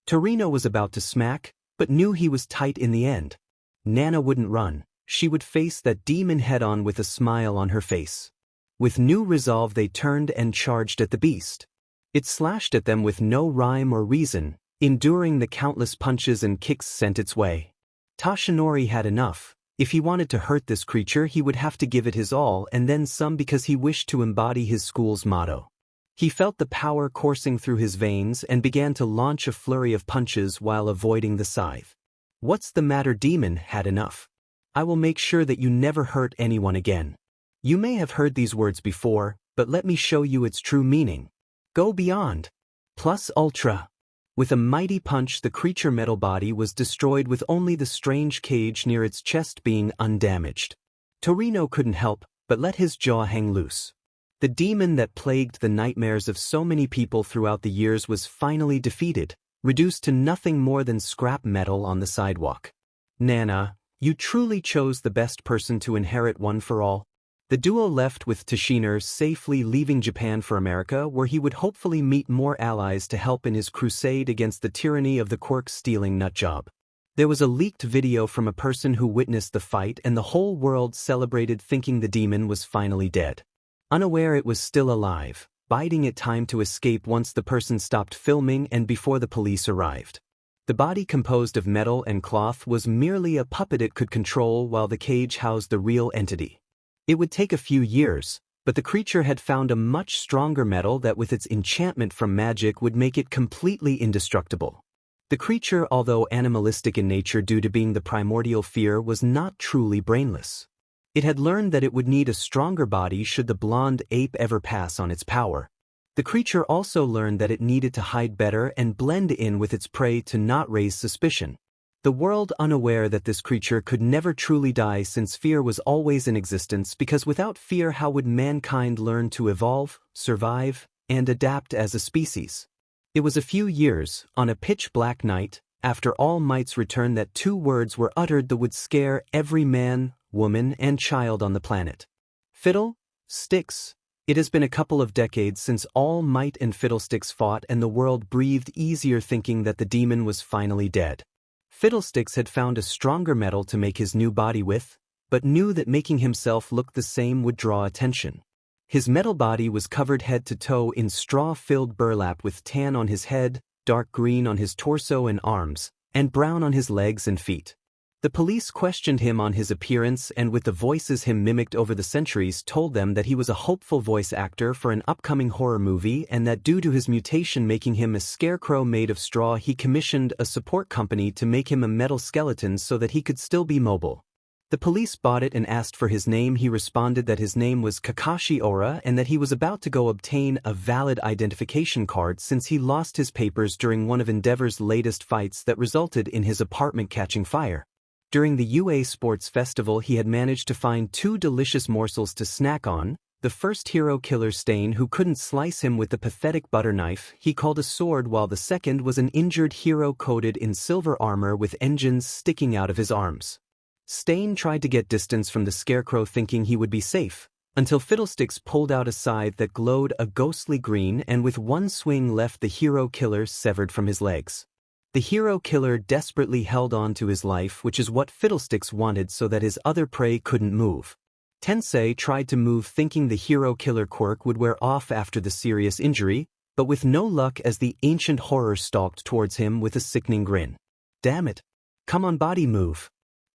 Torino was about to smack, but knew he was tight in the end. Nana wouldn't run. She would face that demon head-on with a smile on her face. With new resolve they turned and charged at the beast. It slashed at them with no rhyme or reason, enduring the countless punches and kicks sent its way. 𝗧𝗵𝗲 had enough. If he wanted to hurt this creature, he would have to give it his all and then some, because he wished to embody his school's motto. He felt the power coursing through his veins and began to launch a flurry of punches while avoiding the scythe. "What's the matter, demon? Had enough? I will make sure that you never hurt anyone again." You may have heard these words before, but let me show you its true meaning. Go beyond. Plus ultra. With a mighty punch, the creature metal body was destroyed, with only the strange cage near its chest being undamaged. Torino couldn't help but let his jaw hang loose. The demon that plagued the nightmares of so many people throughout the years was finally defeated, reduced to nothing more than scrap metal on the sidewalk. "Nana, you truly chose the best person to inherit One for All." The duo left with 𝗧𝗵𝗲 safely leaving Japan for America, where he would hopefully meet more allies to help in his crusade against the tyranny of the quirk-stealing nutjob. There was a leaked video from a person who witnessed the fight, and the whole world celebrated, thinking the demon was finally dead. Unaware it was still alive, biding it time to escape once the person stopped filming and before the police arrived. The body, composed of metal and cloth, was merely a puppet it could control, while the cage housed the real entity. It would take a few years, but the creature had found a much stronger metal that, with its enchantment from magic, would make it completely indestructible. The creature, although animalistic in nature due to being the primordial fear, was not truly brainless. It had learned that it would need a stronger body should the blonde ape ever pass on its power. The creature also learned that it needed to hide better and blend in with its prey to not raise suspicion. The world unaware that this creature could never truly die, since fear was always in existence, because without fear how would mankind learn to evolve, survive, and adapt as a species? It was a few years, on a pitch-black night, after All Might's return, that two words were uttered that would scare every man, woman, and child on the planet. Fiddlesticks. It has been a couple of decades since All Might and Fiddlesticks fought, and the world breathed easier thinking that the demon was finally dead. Fiddlesticks had found a stronger metal to make his new body with, but knew that making himself look the same would draw attention. His metal body was covered head to toe in straw-filled burlap with tan on his head, dark green on his torso and arms, and brown on his legs and feet. The police questioned him on his appearance and with the voices him mimicked over the centuries told them that he was a hopeful voice actor for an upcoming horror movie and that due to his mutation making him a scarecrow made of straw he commissioned a support company to make him a metal skeleton so that he could still be mobile. The police bought it and asked for his name. He responded that his name was Kakashi Ora and that he was about to go obtain a valid identification card since he lost his papers during one of Endeavor's latest fights that resulted in his apartment catching fire. During the UA Sports Festival he had managed to find 2 delicious morsels to snack on, the first hero killer Stain who couldn't slice him with the pathetic butter knife he called a sword while the second was an injured hero coated in silver armor with engines sticking out of his arms. Stain tried to get distance from the scarecrow thinking he would be safe, until Fiddlesticks pulled out a scythe that glowed a ghostly green and with one swing left the hero killer severed from his legs. The hero killer desperately held on to his life, which is what Fiddlesticks wanted so that his other prey couldn't move. Tensei tried to move thinking the hero killer quirk would wear off after the serious injury, but with no luck as the ancient horror stalked towards him with a sickening grin. "Damn it. Come on, body, move.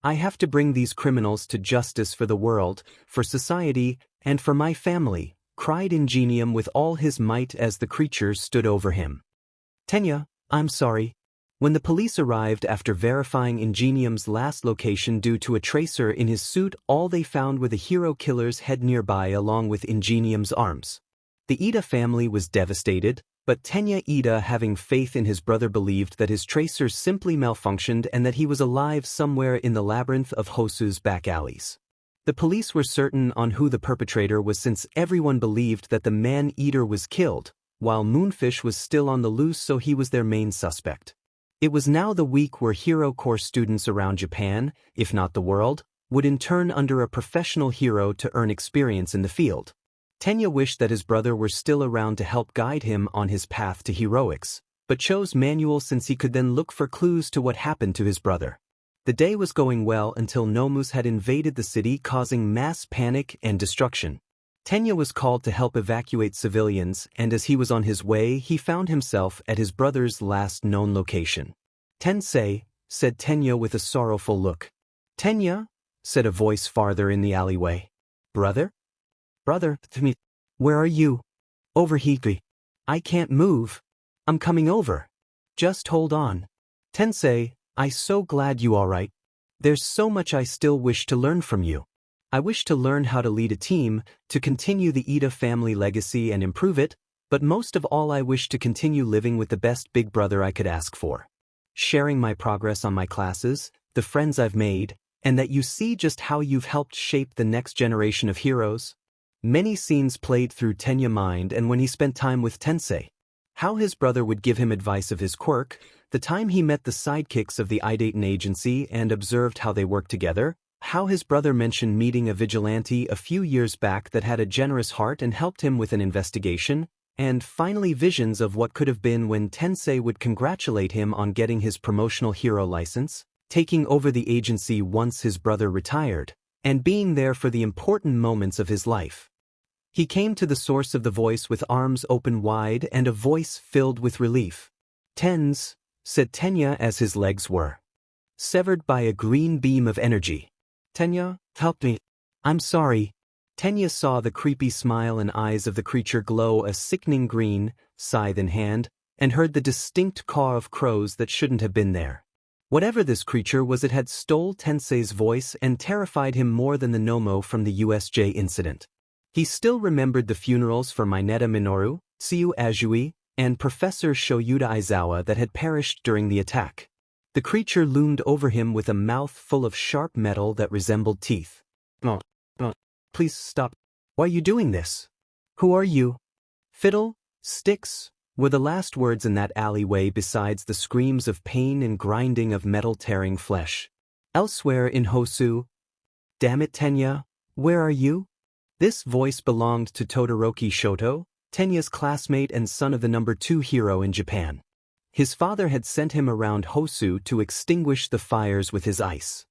I have to bring these criminals to justice for the world, for society, and for my family," cried 𝗔𝗵𝗻 with all his might as the creature stood over him. "Tenya, I'm sorry." When the police arrived after verifying 𝗔𝗵𝗻's last location due to a tracer in his suit, all they found were the hero killer's head nearby along with 𝗔𝗵𝗻's arms. The Ida family was devastated, but Tenya Ida, having faith in his brother, believed that his tracer simply malfunctioned and that he was alive somewhere in the labyrinth of Hosu's back alleys. The police were certain on who the perpetrator was since everyone believed that the man-eater was killed, while Moonfish was still on the loose, so he was their main suspect. It was now the week where hero corps students around Japan, if not the world, would intern under a professional hero to earn experience in the field. Tenya wished that his brother were still around to help guide him on his path to heroics, but chose manual since he could then look for clues to what happened to his brother. The day was going well until Nomus had invaded the city, causing mass panic and destruction. Tenya was called to help evacuate civilians, and as he was on his way he found himself at his brother's last known location. "Tensei," said Tenya with a sorrowful look. "Tenya," said a voice farther in the alleyway. "Brother? Brother, where are you?" "Over here. I can't move. I'm coming over. Just hold on." "Tensei, I'm so glad you alright. There's so much I still wish to learn from you. I wish to learn how to lead a team, to continue the Ida family legacy and improve it, but most of all I wish to continue living with the best big brother I could ask for. Sharing my progress on my classes, the friends I've made, and that you see just how you've helped shape the next generation of heroes." Many scenes played through Tenya's mind, and when he spent time with Tensei, how his brother would give him advice of his quirk, the time he met the sidekicks of the Idaten agency and observed how they worked together, how his brother mentioned meeting a vigilante a few years back that had a generous heart and helped him with an investigation, and finally visions of what could have been when Tensei would congratulate him on getting his promotional hero license, taking over the agency once his brother retired, and being there for the important moments of his life. He came to the source of the voice with arms open wide and a voice filled with relief. "Tens," said Tenya as his legs were severed by a green beam of energy. "Tenya, help me. I'm sorry." Tenya saw the creepy smile and eyes of the creature glow a sickening green, scythe in hand, and heard the distinct caw of crows that shouldn't have been there. Whatever this creature was, it had stole Tensei's voice and terrified him more than the Nomo from the USJ incident. He still remembered the funerals for Mineta Minoru, Tsuyu Azui, and Professor Shoyuta Aizawa that had perished during the attack. The creature loomed over him with a mouth full of sharp metal that resembled teeth. "Oh, please stop. Why are you doing this? Who are you?" "Fiddlesticks," were the last words in that alleyway besides the screams of pain and grinding of metal tearing flesh. Elsewhere in Hosu, "Damn it, Tenya, where are you?" This voice belonged to Todoroki Shoto, Tenya's classmate and son of the number 2 hero in Japan. His father had sent him around Hosu to extinguish the fires with his ice.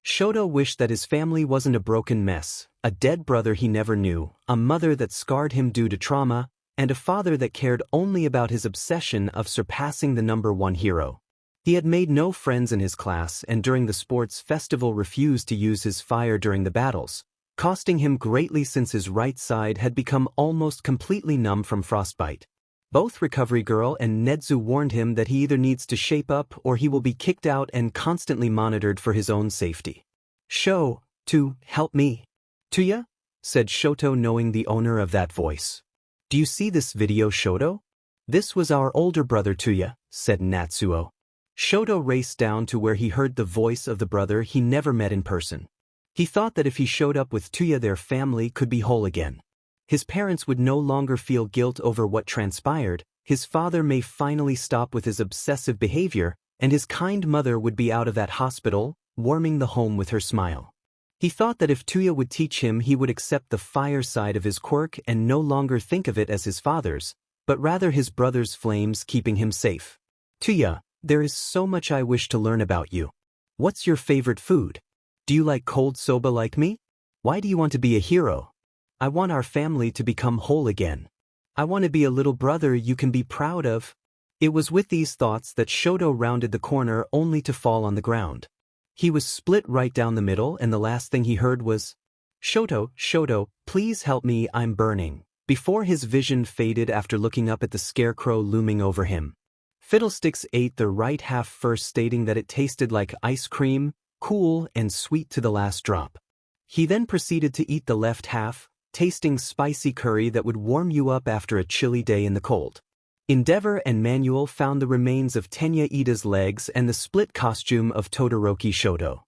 Shoto wished that his family wasn't a broken mess, a dead brother he never knew, a mother that scarred him due to trauma, and a father that cared only about his obsession of surpassing the #1 hero. He had made no friends in his class and during the sports festival refused to use his fire during the battles, costing him greatly since his right side had become almost completely numb from frostbite. Both Recovery Girl and Nezu warned him that he either needs to shape up or he will be kicked out and constantly monitored for his own safety. To help me. 𝗬𝗓? Said Shoto, knowing the owner of that voice. Do you see this video, Shoto? This was our older brother 𝗬𝗓, said Natsuo. Shoto raced down to where he heard the voice of the brother he never met in person. He thought that if he showed up with 𝗬𝗓 their family could be whole again. His parents would no longer feel guilt over what transpired, his father may finally stop with his obsessive behavior, and his kind mother would be out of that hospital, warming the home with her smile. He thought that if 𝗬𝗓 would teach him, he would accept the fire side of his quirk and no longer think of it as his father's, but rather his brother's flames keeping him safe. 𝗬𝗓, there is so much I wish to learn about you. What's your favorite food? Do you like cold soba like me? Why do you want to be a hero? I want our family to become whole again. I want to be a little brother you can be proud of. It was with these thoughts that Shoto rounded the corner only to fall on the ground. He was split right down the middle and the last thing he heard was, Shoto, please help me, I'm burning, before his vision faded after looking up at the scarecrow looming over him. Fiddlesticks ate the right half first, stating that it tasted like ice cream, cool and sweet to the last drop. He then proceeded to eat the left half, tasting spicy curry that would warm you up after a chilly day in the cold. Endeavor and Manuel found the remains of Tenya Ida's legs and the split costume of Todoroki Shoto.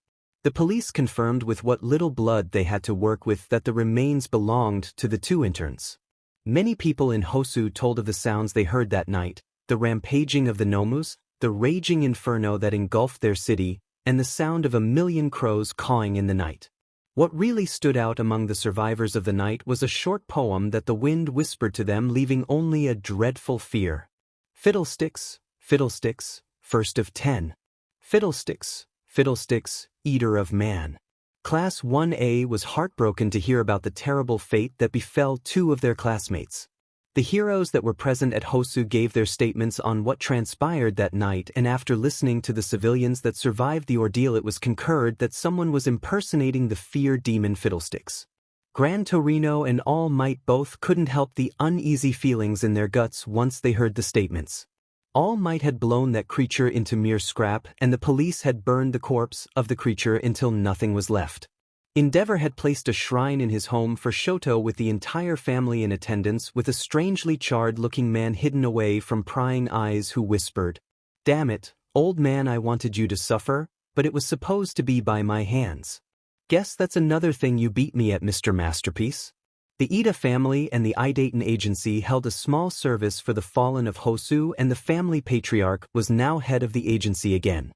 The police confirmed with what little blood they had to work with that the remains belonged to the two interns. Many people in Hosu told of the sounds they heard that night, the rampaging of the Nomus, the raging inferno that engulfed their city, and the sound of 1,000,000 crows cawing in the night. What really stood out among the survivors of the night was a short poem that the wind whispered to them, leaving only a dreadful fear. Fiddlesticks, first of 10. Fiddlesticks, eater of man. Class 1A was heartbroken to hear about the terrible fate that befell 2 of their classmates. The heroes that were present at Hosu gave their statements on what transpired that night, and after listening to the civilians that survived the ordeal, it was concurred that someone was impersonating the fear demon Fiddlesticks. Gran Torino and All Might both couldn't help the uneasy feelings in their guts once they heard the statements. All Might had blown that creature into mere scrap, and the police had burned the corpse of the creature until nothing was left. Endeavor had placed a shrine in his home for Shoto with the entire family in attendance, with a strangely charred-looking man hidden away from prying eyes who whispered, "Damn it, old man, I wanted you to suffer, but it was supposed to be by my hands. Guess that's another thing you beat me at, Mr. Masterpiece." The Ida family and the Idaten agency held a small service for the fallen of Hosu, and the family patriarch was now head of the agency again.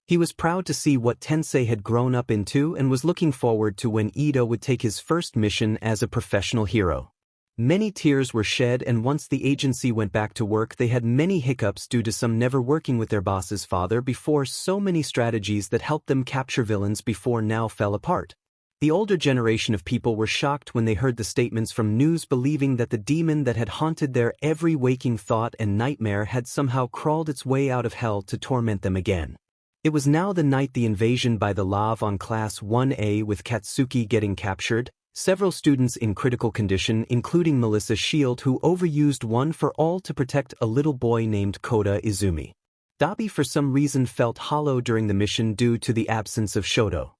He was proud to see what Tensei had grown up into and was looking forward to when Ida would take his first mission as a professional hero. Many tears were shed, and once the agency went back to work they had many hiccups due to some never working with their boss's father before. So many strategies that helped them capture villains before now fell apart. The older generation of people were shocked when they heard the statements from news, believing that the demon that had haunted their every waking thought and nightmare had somehow crawled its way out of hell to torment them again. It was now the night the invasion by the Lav on Class 1A, with Katsuki getting captured, several students in critical condition including Melissa Shield, who overused One for All to protect a little boy named Kota Izumi. Dabi for some reason felt hollow during the mission due to the absence of Shoto.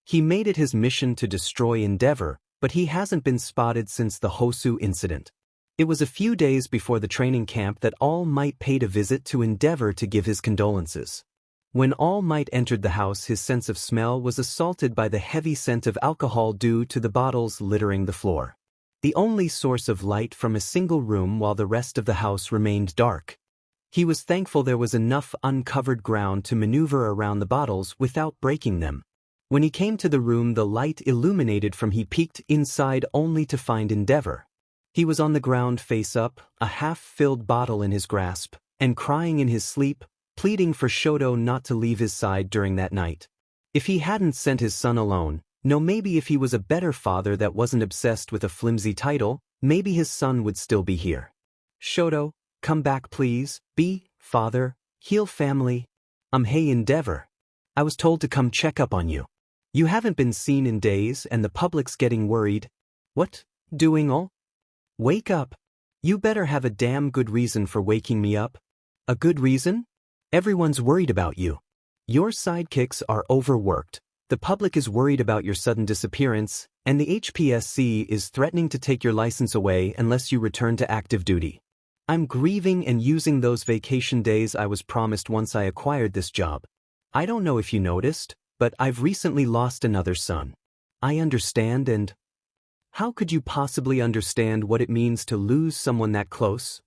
He made it his mission to destroy Endeavor, but he hasn't been spotted since the Hosu incident. It was a few days before the training camp that All Might paid a visit to Endeavor to give his condolences. When All Might entered the house, his sense of smell was assaulted by the heavy scent of alcohol due to the bottles littering the floor. The only source of light from a single room while the rest of the house remained dark. He was thankful there was enough uncovered ground to maneuver around the bottles without breaking them. When he came to the room the light illuminated from, he peeked inside only to find Endeavor. He was on the ground face up, a half-filled bottle in his grasp, and crying in his sleep, pleading for Shoto not to leave his side during that night. If he hadn't sent his son alone, no, maybe if he was a better father that wasn't obsessed with a flimsy title, maybe his son would still be here. Shoto, come back please, father, heal family. Hey Endeavor. I was told to come check up on you. You haven't been seen in days and the public's getting worried. What, doing all? Wake up. You better have a damn good reason for waking me up. A good reason? Everyone's worried about you. Your sidekicks are overworked, the public is worried about your sudden disappearance, and the HPSC is threatening to take your license away unless you return to active duty. I'm grieving and using those vacation days I was promised once I acquired this job. I don't know if you noticed, but I've recently lost another son. I understand, and how could you possibly understand what it means to lose someone that close?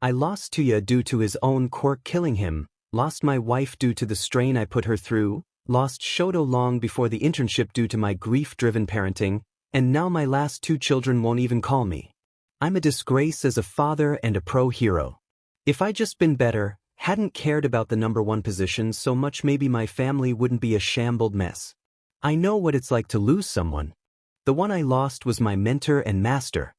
I lost 𝗬𝗧𝗏 due to his own quirk killing him, lost my wife due to the strain I put her through, lost Shoto long before the internship due to my grief-driven parenting, and now my last 2 children won't even call me. I'm a disgrace as a father and a pro hero. If I'd just been better, hadn't cared about the #1 position so much, maybe my family wouldn't be a shambled mess. I know what it's like to lose someone. The one I lost was my mentor and master.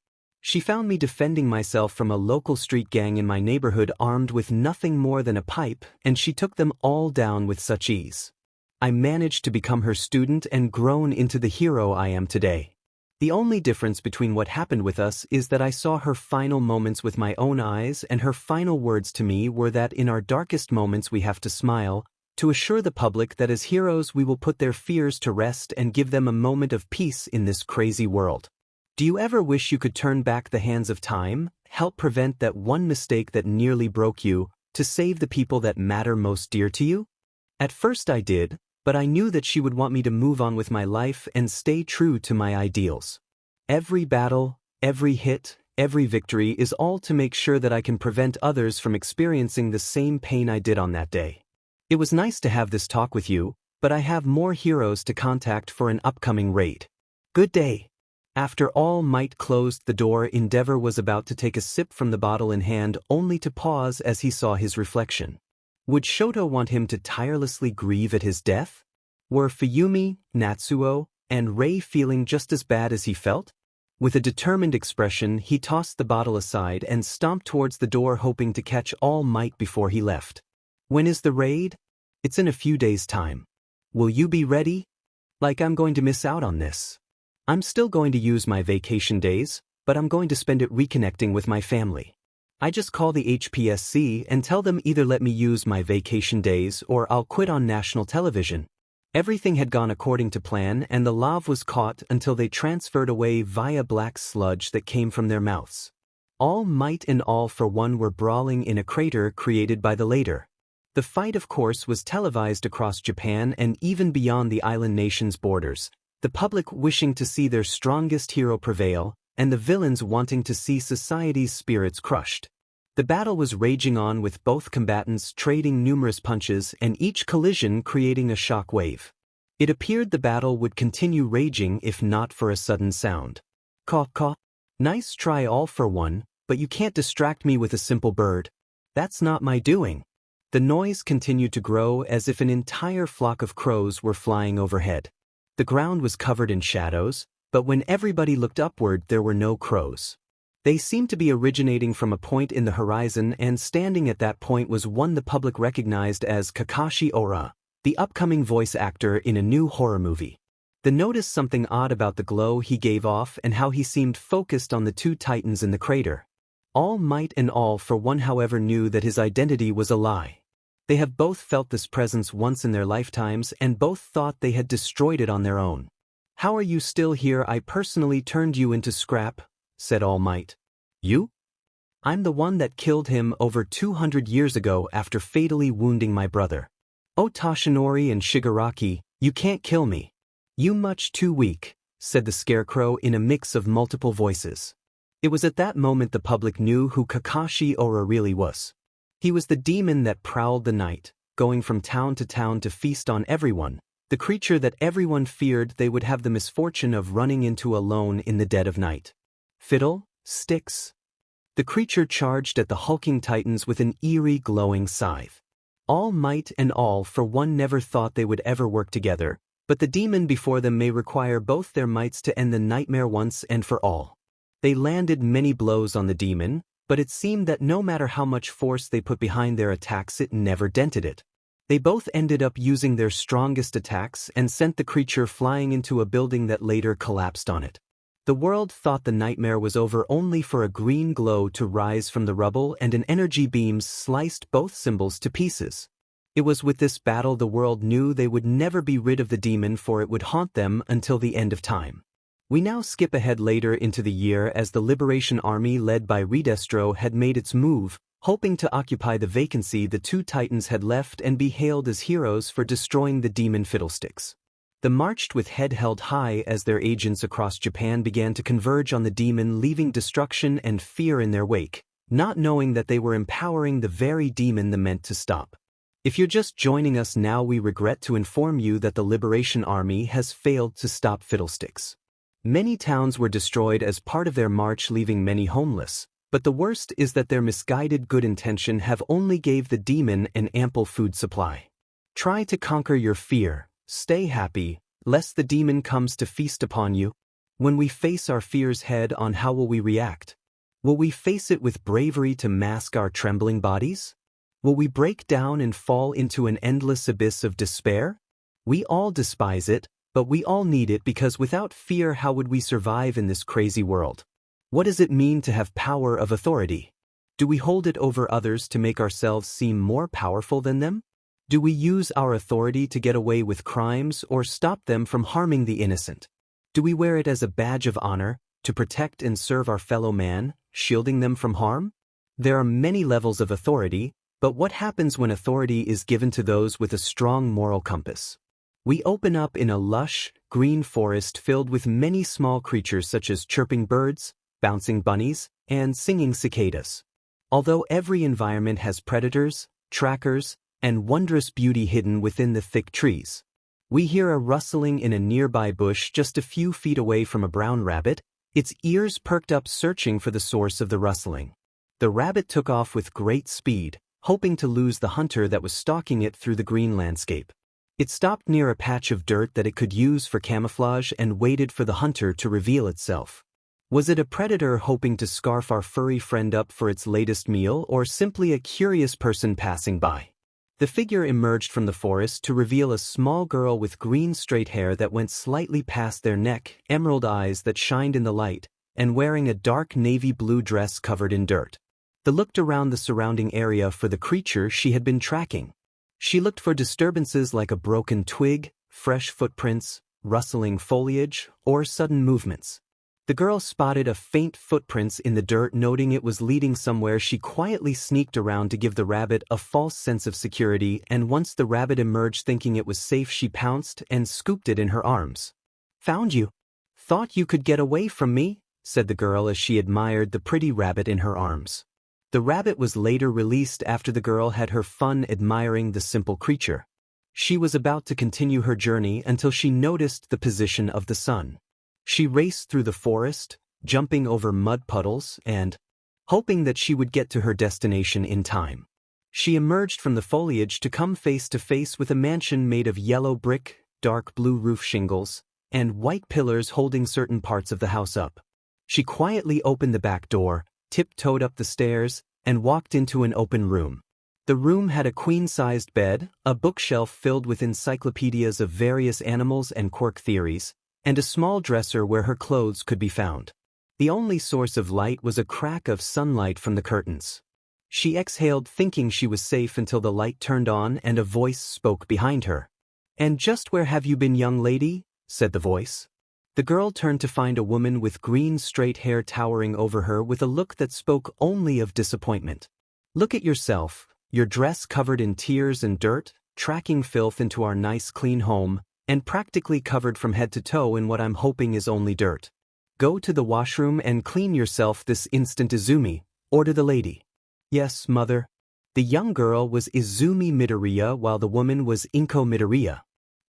She found me defending myself from a local street gang in my neighborhood armed with nothing more than a pipe, and she took them all down with such ease. I managed to become her student and grown into the hero I am today. The only difference between what happened with us is that I saw her final moments with my own eyes, and her final words to me were that in our darkest moments we have to smile, to assure the public that as heroes we will put their fears to rest and give them a moment of peace in this crazy world. Do you ever wish you could turn back the hands of time, help prevent that one mistake that nearly broke you, to save the people that matter most dear to you? At first I did, but I knew that she would want me to move on with my life and stay true to my ideals. Every battle, every hit, every victory is all to make sure that I can prevent others from experiencing the same pain I did on that day. It was nice to have this talk with you, but I have more heroes to contact for an upcoming raid. Good day. After All Might closed the door, Endeavor was about to take a sip from the bottle in hand only to pause as he saw his reflection. Would Shoto want him to tirelessly grieve at his death? Were Fuyumi, Natsuo, and Rei feeling just as bad as he felt? With a determined expression, he tossed the bottle aside and stomped towards the door, hoping to catch All Might before he left. When is the raid? It's in a few days' time. Will you be ready? Like I'm going to miss out on this. I'm still going to use my vacation days, but I'm going to spend it reconnecting with my family. I just call the HPSC and tell them either let me use my vacation days or I'll quit on national television. Everything had gone according to plan, and the lava was caught until they transferred away via black sludge that came from their mouths. All Might and All for One were brawling in a crater created by the later. The fight, of course, was televised across Japan and even beyond the island nation's borders, the public wishing to see their strongest hero prevail, and the villains wanting to see society's spirits crushed. The battle was raging on, with both combatants trading numerous punches and each collision creating a shock wave. It appeared the battle would continue raging if not for a sudden sound. Caw. Nice try, All for One, but you can't distract me with a simple bird. That's not my doing. The noise continued to grow as if an entire flock of crows were flying overhead. The ground was covered in shadows, but when everybody looked upward there were no crows. They seemed to be originating from a point in the horizon, and standing at that point was one the public recognized as Kakashi Ora, the upcoming voice actor in a new horror movie. They noticed something odd about the glow he gave off and how he seemed focused on the 2 titans in the crater. All Might and All for One, however, knew that his identity was a lie. They have both felt this presence once in their lifetimes, and both thought they had destroyed it on their own. How are you still here? I personally turned you into scrap, said All Might. You? I'm the one that killed him over 200 years ago after fatally wounding my brother. Oh, Toshinori and Shigaraki, you can't kill me. You much too weak, said the Scarecrow in a mix of multiple voices. It was at that moment the public knew who Kakashi Ora really was. He was the demon that prowled the night, going from town to town to feast on everyone, the creature that everyone feared they would have the misfortune of running into alone in the dead of night. Fiddle, sticks. The creature charged at the hulking titans with an eerie glowing scythe. All Might and All for One never thought they would ever work together, but the demon before them may require both their mights to end the nightmare once and for all. They landed many blows on the demon, but it seemed that no matter how much force they put behind their attacks, it never dented it. They both ended up using their strongest attacks and sent the creature flying into a building that later collapsed on it. The world thought the nightmare was over only for a green glow to rise from the rubble and an energy beam sliced both symbols to pieces. It was with this battle the world knew they would never be rid of the demon, for it would haunt them until the end of time. We now skip ahead later into the year as the Liberation Army led by 𝗲𝗏 had made its move, hoping to occupy the vacancy the two titans had left and be hailed as heroes for destroying the demon fiddlesticks. They marched with head held high as their agents across Japan began to converge on the demon, leaving destruction and fear in their wake, not knowing that they were empowering the very demon they meant to stop. If you're just joining us now, we regret to inform you that the Liberation Army has failed to stop fiddlesticks. Many towns were destroyed as part of their march, leaving many homeless, but the worst is that their misguided good intention have only gave the demon an ample food supply. Try to conquer your fear. Stay happy, lest the demon comes to feast upon you. When we face our fears head on, how will we react? Will we face it with bravery to mask our trembling bodies? Will we break down and fall into an endless abyss of despair? We all despise it, but we all need it, because without fear, how would we survive in this crazy world? What does it mean to have power of authority? Do we hold it over others to make ourselves seem more powerful than them? Do we use our authority to get away with crimes or stop them from harming the innocent? Do we wear it as a badge of honor, to protect and serve our fellow man, shielding them from harm? There are many levels of authority, but what happens when authority is given to those with a strong moral compass? We open up in a lush, green forest filled with many small creatures such as chirping birds, bouncing bunnies, and singing cicadas. Although every environment has predators, trackers, and wondrous beauty hidden within the thick trees. We hear a rustling in a nearby bush just a few feet away from a brown rabbit, its ears perked up searching for the source of the rustling. The rabbit took off with great speed, hoping to lose the hunter that was stalking it through the green landscape. It stopped near a patch of dirt that it could use for camouflage and waited for the hunter to reveal itself. Was it a predator hoping to scarf our furry friend up for its latest meal, or simply a curious person passing by? The figure emerged from the forest to reveal a small girl with green straight hair that went slightly past their neck, emerald eyes that shined in the light, and wearing a dark navy blue dress covered in dirt. They looked around the surrounding area for the creature she had been tracking. She looked for disturbances like a broken twig, fresh footprints, rustling foliage, or sudden movements. The girl spotted a faint footprints in the dirt. Noting it was leading somewhere, she quietly sneaked around to give the rabbit a false sense of security, and once the rabbit emerged thinking it was safe, she pounced and scooped it in her arms. "Found you. Thought you could get away from me," said the girl as she admired the pretty rabbit in her arms. The rabbit was later released after the girl had her fun admiring the simple creature. She was about to continue her journey until she noticed the position of the sun. She raced through the forest, jumping over mud puddles and hoping that she would get to her destination in time. She emerged from the foliage to come face to face with a mansion made of yellow brick, dark blue roof shingles, and white pillars holding certain parts of the house up. She quietly opened the back door, tiptoed up the stairs, and walked into an open room. The room had a queen-sized bed, a bookshelf filled with encyclopedias of various animals and quirk theories, and a small dresser where her clothes could be found. The only source of light was a crack of sunlight from the curtains. She exhaled, thinking she was safe, until the light turned on and a voice spoke behind her. "And just where have you been, young lady?" said the voice. The girl turned to find a woman with green straight hair towering over her with a look that spoke only of disappointment. "Look at yourself, your dress covered in tears and dirt, tracking filth into our nice clean home, and practically covered from head to toe in what I'm hoping is only dirt. Go to the washroom and clean yourself this instant, Izumi," ordered the lady. "Yes, mother." The young girl was Izuku Midoriya while the woman was Izuku Midoriya.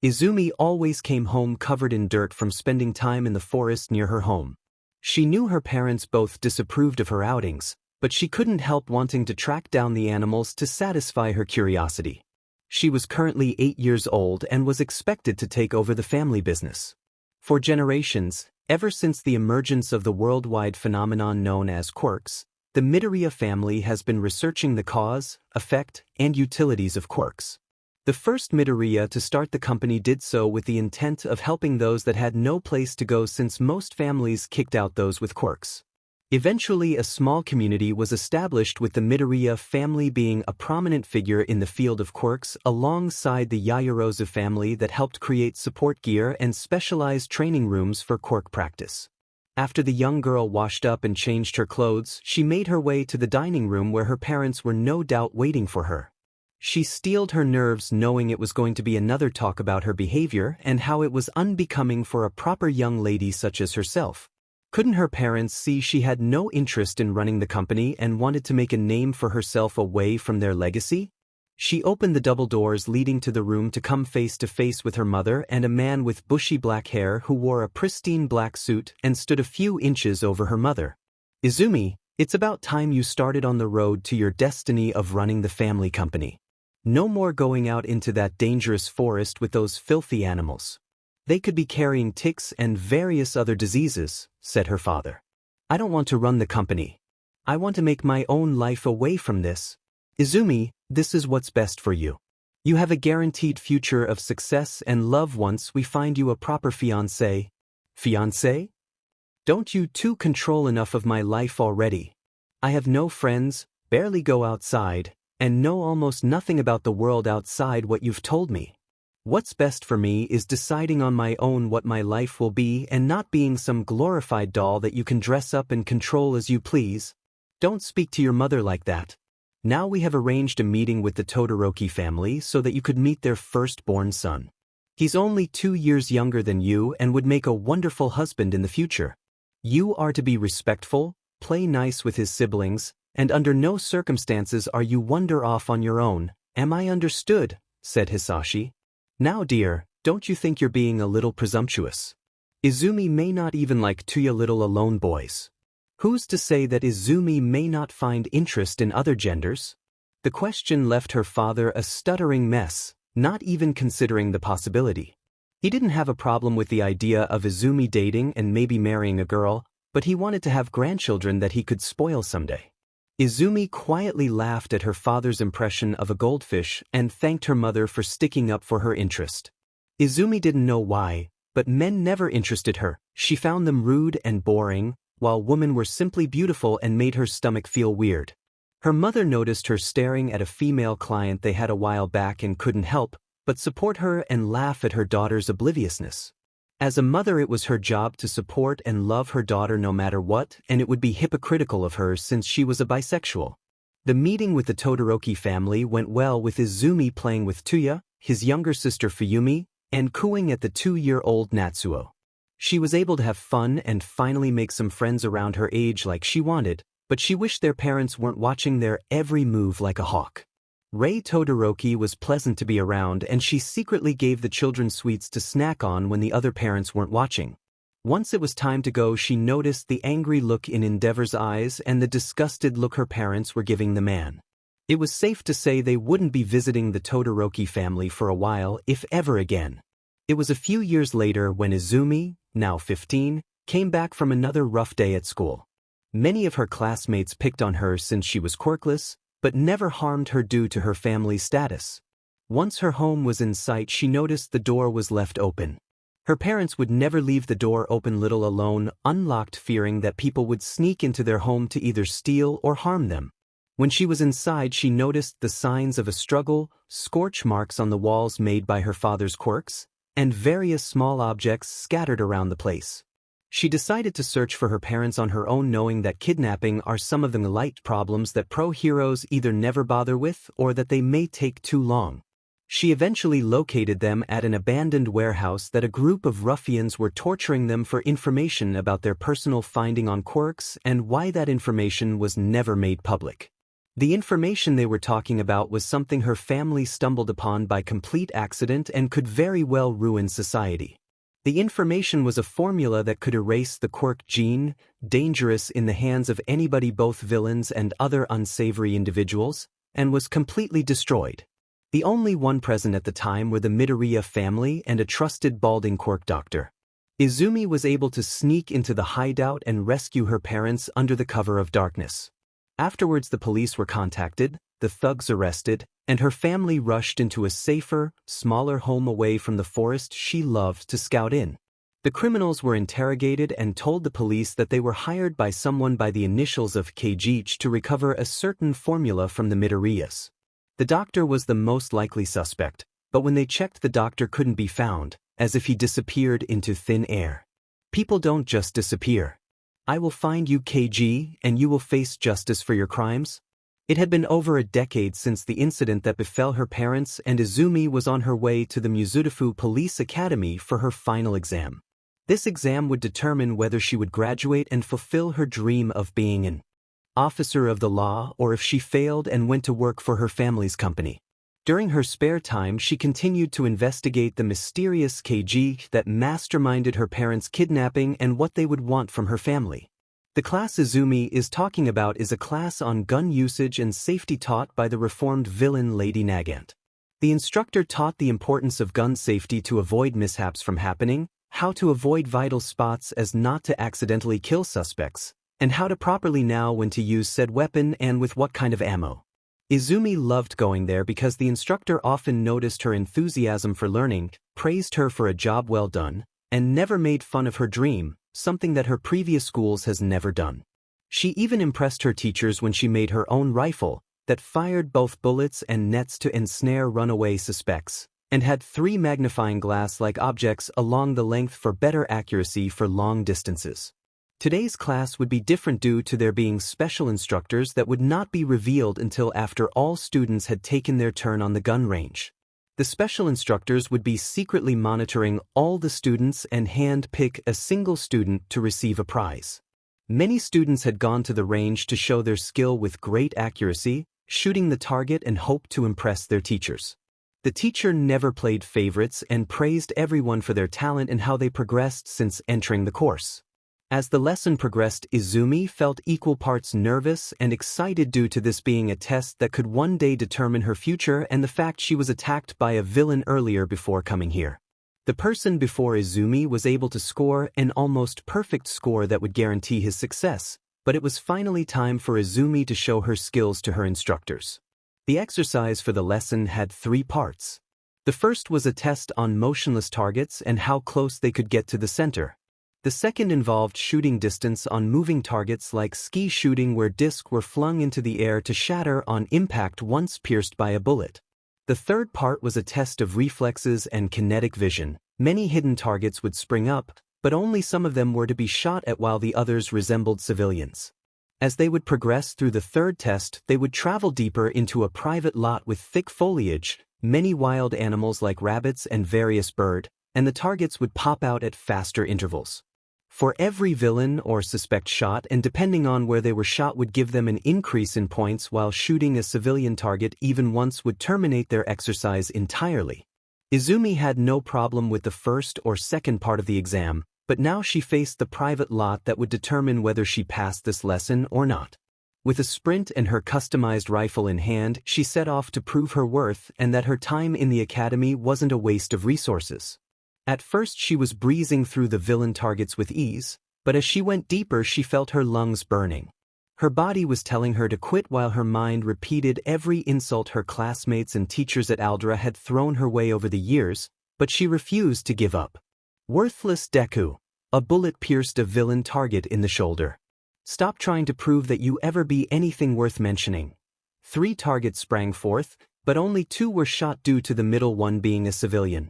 Izumi always came home covered in dirt from spending time in the forest near her home. She knew her parents both disapproved of her outings, but she couldn't help wanting to track down the animals to satisfy her curiosity. She was currently 8 years old and was expected to take over the family business. For generations, ever since the emergence of the worldwide phenomenon known as quirks, the Midoriya family has been researching the cause, effect, and utilities of quirks. The first Midoriya to start the company did so with the intent of helping those that had no place to go, since most families kicked out those with quirks. Eventually, a small community was established with the Midoriya family being a prominent figure in the field of quirks, alongside the Yaoyorozu family that helped create support gear and specialized training rooms for quirk practice. After the young girl washed up and changed her clothes, she made her way to the dining room where her parents were no doubt waiting for her. She steeled her nerves, knowing it was going to be another talk about her behavior and how it was unbecoming for a proper young lady such as herself. Couldn't her parents see she had no interest in running the company and wanted to make a name for herself away from their legacy? She opened the double doors leading to the room to come face to face with her mother and a man with bushy black hair who wore a pristine black suit and stood a few inches over her mother. "Izumi, it's about time you started on the road to your destiny of running the family company. No more going out into that dangerous forest with those filthy animals. They could be carrying ticks and various other diseases," said her father. "I don't want to run the company. I want to make my own life away from this. Izumi, this is what's best for you. You have a guaranteed future of success and love once we find you a proper fiancé." "Fiancé? Don't you two control enough of my life already? I have no friends, barely go outside, and know almost nothing about the world outside what you've told me. What's best for me is deciding on my own what my life will be and not being some glorified doll that you can dress up and control as you please. Don't speak to your mother like that. Now we have arranged a meeting with the Todoroki family so that you could meet their firstborn son. He's only 2 years younger than you and would make a wonderful husband in the future. You are to be respectful, play nice with his siblings, and under no circumstances are you wander off on your own. Am I understood?" said Hisashi. "Now dear, don't you think you're being a little presumptuous? Izumi may not even like Tuya little alone boys. Who's to say that Izumi may not find interest in other genders?" The question left her father a stuttering mess, not even considering the possibility. He didn't have a problem with the idea of Izumi dating and maybe marrying a girl, but he wanted to have grandchildren that he could spoil someday. Izumi quietly laughed at her father's impression of a goldfish and thanked her mother for sticking up for her interest. Izumi didn't know why, but men never interested her. She found them rude and boring, while women were simply beautiful and made her stomach feel weird. Her mother noticed her staring at a female client they had a while back and couldn't help but support her and laugh at her daughter's obliviousness. As a mother, it was her job to support and love her daughter no matter what, and it would be hypocritical of her since she was a bisexual. The meeting with the Todoroki family went well, with Izumi playing with Tuya, his younger sister Fuyumi, and cooing at the 2-year-old Natsuo. She was able to have fun and finally make some friends around her age like she wanted, but she wished their parents weren't watching their every move like a hawk. Rei Todoroki was pleasant to be around, and she secretly gave the children sweets to snack on when the other parents weren't watching. Once it was time to go, she noticed the angry look in Endeavor's eyes and the disgusted look her parents were giving the man. It was safe to say they wouldn't be visiting the Todoroki family for a while, if ever again. It was a few years later when Izumi, now 15, came back from another rough day at school. Many of her classmates picked on her since she was quirkless, but never harmed her due to her family status. Once her home was in sight, she noticed the door was left open. Her parents would never leave the door open, little alone unlocked, fearing that people would sneak into their home to either steal or harm them. When she was inside, she noticed the signs of a struggle, scorch marks on the walls made by her father's quirks, and various small objects scattered around the place. She decided to search for her parents on her own, knowing that kidnapping are some of the light problems that pro heroes either never bother with or that they may take too long. She eventually located them at an abandoned warehouse that a group of ruffians were torturing them for information about their personal finding on quirks and why that information was never made public. The information they were talking about was something her family stumbled upon by complete accident and could very well ruin society. The information was a formula that could erase the quirk gene, dangerous in the hands of anybody, both villains and other unsavory individuals, and was completely destroyed. The only one present at the time were the Midoriya family and a trusted balding quirk doctor. Izumi was able to sneak into the hideout and rescue her parents under the cover of darkness. Afterwards the police were contacted, the thugs arrested, and her family rushed into a safer, smaller home away from the forest she loved to scout in. The criminals were interrogated and told the police that they were hired by someone by the initials of 𝐒𝐩𝐬𝐽 to recover a certain formula from the Midoriyas. The doctor was the most likely suspect, but when they checked the doctor couldn't be found, as if he disappeared into thin air. People don't just disappear. I will find you, 𝐒𝐩𝐬𝐽, and you will face justice for your crimes. It had been over a decade since the incident that befell her parents, and Izumi was on her way to the Mizutofu Police Academy for her final exam. This exam would determine whether she would graduate and fulfill her dream of being an officer of the law, or if she failed and went to work for her family's company. During her spare time she continued to investigate the mysterious 𝐒𝐩𝐬𝐽 that masterminded her parents' kidnapping and what they would want from her family. The class Izumi is talking about is a class on gun usage and safety taught by the reformed villain Lady Nagant. The instructor taught the importance of gun safety to avoid mishaps from happening, how to avoid vital spots as not to accidentally kill suspects, and how to properly know when to use said weapon and with what kind of ammo. Izumi loved going there because the instructor often noticed her enthusiasm for learning, praised her for a job well done, and never made fun of her dream, something that her previous schools has never done. She even impressed her teachers when she made her own rifle that fired both bullets and nets to ensnare runaway suspects, and had 3 magnifying glass-like objects along the length for better accuracy for long distances. Today's class would be different due to there being special instructors that would not be revealed until after all students had taken their turn on the gun range. The special instructors would be secretly monitoring all the students and hand-pick a single student to receive a prize. Many students had gone to the range to show their skill with great accuracy, shooting the target and hoped to impress their teachers. The teacher never played favorites and praised everyone for their talent and how they progressed since entering the course. As the lesson progressed, Izumi felt equal parts nervous and excited due to this being a test that could one day determine her future and the fact she was attacked by a villain earlier before coming here. The person before Izumi was able to score an almost perfect score that would guarantee his success, but it was finally time for Izumi to show her skills to her instructors. The exercise for the lesson had 3 parts. The first was a test on motionless targets and how close they could get to the center. The second involved shooting distance on moving targets like ski shooting where discs were flung into the air to shatter on impact once pierced by a bullet. The third part was a test of reflexes and kinetic vision. Many hidden targets would spring up, but only some of them were to be shot at while the others resembled civilians. As they would progress through the third test, they would travel deeper into a private lot with thick foliage, many wild animals like rabbits and various birds, and the targets would pop out at faster intervals. For every villain or suspect shot, and depending on where they were shot would give them an increase in points, while shooting a civilian target even once would terminate their exercise entirely. Izumi had no problem with the first or second part of the exam, but now she faced the private lot that would determine whether she passed this lesson or not. With a sprint and her customized rifle in hand, she set off to prove her worth and that her time in the academy wasn't a waste of resources. At first she was breezing through the villain targets with ease, but as she went deeper she felt her lungs burning. Her body was telling her to quit while her mind repeated every insult her classmates and teachers at 𝐒𝐽𝐺 had thrown her way over the years, but she refused to give up. Worthless Deku. A bullet pierced a villain target in the shoulder. Stop trying to prove that you ever be anything worth mentioning. 3 targets sprang forth, but only 2 were shot due to the middle one being a civilian.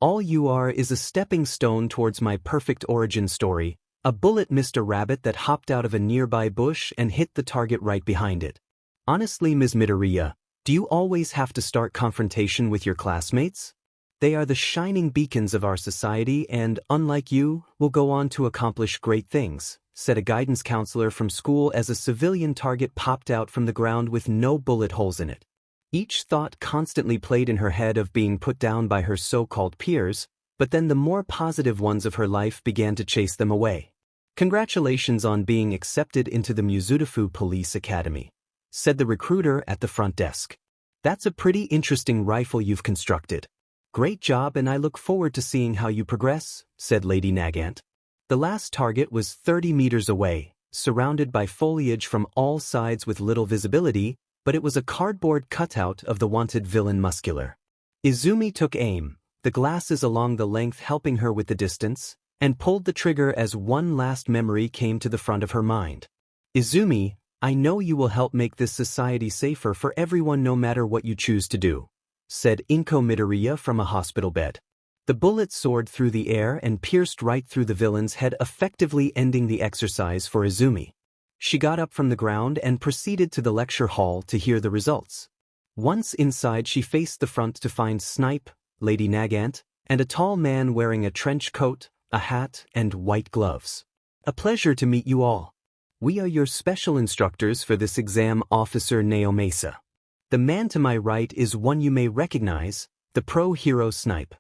All you are is a stepping stone towards my perfect origin story. A bullet missed a rabbit that hopped out of a nearby bush and hit the target right behind it. Honestly, Ms. Midoriya, do you always have to start confrontation with your classmates? They are the shining beacons of our society and, unlike you, will go on to accomplish great things, said a guidance counselor from school as a civilian target popped out from the ground with no bullet holes in it. Each thought constantly played in her head of being put down by her so-called peers, but then the more positive ones of her life began to chase them away. Congratulations on being accepted into the Mizutofu Police Academy, said the recruiter at the front desk. That's a pretty interesting rifle you've constructed. Great job, and I look forward to seeing how you progress, said Lady Nagant. The last target was 30 meters away, surrounded by foliage from all sides with little visibility, but it was a cardboard cutout of the wanted villain Muscular. Izumi took aim, the glasses along the length helping her with the distance, and pulled the trigger as one last memory came to the front of her mind. Izumi, I know you will help make this society safer for everyone no matter what you choose to do, said Izuku Midoriya from a hospital bed. The bullet soared through the air and pierced right through the villain's head, effectively ending the exercise for Izumi. She got up from the ground and proceeded to the lecture hall to hear the results. Once inside, she faced the front to find Snipe, Lady Nagant, and a tall man wearing a trench coat, a hat, and white gloves. A pleasure to meet you all. We are your special instructors for this exam, Officer Naomasa. The man to my right is one you may recognize, the pro hero Snipe.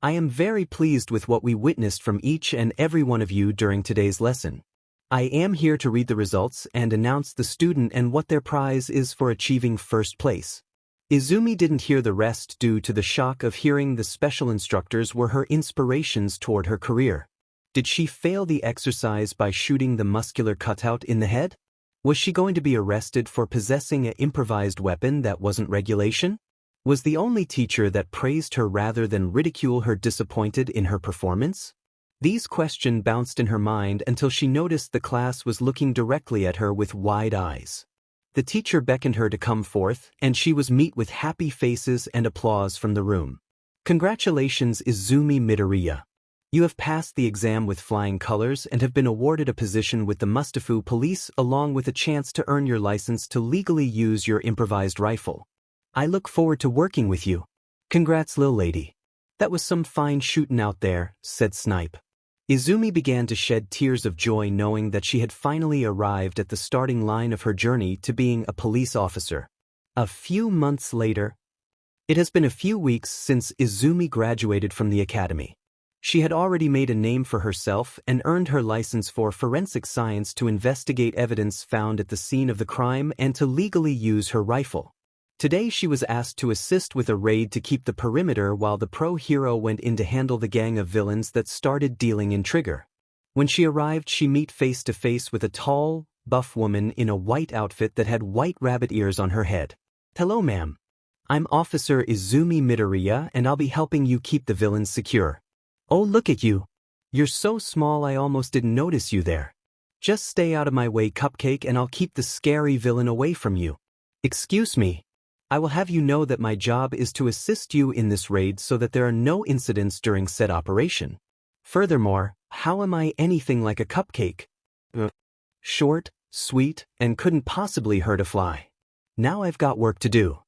I am very pleased with what we witnessed from each and every one of you during today's lesson. I am here to read the results and announce the student and what their prize is for achieving first place. Izumi didn't hear the rest due to the shock of hearing the special instructors were her inspirations toward her career. Did she fail the exercise by shooting the muscular cutout in the head? Was she going to be arrested for possessing an improvised weapon that wasn't regulation? Was the only teacher that praised her rather than ridicule her disappointed in her performance? These questions bounced in her mind until she noticed the class was looking directly at her with wide eyes. The teacher beckoned her to come forth, and she was met with happy faces and applause from the room. Congratulations, Izumi Midoriya. You have passed the exam with flying colors and have been awarded a position with the Mustafu police along with a chance to earn your license to legally use your improvised rifle. I look forward to working with you. Congrats, lil lady. That was some fine shooting out there, said Snipe. Izumi began to shed tears of joy knowing that she had finally arrived at the starting line of her journey to being a police officer. A few months later, it has been a few weeks since Izumi graduated from the academy. She had already made a name for herself and earned her license for forensic science to investigate evidence found at the scene of the crime and to legally use her rifle. Today she was asked to assist with a raid to keep the perimeter while the pro hero went in to handle the gang of villains that started dealing in trigger. When she arrived, she met face to face with a tall, buff woman in a white outfit that had white rabbit ears on her head. Hello, ma'am. I'm Officer Izumi Midoriya and I'll be helping you keep the villains secure. Oh, look at you. You're so small I almost didn't notice you there. Just stay out of my way, Cupcake, and I'll keep the scary villain away from you. Excuse me. I will have you know that my job is to assist you in this raid so that there are no incidents during said operation. Furthermore, how am I anything like a cupcake? Short, sweet, and couldn't possibly hurt a fly. Now I've got work to do.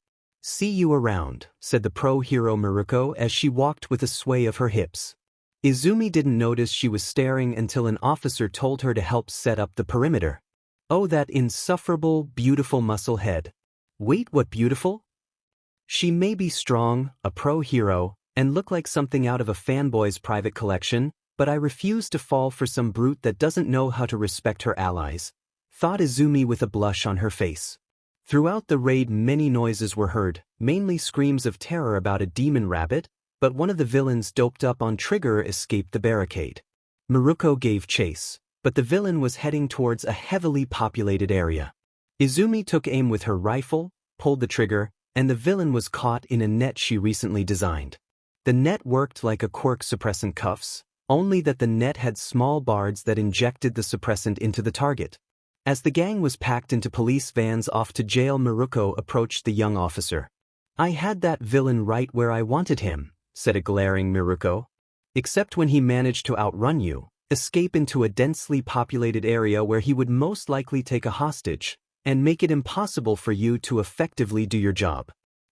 See you around, said the pro hero Miruko as she walked with a sway of her hips. Izumi didn't notice she was staring until an officer told her to help set up the perimeter. Oh, that insufferable, beautiful muscle head. Wait, what beautiful? She may be strong, a pro hero, and look like something out of a fanboy's private collection, but I refuse to fall for some brute that doesn't know how to respect her allies, thought Izumi with a blush on her face. Throughout the raid many noises were heard, mainly screams of terror about a demon rabbit, but one of the villains doped up on trigger escaped the barricade. Miruko gave chase, but the villain was heading towards a heavily populated area. Izumi took aim with her rifle, pulled the trigger, and the villain was caught in a net she recently designed. The net worked like a quirk suppressant cuffs, only that the net had small barbs that injected the suppressant into the target. As the gang was packed into police vans off to jail, Miruko approached the young officer. I had that villain right where I wanted him, said a glaring Miruko. Except when he managed to outrun you, escape into a densely populated area where he would most likely take a hostage, and make it impossible for you to effectively do your job.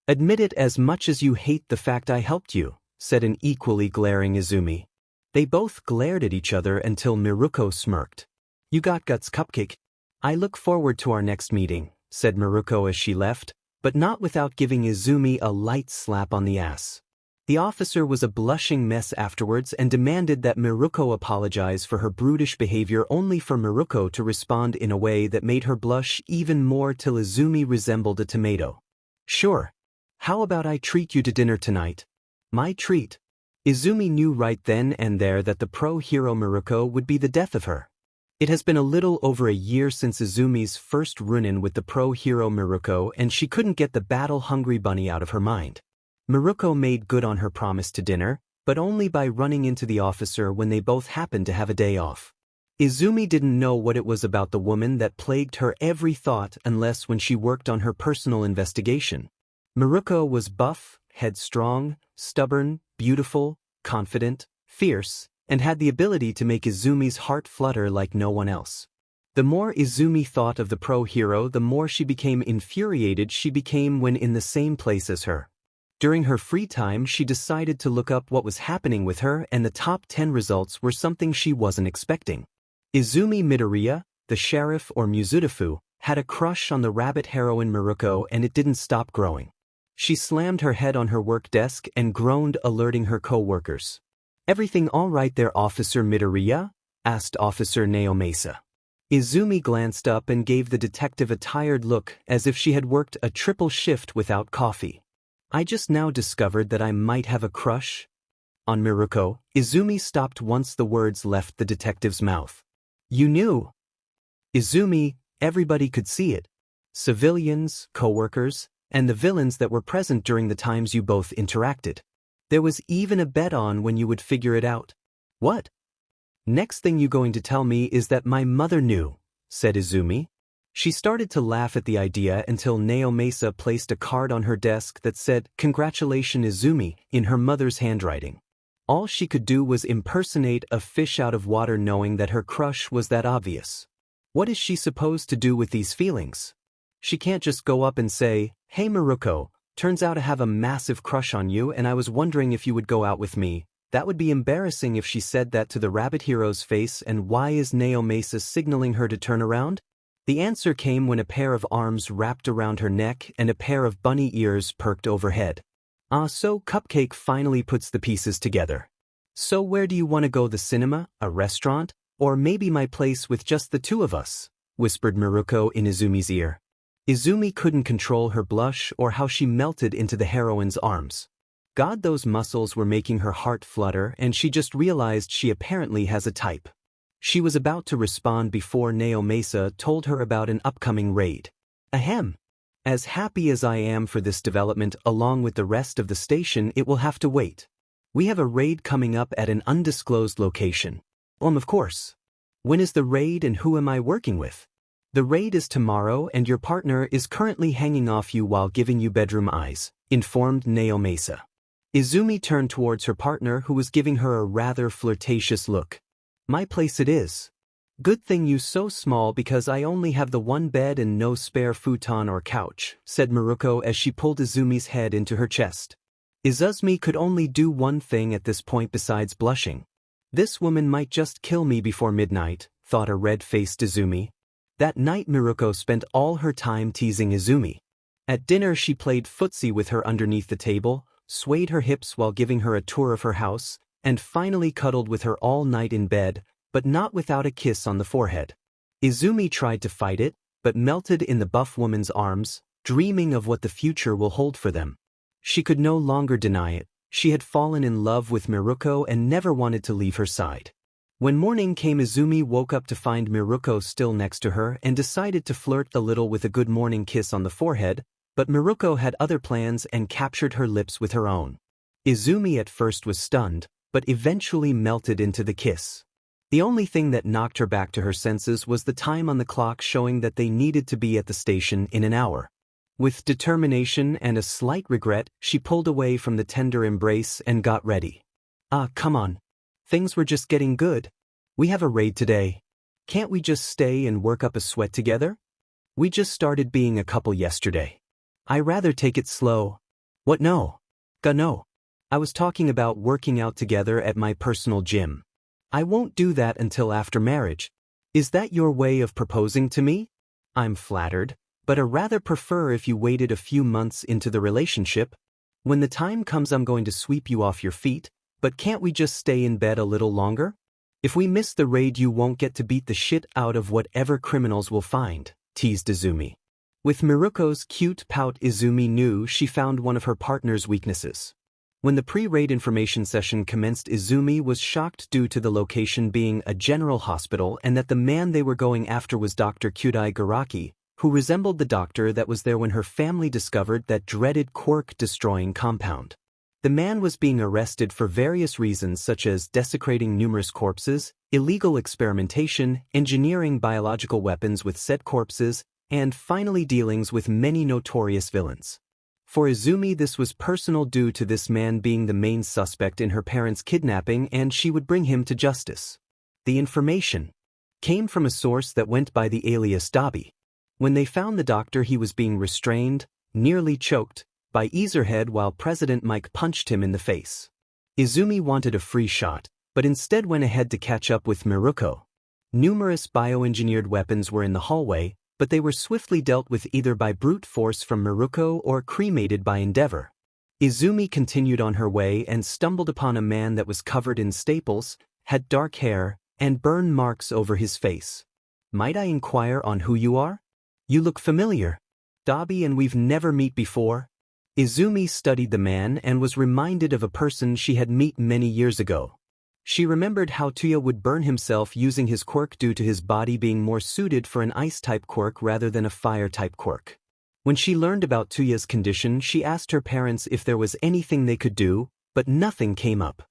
Admit it as much as you hate the fact I helped you, said an equally glaring Izumi. They both glared at each other until Miruko smirked. You got guts, Cupcake. I look forward to our next meeting, said Miruko as she left, but not without giving Izumi a light slap on the ass. The officer was a blushing mess afterwards and demanded that Miruko apologize for her brutish behavior, only for Miruko to respond in a way that made her blush even more till Izumi resembled a tomato. Sure. How about I treat you to dinner tonight? My treat. Izumi knew right then and there that the pro-hero Miruko would be the death of her. It has been a little over a year since Izumi's first run-in with the pro-hero Miruko, and she couldn't get the battle-hungry bunny out of her mind. Miruko made good on her promise to dinner, but only by running into the officer when they both happened to have a day off. Izumi didn't know what it was about the woman that plagued her every thought unless when she worked on her personal investigation. Miruko was buff, headstrong, stubborn, beautiful, confident, fierce, and had the ability to make Izumi's heart flutter like no one else. The more Izumi thought of the pro-hero, the more she became infuriated she became when in the same place as her. During her free time, she decided to look up what was happening with her, and the top 10 results were something she wasn't expecting. Izuku Midoriya, the sheriff or Mizudafu, had a crush on the rabbit heroine Miruko, and it didn't stop growing. She slammed her head on her work desk and groaned, alerting her co-workers. "Everything all right there, Officer Midoriya?" asked Officer 𝗬𝗍𝗄𝐻. Izumi glanced up and gave the detective a tired look, as if she had worked a triple shift without coffee. "I just now discovered that I might have a crush on Miruko." Izumi stopped once the words left the detective's mouth. "You knew?" "Izumi, everybody could see it. Civilians, co-workers, and the villains that were present during the times you both interacted. There was even a bet on when you would figure it out." "What? Next thing you going to tell me is that my mother knew," said Izumi. She started to laugh at the idea until 𝗬𝗍𝗄𝐻 placed a card on her desk that said, "Congratulations Izumi," in her mother's handwriting. All she could do was impersonate a fish out of water, knowing that her crush was that obvious. What is she supposed to do with these feelings? She can't just go up and say, "Hey Miruko, turns out I have a massive crush on you and I was wondering if you would go out with me." That would be embarrassing if she said that to the rabbit hero's face. And why is 𝗬𝗍𝗄𝐻 signaling her to turn around? The answer came when a pair of arms wrapped around her neck and a pair of bunny ears perked overhead. So Cupcake finally puts the pieces together. "So where do you want to go, the cinema, a restaurant, or maybe my place with just the two of us?" whispered Miruko in Izumi's ear. Izumi couldn't control her blush or how she melted into the heroine's arms. God, those muscles were making her heart flutter, and she just realized she apparently has a type. She was about to respond before 𝗬𝗍𝗄𝐻 told her about an upcoming raid. "Ahem. As happy as I am for this development along with the rest of the station, it will have to wait. We have a raid coming up at an undisclosed location." Of course. When is the raid and who am I working with?" "The raid is tomorrow and your partner is currently hanging off you while giving you bedroom eyes," informed 𝗬𝗍𝗄𝐻. Izumi turned towards her partner, who was giving her a rather flirtatious look. "My place it is. Good thing you so small because I only have the one bed and no spare futon or couch," said Miruko as she pulled Izumi's head into her chest. Izumi could only do one thing at this point besides blushing. "This woman might just kill me before midnight," thought a red-faced Izumi. That night Miruko spent all her time teasing Izumi. At dinner she played footsie with her underneath the table, swayed her hips while giving her a tour of her house, and finally cuddled with her all night in bed, but not without a kiss on the forehead. Izumi tried to fight it, but melted in the buff woman's arms, dreaming of what the future will hold for them. She could no longer deny it. She had fallen in love with Miruko and never wanted to leave her side. When morning came, Izumi woke up to find Miruko still next to her and decided to flirt a little with a good morning kiss on the forehead, but Miruko had other plans and captured her lips with her own. Izumi at first was stunned, but eventually melted into the kiss. The only thing that knocked her back to her senses was the time on the clock showing that they needed to be at the station in an hour. With determination and a slight regret, she pulled away from the tender embrace and got ready. Come on. Things were just getting good. We have a raid today. Can't we just stay and work up a sweat together? We just started being a couple yesterday. I rather take it slow." "What, no? No. I was talking about working out together at my personal gym. I won't do that until after marriage." "Is that your way of proposing to me?" "I'm flattered, but I rather prefer if you waited a few months into the relationship. When the time comes I'm going to sweep you off your feet, but can't we just stay in bed a little longer? If we miss the raid you won't get to beat the shit out of whatever criminals we'll find," teased Izumi. With Miruko's cute pout, Izumi knew she found one of her partner's weaknesses. When the pre-raid information session commenced, Izumi was shocked due to the location being a general hospital and that the man they were going after was Dr. 𝗬𝗓𝗏, who resembled the doctor that was there when her family discovered that dreaded 𝗧𝗏𝗏𝗧destroying compound. The man was being arrested for various reasons such as desecrating numerous corpses, illegal experimentation, engineering biological weapons with said corpses, and finally dealings with many notorious villains. For Izumi, this was personal due to this man being the main suspect in her parents' kidnapping, and she would bring him to justice. The information came from a source that went by the alias 𝗬𝗏𝗏. When they found the doctor, he was being restrained, nearly choked, by Ezrehead while President Mike punched him in the face. Izumi wanted a free shot, but instead went ahead to catch up with Miruko. Numerous bioengineered weapons were in the hallway, but they were swiftly dealt with either by brute force from Miruko or cremated by Endeavor. Izumi continued on her way and stumbled upon a man that was covered in staples, had dark hair, and burn marks over his face. "Might I inquire on who you are? You look familiar. 𝗬𝗏𝗏, and we've never met before." Izumi studied the man and was reminded of a person she had met many years ago. She remembered how 𝗬𝗓 would burn himself using his quirk due to his body being more suited for an ice-type quirk rather than a fire-type quirk. When she learned about 𝗬𝗓's condition, she asked her parents if there was anything they could do, but nothing came up.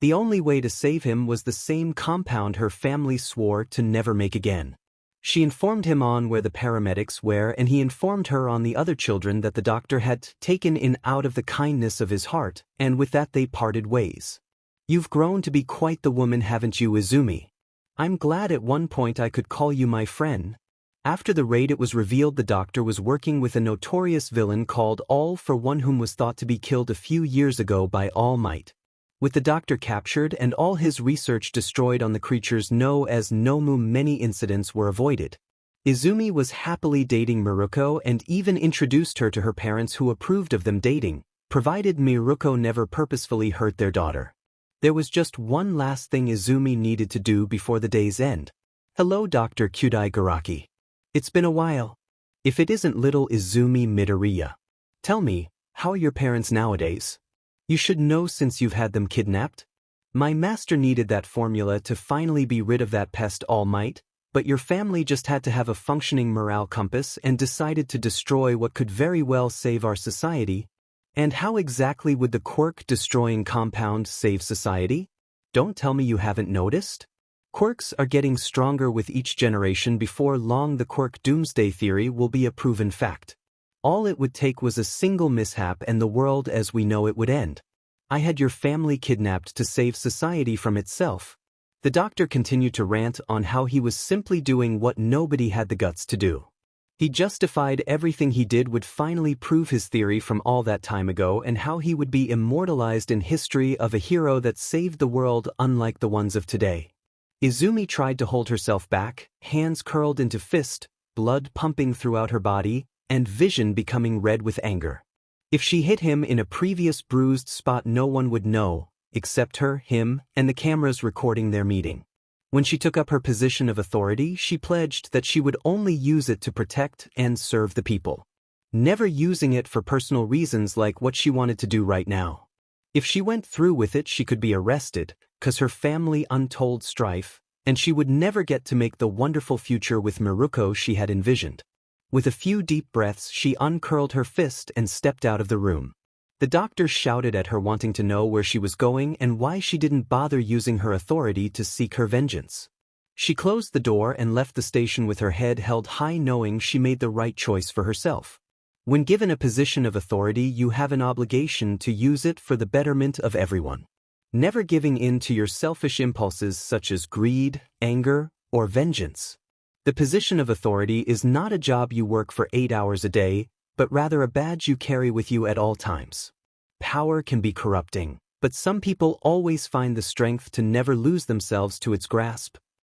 The only way to save him was the same compound her family swore to never make again. She informed him on where the paramedics were, and he informed her on the other children that the doctor had taken in out of the kindness of his heart, and with that they parted ways. "You've grown to be quite the woman, haven't you, Izumi? I'm glad at one point I could call you my friend." After the raid, it was revealed the doctor was working with a notorious villain called 𝗷, whom was thought to be killed a few years ago by All Might. With the doctor captured and all his research destroyed on the creatures known as 𝗵𝗄, many incidents were avoided. Izumi was happily dating Miruko and even introduced her to her parents, who approved of them dating, provided Miruko never purposefully hurt their daughter. There was just one last thing Izumi needed to do before the day's end. "Hello, Dr. 𝗬𝗓𝗏𝗏𝗏. It's been a while. If it isn't little Izuku Midoriya. Tell me, how are your parents nowadays? You should know since you've had them kidnapped. My master needed that formula to finally be rid of that pest All Might, but your family just had to have a functioning morale compass and decided to destroy what could very well save our society. And how exactly would the 𝗧𝗏𝗏𝗏destroying compound save society? Don't tell me you haven't noticed? Quirks are getting stronger with each generation. Before long the quirk doomsday theory will be a proven fact. All it would take was a single mishap and the world as we know it would end. I had your family kidnapped to save society from itself." The doctor continued to rant on how he was simply doing what nobody had the guts to do. He justified everything he did would finally prove his theory from all that time ago, and how he would be immortalized in history of a hero that saved the world unlike the ones of today. Izumi tried to hold herself back, hands curled into fist, blood pumping throughout her body, and vision becoming red with anger. If she hit him in a previous bruised spot, no one would know, except her, him, and the cameras recording their meeting. When she took up her position of authority, she pledged that she would only use it to protect and serve the people, never using it for personal reasons like what she wanted to do right now. If she went through with it, she could be arrested, cause her family untold strife, and she would never get to make the wonderful future with Miruko she had envisioned. With a few deep breaths, she uncurled her fist and stepped out of the room. The doctor shouted at her, wanting to know where she was going and why she didn't bother using her authority to seek her vengeance. She closed the door and left the station with her head held high, knowing she made the right choice for herself. When given a position of authority, you have an obligation to use it for the betterment of everyone, never giving in to your selfish impulses such as greed, anger, or vengeance. The position of authority is not a job you work for 8 hours a day, but rather a badge you carry with you at all times. Power can be corrupting, but some people always find the strength to never lose themselves to its grasp,